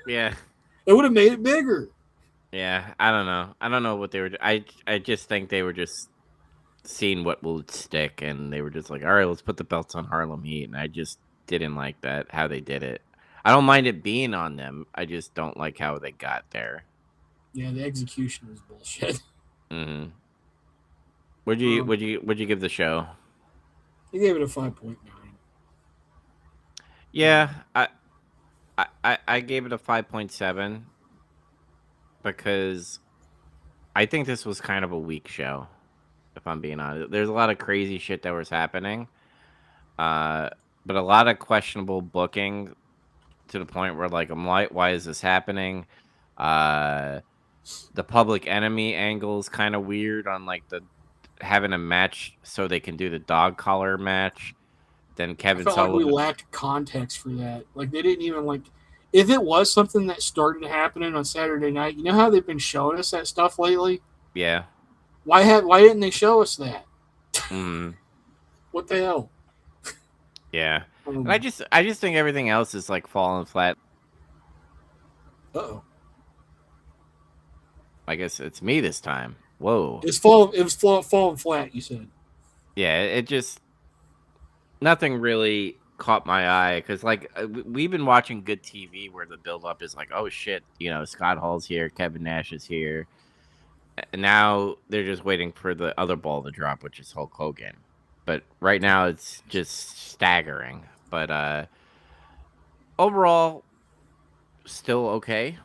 Speaker 2: Yeah.
Speaker 3: It would have made it bigger.
Speaker 2: Yeah, I don't know. I don't know what they were. I just think they were just seeing what will stick, and they were just like, all right, let's put the belts on Harlem Heat, and I just didn't like that how they did it. I don't mind it being on them. I just don't like how they got there.
Speaker 3: Yeah, the execution was bullshit.
Speaker 2: Mm-hmm. Would you give the show?
Speaker 3: He gave it a 5.9.
Speaker 2: Yeah, I gave it a 5.7 because I think this was kind of a weak show. If I'm being honest, there's a lot of crazy shit that was happening, but a lot of questionable booking to the point where like I'm like, why is this happening? The public enemy angle is kind of weird on like the having a match so they can do the dog collar match. Then
Speaker 3: I
Speaker 2: Kevin
Speaker 3: felt like we
Speaker 2: Sullivan.
Speaker 3: lacked context for that. Like they didn't even like if it was something that started happening on Saturday night. You know how they've been showing us that stuff lately?
Speaker 2: Yeah.
Speaker 3: Why didn't they show us that?
Speaker 2: Mm,
Speaker 3: What the hell?
Speaker 2: yeah. And I just think everything else is like falling flat.
Speaker 3: Uh-oh.
Speaker 2: I guess it's me this time. Whoa.
Speaker 3: It was falling flat, you said.
Speaker 2: Yeah, it just nothing really caught my eye because like we've been watching good TV where the build up is like, oh shit, Scott Hall's here, Kevin Nash is here, and now they're just waiting for the other ball to drop, which is Hulk Hogan. But right now it's just staggering. But overall, still okay.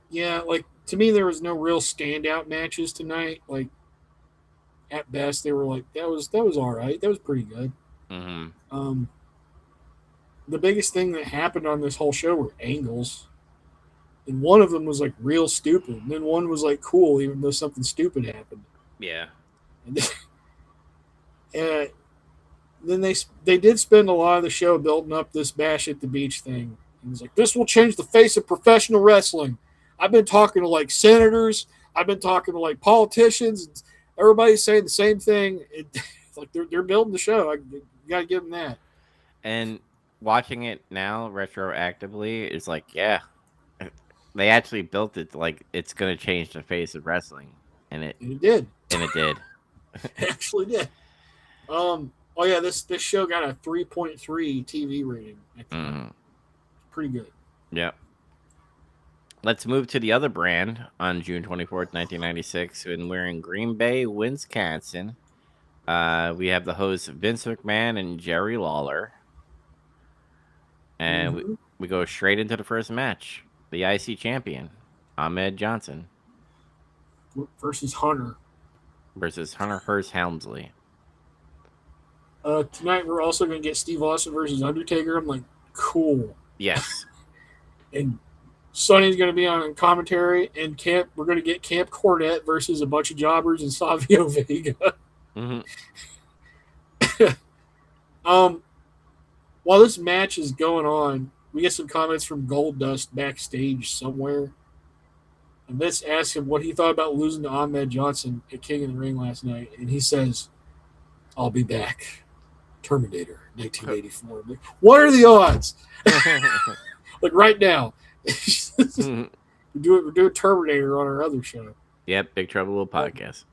Speaker 3: Yeah, like to me there was no real standout matches tonight. Like at best they were like that was all right. That was pretty good.
Speaker 2: Mm-hmm.
Speaker 3: The biggest thing that happened on this whole show were angles. And one of them was like real stupid. And then one was like cool, even though something stupid happened.
Speaker 2: Yeah.
Speaker 3: And then they did spend a lot of the show building up this Bash at the Beach thing. And it's like, this will change the face of professional wrestling. I've been talking to like senators. I've been talking to like politicians. Everybody's saying the same thing. It's like they're building the show. You got to give them that.
Speaker 2: And watching it now retroactively is like, yeah, they actually built it like it's gonna change the face of wrestling, and it
Speaker 3: did.
Speaker 2: And it did.
Speaker 3: It actually did. Oh yeah, this show got a 3.3 TV rating.
Speaker 2: Mm-hmm.
Speaker 3: Pretty good.
Speaker 2: Yep. Let's move to the other brand on June 24th, 1996, and we're in Green Bay, Wisconsin. We have the hosts Vince McMahon and Jerry Lawler. And we go straight into the first match. The IC champion, Ahmed Johnson.
Speaker 3: Versus Hunter
Speaker 2: Hearst Helmsley.
Speaker 3: Tonight we're also going to get Steve Austin versus Undertaker. I'm like, cool.
Speaker 2: Yes.
Speaker 3: And Sonny's going to be on commentary, and we're going to get Camp Cornette versus a bunch of jobbers and Savio Vega.
Speaker 2: Mm-hmm.
Speaker 3: While this match is going on, we get some comments from Goldust backstage somewhere. And Vince asks him what he thought about losing to Ahmed Johnson at King of the Ring last night. And he says, I'll be back. Terminator, 1984. Like, what are the odds? Like right now. We're doing Terminator on our other show.
Speaker 2: Yep, Big Trouble Little Podcast.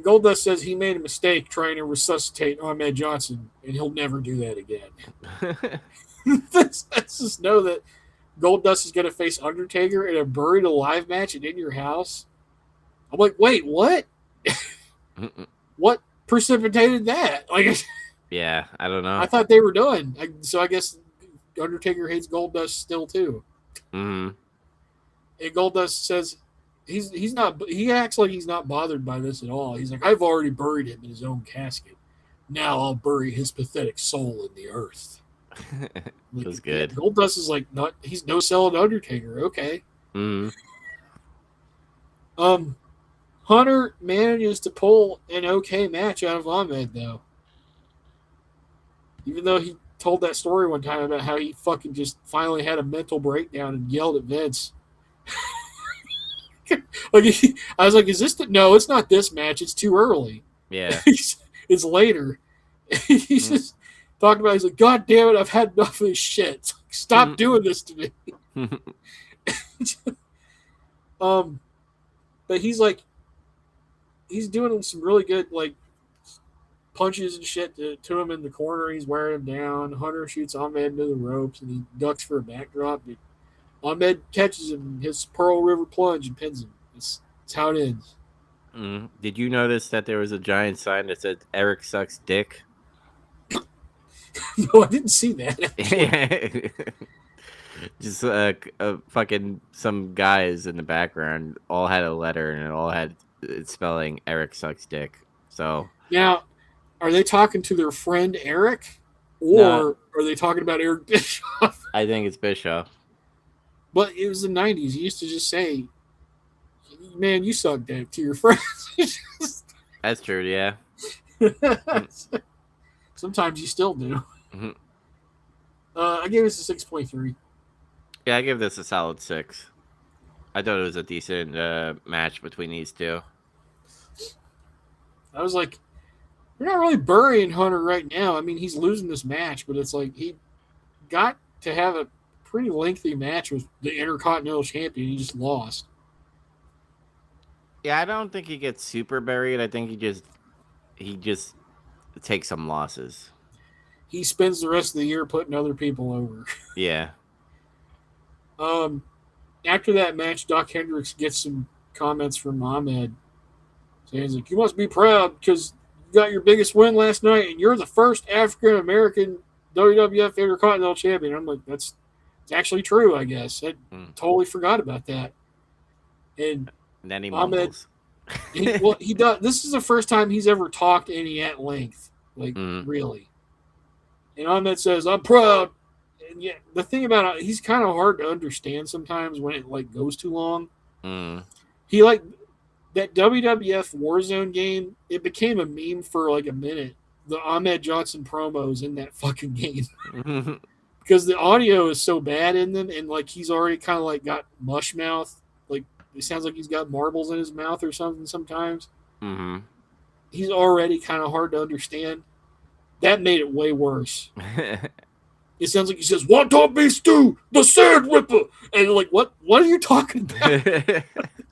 Speaker 3: Goldust says he made a mistake trying to resuscitate Ahmed Johnson, and he'll never do that again. Let's just know that Goldust is going to face Undertaker in a buried alive match and in your house. I'm like, wait, what? What precipitated that? Like,
Speaker 2: yeah, I don't know.
Speaker 3: I thought they were done. So I guess Undertaker hates Goldust still too.
Speaker 2: Mm-hmm.
Speaker 3: And Goldust says he's not. He acts like he's not bothered by this at all. He's like, I've already buried him in his own casket. Now I'll bury his pathetic soul in the earth.
Speaker 2: Like, was good.
Speaker 3: Goldust is like not. He's no selling Undertaker. Okay. Hunter manages to pull an okay match out of Ahmed though. Even though he told that story one time about how he fucking just finally had a mental breakdown and yelled at Vince. I was like, "Is this no? It's not this match. It's too early.
Speaker 2: Yeah,
Speaker 3: it's later." He's just talking about. He's like, "God damn it! I've had enough of this shit. Stop doing this to me." But he's like, he's doing some really good like punches and shit to him in the corner. He's wearing him down. Hunter shoots Ahmed into the ropes and he ducks for a backdrop. But Ahmed catches him, his Pearl River plunge, and pins him. That's how it ends.
Speaker 2: Did you notice that there was a giant sign that said Eric sucks dick?
Speaker 3: No, I didn't see that.
Speaker 2: Just fucking some guys in the background all had a letter and it all had it spelling Eric sucks dick. So
Speaker 3: now, are they talking to their friend Eric, or are they talking about Eric Bischoff?
Speaker 2: I think it's Bischoff.
Speaker 3: But it was the 90s. You used to just say, "Man, you suck dick" to your friends.
Speaker 2: That's true, yeah.
Speaker 3: Sometimes you still do. I gave this a 6.3.
Speaker 2: Yeah, I give this a solid 6. I thought it was a decent match between these two.
Speaker 3: I was like, we're not really burying Hunter right now. I mean, he's losing this match, but it's like he got to have a pretty lengthy match with the Intercontinental Champion. He just lost.
Speaker 2: Yeah, I don't think he gets super buried. I think he just takes some losses.
Speaker 3: He spends the rest of the year putting other people over.
Speaker 2: Yeah.
Speaker 3: After that match, Doc Hendricks gets some comments from Ahmed. So he's like, "You must be proud because you got your biggest win last night, and you're the first African American WWF Intercontinental Champion." I'm like, it's actually true, I guess. I totally forgot about that. And
Speaker 2: then he
Speaker 3: mumbles. He does. This is the first time he's ever talked any at length, really. And Ahmed says, "I'm proud." And yeah, the thing about it, he's kind of hard to understand sometimes when it like goes too long. He like that WWF Warzone game. It became a meme for like a minute. The Ahmed Johnson promos in that fucking game because the audio is so bad in them, and like he's already kind of like got mush mouth. Like it sounds like he's got marbles in his mouth or something. Sometimes he's already kind of hard to understand. That made it way worse. It sounds like he says, "Want to be stew, the Sand Ripper," and like, what are you talking about?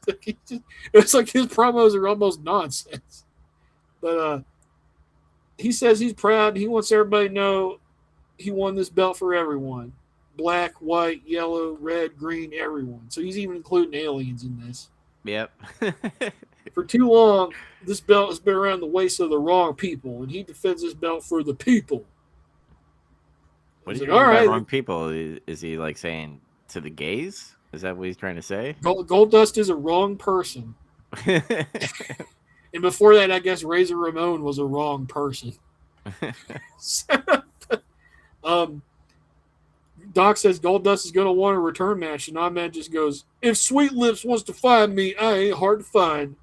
Speaker 3: It's like his promos are almost nonsense. But he says he's proud. He wants everybody to know he won this belt for everyone: black, white, yellow, red, green, everyone. So he's even including aliens in this.
Speaker 2: Yep.
Speaker 3: For too long, this belt has been around the waist of the wrong people, and he defends this belt for the people.
Speaker 2: What do you mean by wrong people? Is he like saying to the gays? Is that what he's trying to say?
Speaker 3: Goldust is a wrong person. And before that, I guess Razor Ramon was a wrong person. Doc says Goldust is going to want a return match, and Ahmed just goes, "If Sweet Lips wants to find me, I ain't hard to find.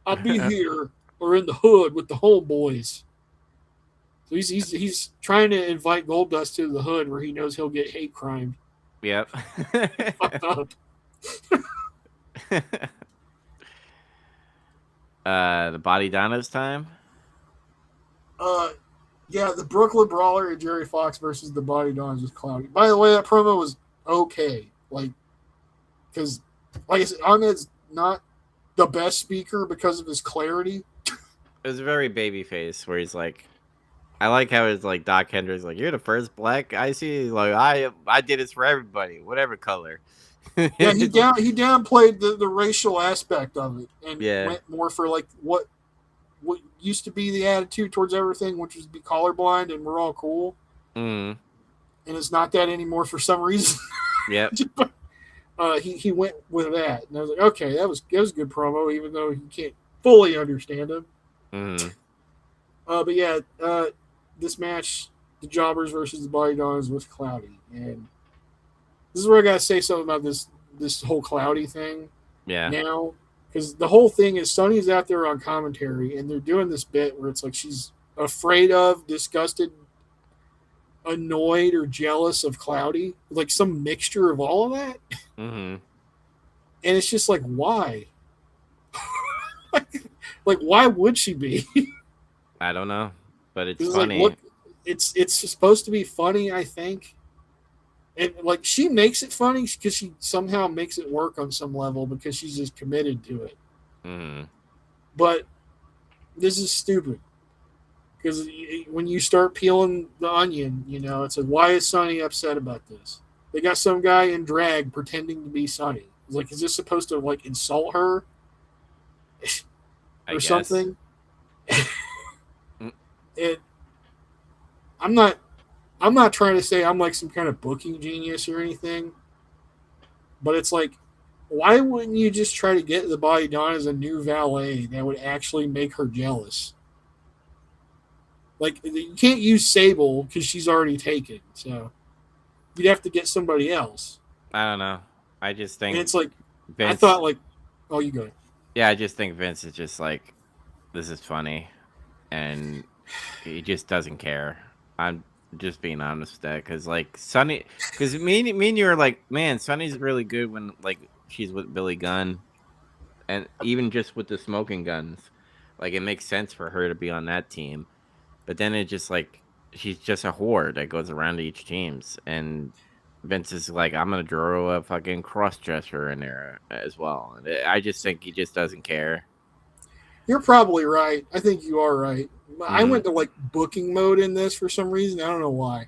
Speaker 3: I'll be here or in the hood with the homeboys." So he's trying to invite Goldust to the hood where he knows he'll get hate crimed.
Speaker 2: Yep.
Speaker 3: Fucked up.
Speaker 2: The Body Donna's time?
Speaker 3: Yeah, the Brooklyn Brawler and Jerry Fox versus the Body Dons was cloudy. By the way, that promo was okay. Because, like I said, Ahmed's not the best speaker because of his clarity.
Speaker 2: It was a very babyface where he's like, I like how it's like Doc Hendricks, like, "You're the first black I see. Like, I did this for everybody, whatever color."
Speaker 3: Yeah, he downplayed the racial aspect of it and went more for like what used to be the attitude towards everything, which was be colorblind and we're all cool. And it's not that anymore for some reason.
Speaker 2: Yep.
Speaker 3: he went with that, and I was like, okay, that was a good promo, even though you can't fully understand him.
Speaker 2: Mm-hmm.
Speaker 3: But yeah, this match, the Jobbers versus the Body Dons, was Cloudy, and this is where I gotta say something about this whole Cloudy thing.
Speaker 2: Yeah.
Speaker 3: Now, because the whole thing is Sonny's out there on commentary, and they're doing this bit where it's like she's afraid of, disgusted, annoyed, or jealous of Cloudy, like some mixture of all of that.
Speaker 2: Mm-hmm.
Speaker 3: And it's just like, why? like, why would she be?
Speaker 2: I don't know, but it's
Speaker 3: Like,
Speaker 2: funny.
Speaker 3: look, it's supposed to be funny, I think. And like she makes it funny because she somehow makes it work on some level because she's just committed to it.
Speaker 2: Mm-hmm.
Speaker 3: But this is stupid because when you start peeling the onion, it's like, why is Sonny upset about this? They got some guy in drag pretending to be Sonny. It's like, is this supposed to like insult her or something? And I'm not trying to say I'm like some kind of booking genius or anything, but it's like, why wouldn't you just try to get the Body Donna as a new valet that would actually make her jealous? Like, you can't use Sable because she's already taken, so you'd have to get somebody else.
Speaker 2: I don't know. I just think
Speaker 3: And it's like,
Speaker 2: Vince,
Speaker 3: I thought like, oh, you go.
Speaker 2: Yeah, I just think Vince is just like, this is funny, and he just doesn't care. I'm just being honest with that, because like Sonny, because me and you are like, man, Sonny's really good when like she's with Billy Gunn, and even just with the smoking guns, like it makes sense for her to be on that team. But then it just like she's just a whore that goes around to each teams, and Vince is like, I'm gonna draw a fucking cross dresser in there as well. I just think he just doesn't care.
Speaker 3: You're probably right. I think you are right. I went to like booking mode in this for some reason. I don't know why.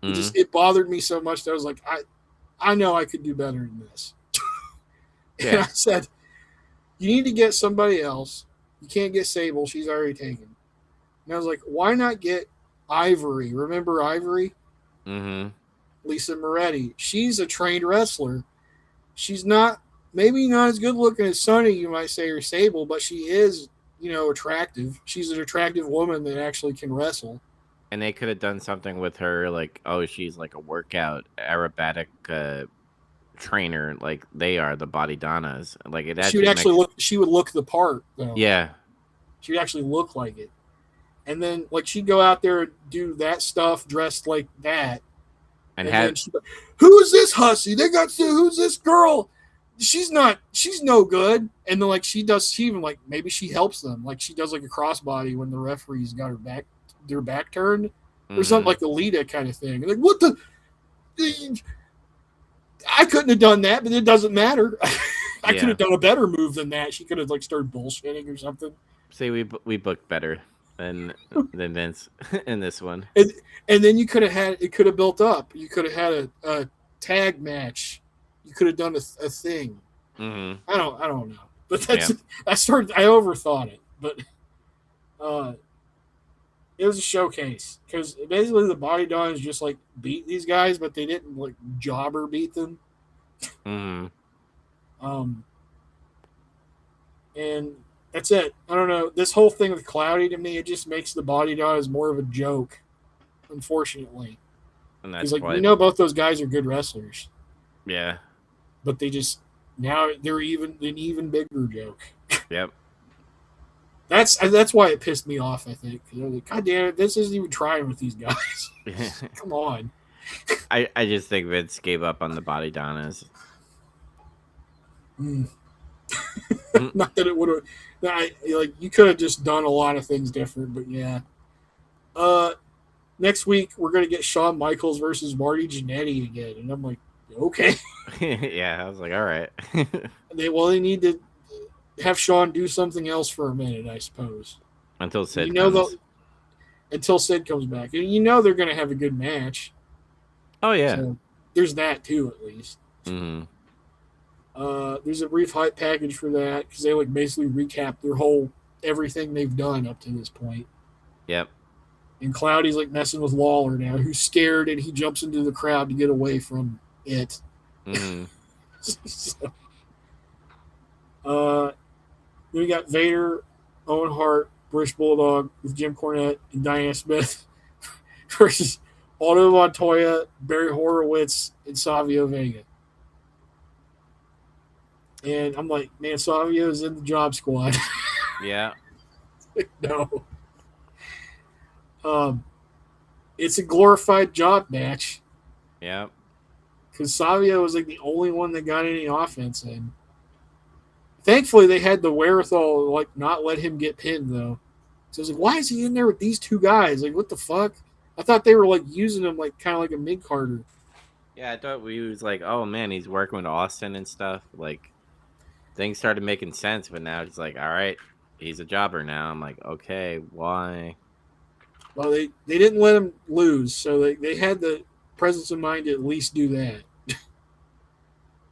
Speaker 3: It bothered me so much that I was like, I know I could do better than this. And I said, you need to get somebody else. You can't get Sable. She's already taken. And I was like, why not get Ivory? Remember Ivory?
Speaker 2: Mm-hmm.
Speaker 3: Lisa Moretti. She's a trained wrestler. She's maybe not as good looking as Sonny, you might say, or Sable, but she is, attractive. She's an attractive woman that actually can wrestle.
Speaker 2: And they could have done something with her, like, oh, she's like a workout aerobatic trainer, like they are the Body Donnas. Like it.
Speaker 3: She would actually She would look the part, though.
Speaker 2: Yeah.
Speaker 3: She would actually look like it. And then, like, she'd go out there and do that stuff dressed like that.
Speaker 2: And
Speaker 3: she'd go, who is this hussy? Who's this girl? She's no good. And then, like, she even, like, maybe she helps them. Like, she does, like, a crossbody when the referee's got their back turned or something, like the Lita kind of thing. Like, what the? I couldn't have done that, but it doesn't matter. I could have done a better move than that. She could have, like, started bullshitting or something.
Speaker 2: See, we booked better than Vince in this one.
Speaker 3: And then you could have built up. You could have had a tag match. You could have done a thing.
Speaker 2: Mm-hmm.
Speaker 3: I don't know. But I overthought it. But it was a showcase because basically the Body Dons just like beat these guys, but they didn't like jobber beat them.
Speaker 2: Mm-hmm.
Speaker 3: And that's it. I don't know. This whole thing with Cloudy, to me, it just makes the Body Dons more of a joke, unfortunately. Because like we know both those guys are good wrestlers.
Speaker 2: Yeah.
Speaker 3: But now they're an even bigger joke.
Speaker 2: Yep.
Speaker 3: That's why it pissed me off, I think. Like, God damn it, this isn't even trying with these guys. Come on.
Speaker 2: I just think Vince gave up on the Body Donnas.
Speaker 3: Not that it would have. Like, you could have just done a lot of things different, but yeah. Next week we're gonna get Shawn Michaels versus Marty Jannetty again, and I'm like, okay.
Speaker 2: Yeah, I was like, all right.
Speaker 3: They need to have Shawn do something else for a minute, I suppose.
Speaker 2: Until Sid comes.
Speaker 3: Until Sid comes back, and they're gonna have a good match.
Speaker 2: Oh yeah.
Speaker 3: So there's that too, at least.
Speaker 2: Mm-hmm.
Speaker 3: There's a brief hype package for that because they like basically recap everything they've done up to this point.
Speaker 2: Yep.
Speaker 3: And Cloudy's like messing with Lawler now, who's scared, and he jumps into the crowd to get away from it.
Speaker 2: Mm-hmm.
Speaker 3: So, then we got Vader, Owen Hart, British Bulldog with Jim Cornette and Diana Smith versus Aldo Montoya, Barry Horowitz, and Savio Vega. And I'm like, man, Savio's in the job squad.
Speaker 2: Yeah.
Speaker 3: No. It's a glorified job match
Speaker 2: Yeah.
Speaker 3: because Savio was like the only one that got any offense in. Thankfully, they had the wherewithal to like not let him get pinned though. So I was like, why is he in there with these two guys? Like, what the fuck? I thought they were like using him like kind of like a mid carder.
Speaker 2: Yeah, I thought we was like, oh man, he's working with Austin and stuff. Like, things started making sense, but now it's like, all right, he's a jobber now. I'm like, okay, why?
Speaker 3: Well, they didn't let him lose, so they had the presence of mind to at least do that.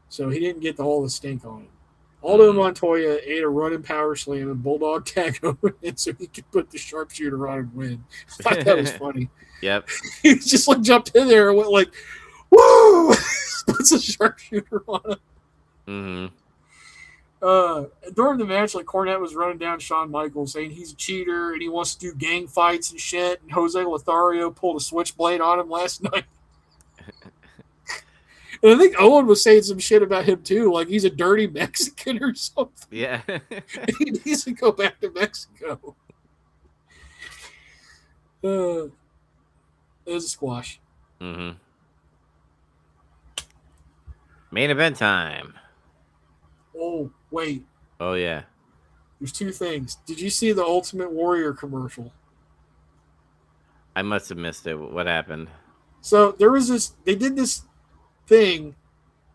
Speaker 3: So he didn't get all the stink on him. Aldo Montoya ate a running power slam and Bulldog tag over it so he could put the sharpshooter on and win. I thought that was funny.
Speaker 2: Yep.
Speaker 3: He just like jumped in there and went like, woo! Puts a sharpshooter on him.
Speaker 2: Mm-hmm.
Speaker 3: During the match, like Cornette was running down Shawn Michaels saying he's a cheater and he wants to do gang fights and shit. And Jose Lothario pulled a switchblade on him last night. And I think Owen was saying some shit about him too, like he's a dirty Mexican or something.
Speaker 2: Yeah.
Speaker 3: He needs to go back to Mexico. It was a squash.
Speaker 2: Mm-hmm. Main event time.
Speaker 3: Oh, wait.
Speaker 2: Oh, yeah.
Speaker 3: There's two things. Did you see the Ultimate Warrior commercial?
Speaker 2: I must have missed it. What happened?
Speaker 3: So there was they did this thing,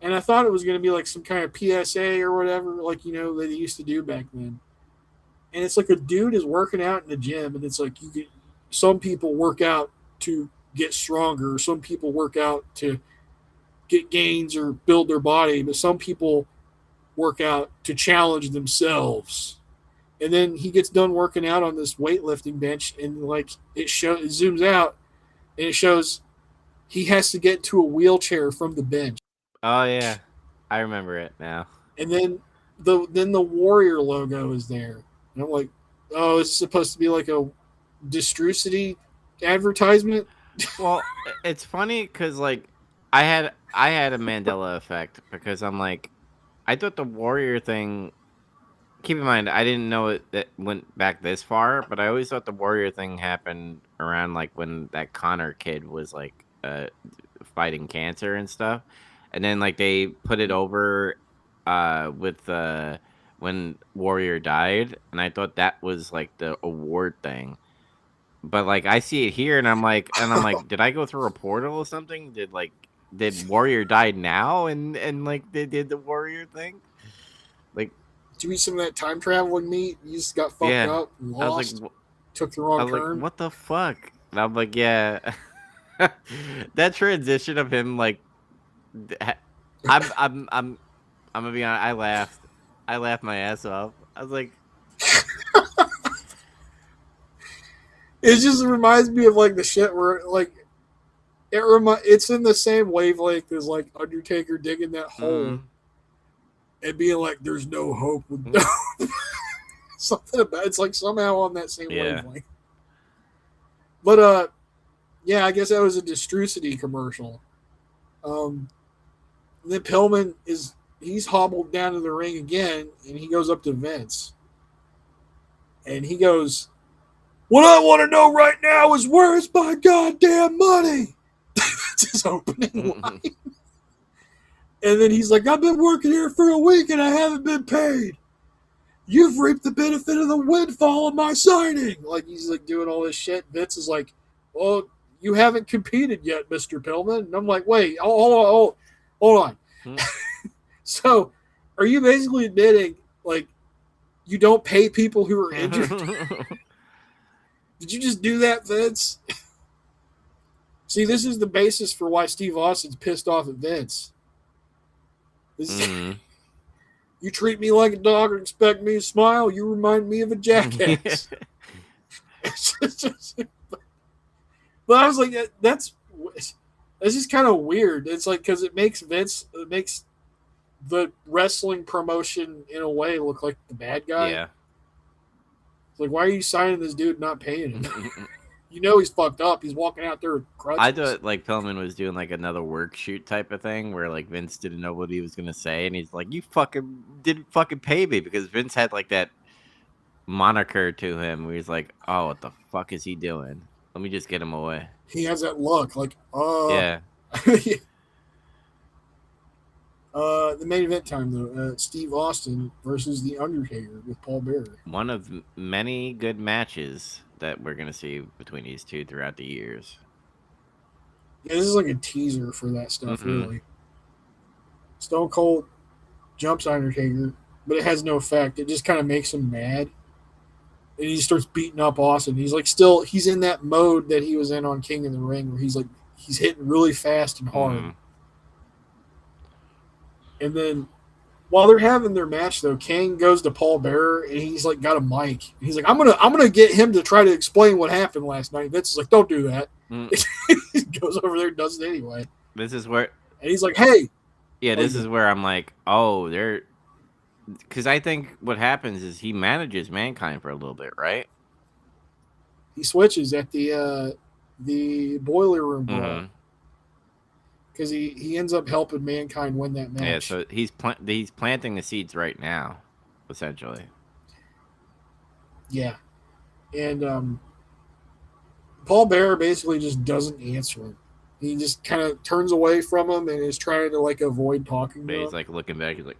Speaker 3: and I thought it was going to be like some kind of PSA or whatever, like, you know, that they used to do back then. And it's like a dude is working out in the gym, and it's like some people work out to get stronger, some people work out to get gains or build their body, but some people work out to challenge themselves. And then he gets done working out on this weightlifting bench, and like it zooms out, and it shows he has to get to a wheelchair from the bench.
Speaker 2: Oh, yeah. I remember it now.
Speaker 3: And then the Warrior logo is there. And I'm like, oh, it's supposed to be like a Distrucity advertisement?
Speaker 2: Well, it's funny because like I had a Mandela effect because I'm like, I thought the Warrior thing. Keep in mind, I didn't know it went back this far, but I always thought the Warrior thing happened around like when that Connor kid was like fighting cancer and stuff, and then like they put it over with when Warrior died, and I thought that was like the award thing. But like I see it here, and I'm like, did I go through a portal or something? Did Warrior die now, and like they did the Warrior thing? Like,
Speaker 3: did you eat some of that time traveling meat? You just got fucked up, and lost,
Speaker 2: I was like,
Speaker 3: took the wrong turn.
Speaker 2: Like, what the fuck? And I'm like, yeah, that transition of him, like, I'm gonna be honest. I laughed my ass off. I was like.
Speaker 3: It just reminds me of like the shit where like it's in the same wavelength as like Undertaker digging that hole and being like, "There's no hope with no." Something about it's like somehow on that same wavelength. But yeah, I guess that was a Distrucity commercial. Then Pillman he's hobbled down to the ring again, and he goes up to Vince, and he goes, "What I want to know right now is where's my goddamn money?" That's his opening line. And then he's like, "I've been working here for a week and I haven't been paid. You've reaped the benefit of the windfall of my signing." Like he's like doing all this shit. Vince is like, "Well, you haven't competed yet, Mr. Pillman." And I'm like, "Wait, hold on." So, are you basically admitting like you don't pay people who are injured? Did you just do that, Vince? See, this is the basis for why Steve Austin's pissed off at Vince. You treat me like a dog and expect me to smile. You remind me of a jackass. But I was like, that's just kind of weird. It's like because it makes the wrestling promotion in a way look like the bad guy.
Speaker 2: Yeah.
Speaker 3: It's like, why are you signing this dude and not paying him? You know he's fucked up. He's walking out there with crutches.
Speaker 2: I thought like Pillman was doing like another work shoot type of thing where like Vince didn't know what he was gonna say, and he's like, "You fucking didn't fucking pay me," because Vince had like that moniker to him where he's like, "Oh, what the fuck is he doing? Let me just get him away."
Speaker 3: He has that look, like,
Speaker 2: Yeah.
Speaker 3: The main event time though, Steve Austin versus The Undertaker with Paul Bearer.
Speaker 2: One of many good matches that we're gonna see between these two throughout the years.
Speaker 3: Yeah, this is like a teaser for that stuff, really. Stone Cold jumps Undertaker, but it has no effect. It just kind of makes him mad. And he starts beating up Austin. He's like he's in that mode that he was in on King of the Ring where he's hitting really fast and hard. And then while they're having their match though, Kane goes to Paul Bearer and he's like got a mic. He's like, I'm gonna get him to try to explain what happened last night. Vince is like, don't do that. He goes over there and does it anyway.
Speaker 2: This is where
Speaker 3: and he's like, hey.
Speaker 2: Yeah, this is where I'm like, oh, they're because I think what happens is he manages Mankind for a little bit, right?
Speaker 3: He switches at the boiler room brawl. Because he ends up helping Mankind win that match.
Speaker 2: Yeah, so he's planting the seeds right now, essentially.
Speaker 3: Yeah, and Paul Bearer basically just doesn't answer him. He just kind of turns away from him and is trying to like avoid talking to him.
Speaker 2: He's like looking back. He's like,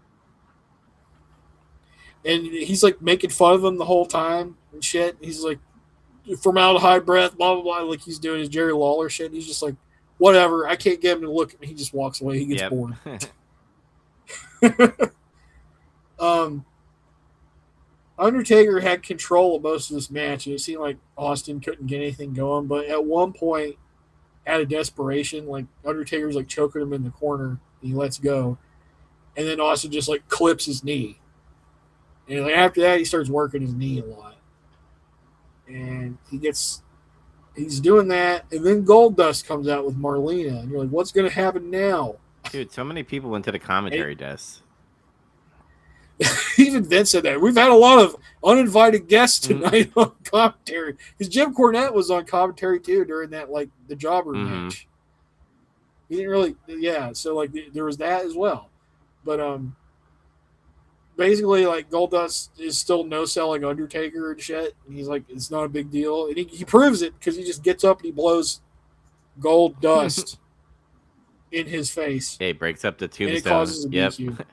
Speaker 3: and he's like making fun of him the whole time and shit. He's like formaldehyde breath, blah blah blah. Like he's doing his Jerry Lawler shit. And he's just like, whatever. I can't get him to look at me. He just walks away. He gets bored. Undertaker had control of most of this match. It seemed like Austin couldn't get anything going, but at one point, out of desperation, like Undertaker's like choking him in the corner, and he lets go, and then Austin just like clips his knee, and like after that he starts working his knee a lot, and he's doing that, and then Goldust comes out with Marlena, and you're like, what's going to happen now?
Speaker 2: Dude, so many people went to the commentary desk.
Speaker 3: Even Vince said that. We've had a lot of uninvited guests tonight on commentary. Because Jim Cornette was on commentary too during that, like, the jobber match. He didn't really, so, like, there was that as well. But, basically, like, Goldust is still no-selling Undertaker and shit. And he's like, it's not a big deal. And he proves it because he just gets up and he blows gold dust in his face.
Speaker 2: Hey, breaks up the tombstone.
Speaker 3: And it causes a DQ.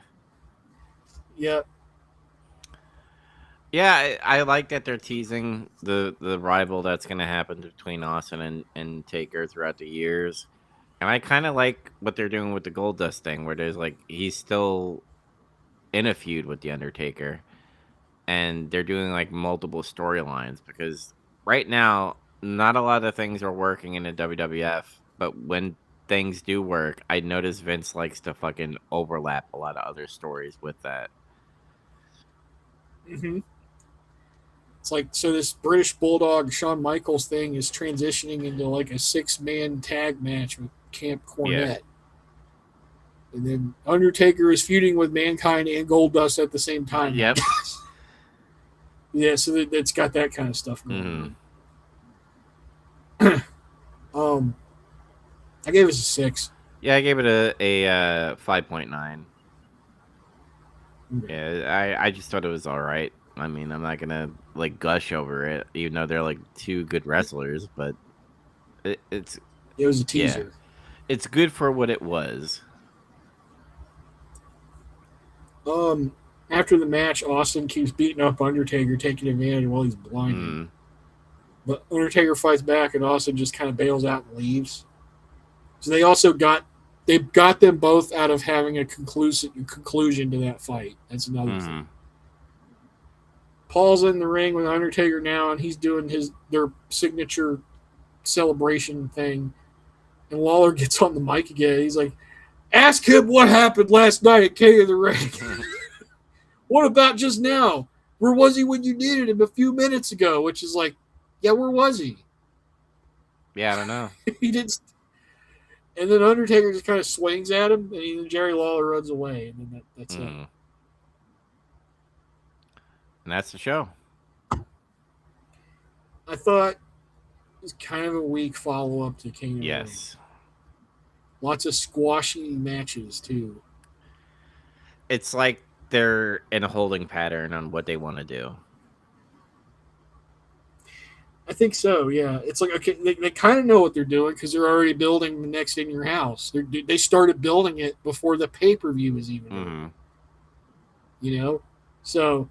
Speaker 3: Yep.
Speaker 2: Yeah, I like that they're teasing the rival that's going to happen between Austin and Taker throughout the years. And I kind of like what they're doing with the Goldust thing, where there's like, he's still in a feud with The Undertaker. And they're doing like multiple storylines because right now, not a lot of things are working in the WWF. But when things do work, I notice Vince likes to fucking overlap a lot of other stories with that.
Speaker 3: It's like, so this British Bulldog Shawn Michaels thing is transitioning into like a 6-man tag match with Camp Cornette. Yeah. And then Undertaker is feuding with Mankind and Goldust at the same time.
Speaker 2: Yep.
Speaker 3: Yeah, so that's got that kind of stuff going on. I gave it a 6.
Speaker 2: Yeah, I gave it a 5.9. Yeah, I just thought it was all right. I mean, I'm not gonna like gush over it, even though they're like two good wrestlers. But it
Speaker 3: was a teaser.
Speaker 2: Yeah, it's good for what it was.
Speaker 3: After the match, Austin keeps beating up Undertaker, taking advantage while he's blinded. But Undertaker fights back, and Austin just kind of bails out and leaves. So they got them both out of having a conclusion to that fight. That's another thing. Paul's in the ring with Undertaker now, and he's doing their signature celebration thing. And Lawler gets on the mic again. He's like, ask him what happened last night at King of the Ring. What about just now? Where was he when you needed him a few minutes ago? Which is like, yeah, where was he?
Speaker 2: Yeah, I don't know.
Speaker 3: He didn't. And then Undertaker just kind of swings at him, and then Jerry Lawler runs away, and then that's it.
Speaker 2: And that's the show.
Speaker 3: I thought it was kind of a weak follow-up to King of the Ring.
Speaker 2: Yes.
Speaker 3: Lots of squashy matches, too.
Speaker 2: It's like they're in a holding pattern on what they want to do.
Speaker 3: I think so, yeah. It's like, okay, they kind of know what they're doing because they're already building the next In Your House. They started building it before the pay-per-view was even over. You know? So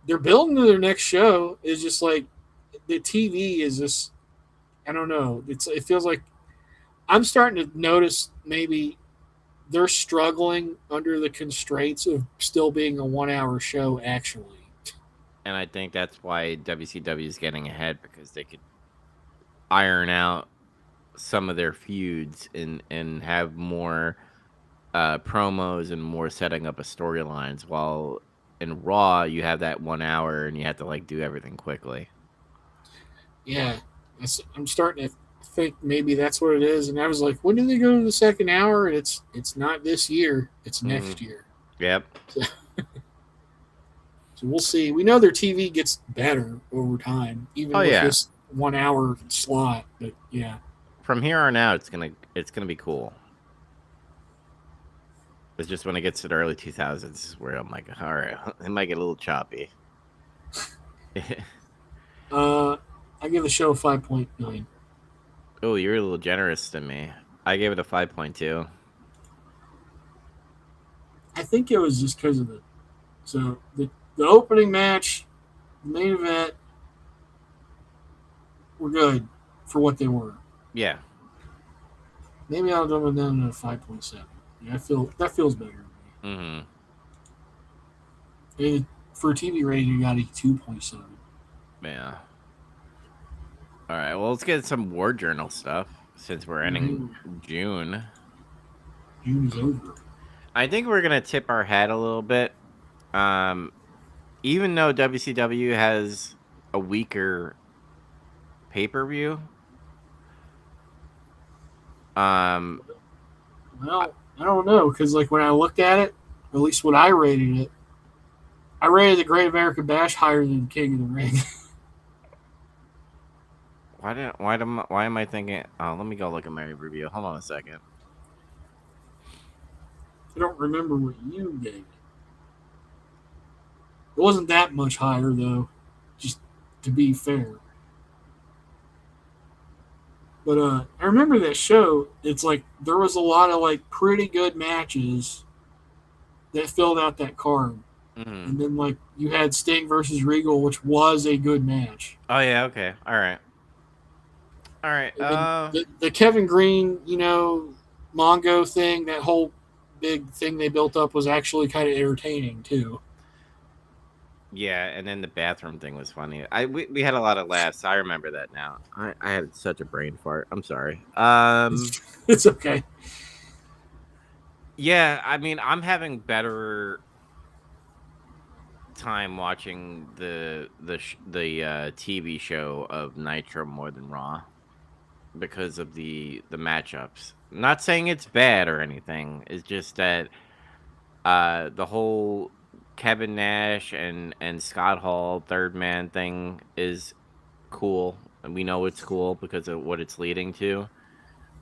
Speaker 3: they're building to their next show. It's just like the TV is just, I don't know. It feels like I'm starting to notice maybe they're struggling under the constraints of still being a 1-hour show, actually.
Speaker 2: And I think that's why WCW is getting ahead, because they could iron out some of their feuds and have more promos and more setting up of storylines. While in Raw, you have that 1 hour and you have to like do everything quickly.
Speaker 3: Yeah, I'm starting to think maybe that's what it is. And I was like, when do they go to the second hour? And it's not this year; it's next year.
Speaker 2: Yep.
Speaker 3: So we'll see. We know their TV gets better over time, even with this 1 hour slot. But yeah,
Speaker 2: from here on out, it's gonna be cool. It's just when it gets to the early 2000s where I'm like, all right, it might get a little choppy.
Speaker 3: I give the show a 5.9.
Speaker 2: Oh, you're a little generous to me. I gave it a 5.2.
Speaker 3: I think it was just because of the opening match, the main event, were good for what they were.
Speaker 2: Yeah.
Speaker 3: Maybe I'll dumb it down to a 5.7. Yeah, that feels better to me.
Speaker 2: Mm-hmm.
Speaker 3: And for a TV rating, you got a 2.7.
Speaker 2: Yeah. All right. Well, let's get some War Journal stuff since we're ending June.
Speaker 3: June is over.
Speaker 2: I think we're gonna tip our hat a little bit. Even though WCW has a weaker pay-per-view.
Speaker 3: Well, I don't know, because like when I looked at it, at least when I rated it, I rated the Great American Bash higher than King of the Ring.
Speaker 2: Why am I thinking? Oh, let me go look at my review. Hold on a second.
Speaker 3: I don't remember what you gave it. It wasn't that much higher though, just to be fair. But I remember that show. It's like there was a lot of like pretty good matches that filled out that card.
Speaker 2: Mm-hmm.
Speaker 3: And then like you had Sting versus Regal, which was a good match.
Speaker 2: Oh yeah, okay, all right.
Speaker 3: The Kevin Green, Mongo thing, that whole big thing they built up was actually kind of entertaining too.
Speaker 2: Yeah, and then the bathroom thing was funny. We had a lot of laughs. I remember that now. I had such a brain fart. I'm sorry.
Speaker 3: It's okay.
Speaker 2: Yeah, I mean, I'm having better time watching the TV show of Nitro more than Raw because of the matchups. I'm not saying it's bad or anything. It's just that the whole Kevin Nash and Scott Hall third man thing is cool, and we know it's cool because of what it's leading to.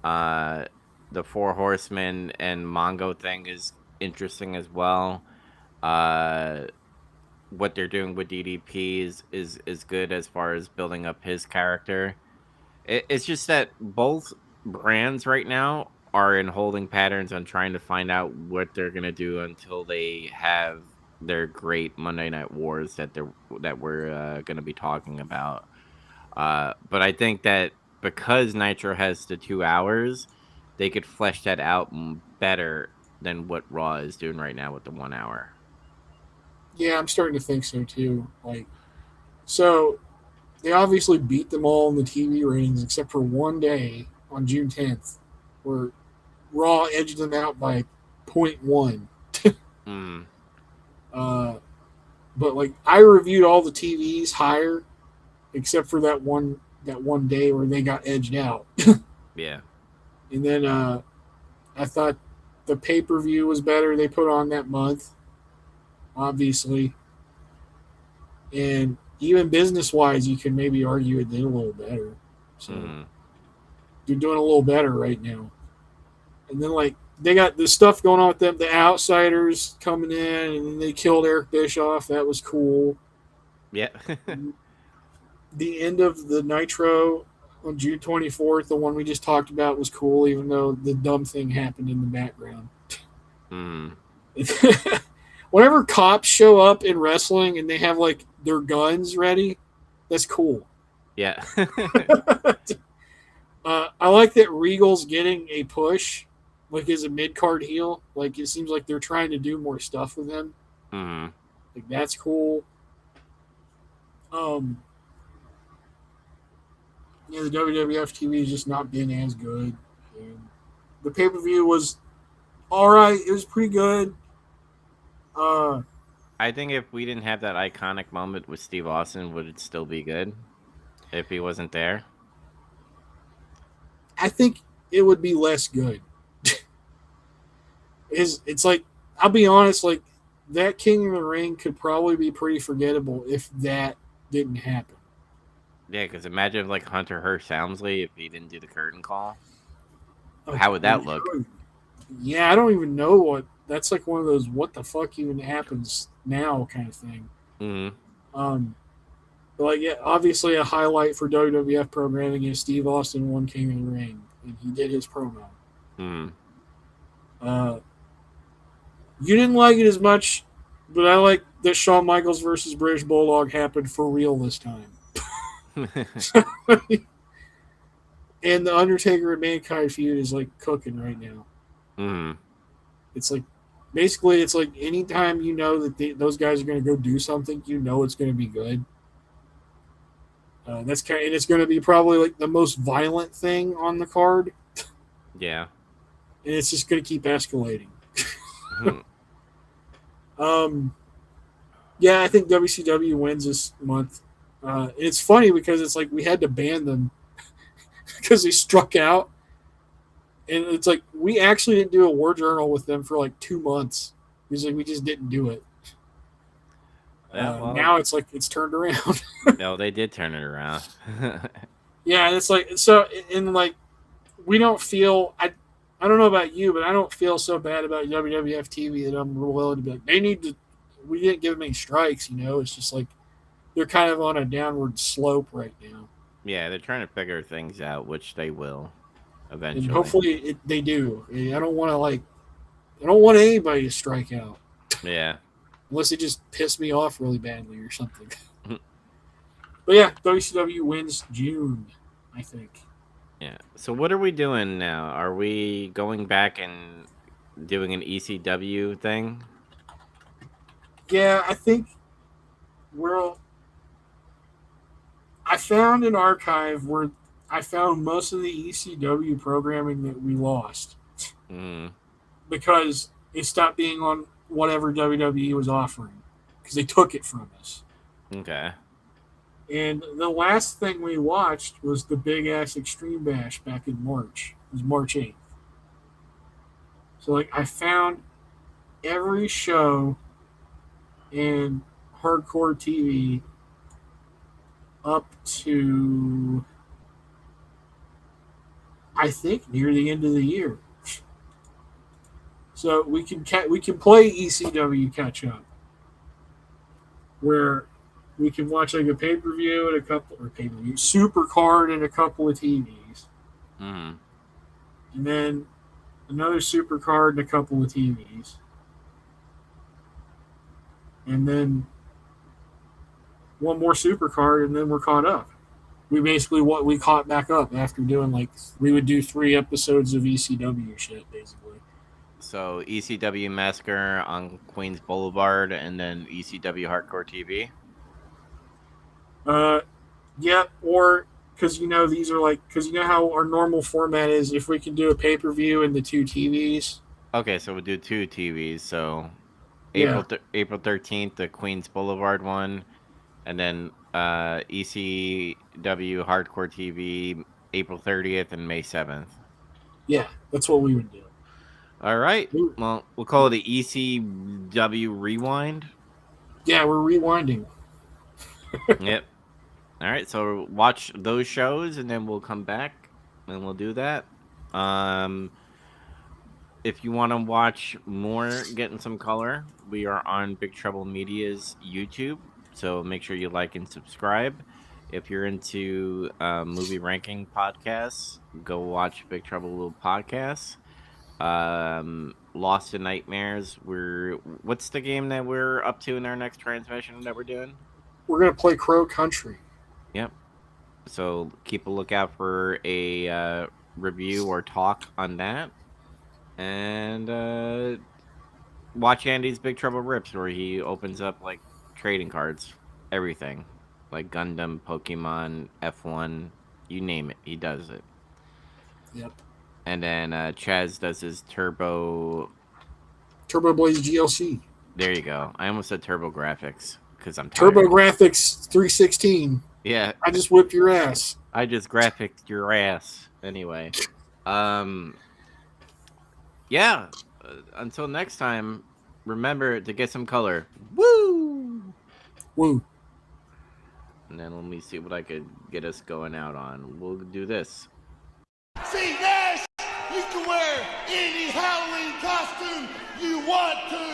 Speaker 2: The Four Horsemen and Mongo thing is interesting as well. What they're doing with DDP is good as far as building up his character. It's just that both brands right now are in holding patterns on trying to find out what they're gonna do until they have their great Monday Night Wars that we're gonna be talking about. But I think that because Nitro has the 2 hours, they could flesh that out better than what Raw is doing right now with the 1 hour.
Speaker 3: Yeah, I'm starting to think so too. So they obviously beat them all in the TV ratings except for one day on June 10th, where Raw edged them out by 0.1. But I reviewed all the TVs higher, except for that one day where they got edged out.
Speaker 2: Yeah.
Speaker 3: And then I thought the pay-per-view was better they put on that month, obviously. And even business-wise, you can maybe argue it did a little better. So they're doing a little better right now. And then, like, they got the stuff going on with them, the Outsiders coming in, and then they killed Eric Bischoff. That was cool.
Speaker 2: Yeah.
Speaker 3: The end of the Nitro on June 24th, the one we just talked about, was cool, even though the dumb thing happened in the background. Whenever cops show up in wrestling and they have, like, their guns ready, that's cool.
Speaker 2: Yeah.
Speaker 3: I like that Regal's getting a push, like as a mid-card heel. Like, it seems like they're trying to do more stuff with him. Like, that's cool. Yeah, the WWF TV has just not been as good. And the pay-per-view was all right. It was pretty good.
Speaker 2: I think if we didn't have that iconic moment with Steve Austin, would it still be good if he wasn't there?
Speaker 3: I think it would be less good. It's like, I'll be honest, like, that King of the Ring could probably be pretty forgettable if that didn't happen.
Speaker 2: Yeah, because imagine if, like, Hunter Hearst Helmsley, if he didn't do the curtain call. How would that look?
Speaker 3: Yeah, I don't even know what. That's like one of those what the fuck even happens now kind of thing. But like, yeah, obviously a highlight for WWF programming is Steve Austin won King of the Ring, and he did his promo. You didn't like it as much, but I like that Shawn Michaels versus British Bulldog happened for real this time. And the Undertaker and Mankind feud is like cooking right now. It's like, basically, it's like anytime you know that those guys are going to go do something, you know it's going to be good. And it's going to be probably like the most violent thing on the card.
Speaker 2: Yeah.
Speaker 3: And it's just going to keep escalating. Yeah, I think WCW wins this month. It's funny because it's like we had to ban them because they struck out. And it's like we actually didn't do a war journal with them for like 2 months. Because like we just didn't do it. Now it's like it's turned around.
Speaker 2: No, they did turn it around.
Speaker 3: Yeah, and it's like so, and like we don't feel. I don't know about you, but I don't feel so bad about WWF TV that I'm willing to be like they need to. We didn't give them any strikes, you know. It's just like they're kind of on a downward slope right now.
Speaker 2: Yeah, they're trying to figure things out, which they will eventually.
Speaker 3: And hopefully they do. I don't want anybody to strike out.
Speaker 2: Yeah.
Speaker 3: Unless they just piss me off really badly or something. But yeah, WCW wins June, I think.
Speaker 2: Yeah. So what are we doing now? Are we going back and doing an ECW thing?
Speaker 3: Yeah, I think I found an archive where I found most of the ECW programming that we lost. Because it stopped being on whatever WWE was offering. Because they took it from us.
Speaker 2: Okay.
Speaker 3: And the last thing we watched was the Big Ass Extreme Bash back in March. It was March 8th. So, like, I found every show in hardcore TV up to, I think, near the end of the year. So we can play ECW catch up, where we can watch like a pay-per-view and super card and a couple of TVs, and then another super card and a couple of TVs, and then one more super card, and then we're caught up. We caught back up after doing we would do 3 episodes of ECW shit basically.
Speaker 2: So ECW Massacre on Queens Boulevard, and then ECW Hardcore TV.
Speaker 3: Yeah, or because these are because how our normal format is. If we can do a pay-per-view and the 2 TVs.
Speaker 2: Okay, so we'll do 2 TVs. So
Speaker 3: Yeah.
Speaker 2: April 13th, the Queens Boulevard one, and then ECW Hardcore TV April 30th and May 7th.
Speaker 3: Yeah, that's what we would do.
Speaker 2: All right. Well, we'll call it the ECW Rewind.
Speaker 3: Yeah, we're rewinding.
Speaker 2: Yep. All right. So watch those shows, and then we'll come back and we'll do that. If you want to watch more Getting Some Color, we are on Big Trouble Media's YouTube. So make sure you like and subscribe. If you're into movie ranking podcasts, go watch Big Trouble Little Podcasts. Lost in Nightmares. What's the game that we're up to in our next transmission that we're doing?
Speaker 3: We're gonna play Crow Country.
Speaker 2: Yep. So keep a lookout for a review or talk on that. And watch Andy's Big Trouble Rips, where he opens up like trading cards, everything, like Gundam, Pokemon, F1, you name it, he does it.
Speaker 3: Yep.
Speaker 2: And then Chaz does his Turbo
Speaker 3: Blaze GLC.
Speaker 2: There you go. I almost said Turbo Graphics because I'm tired.
Speaker 3: Turbo Graphics 316.
Speaker 2: Yeah.
Speaker 3: I just whipped your ass.
Speaker 2: I just graphicked your ass. Anyway. Yeah. Until next time, remember to get some color. Woo!
Speaker 3: Woo.
Speaker 2: And then let me see what I could get us going out on. We'll do this.
Speaker 4: See, Nash, you can wear any Halloween costume you want to.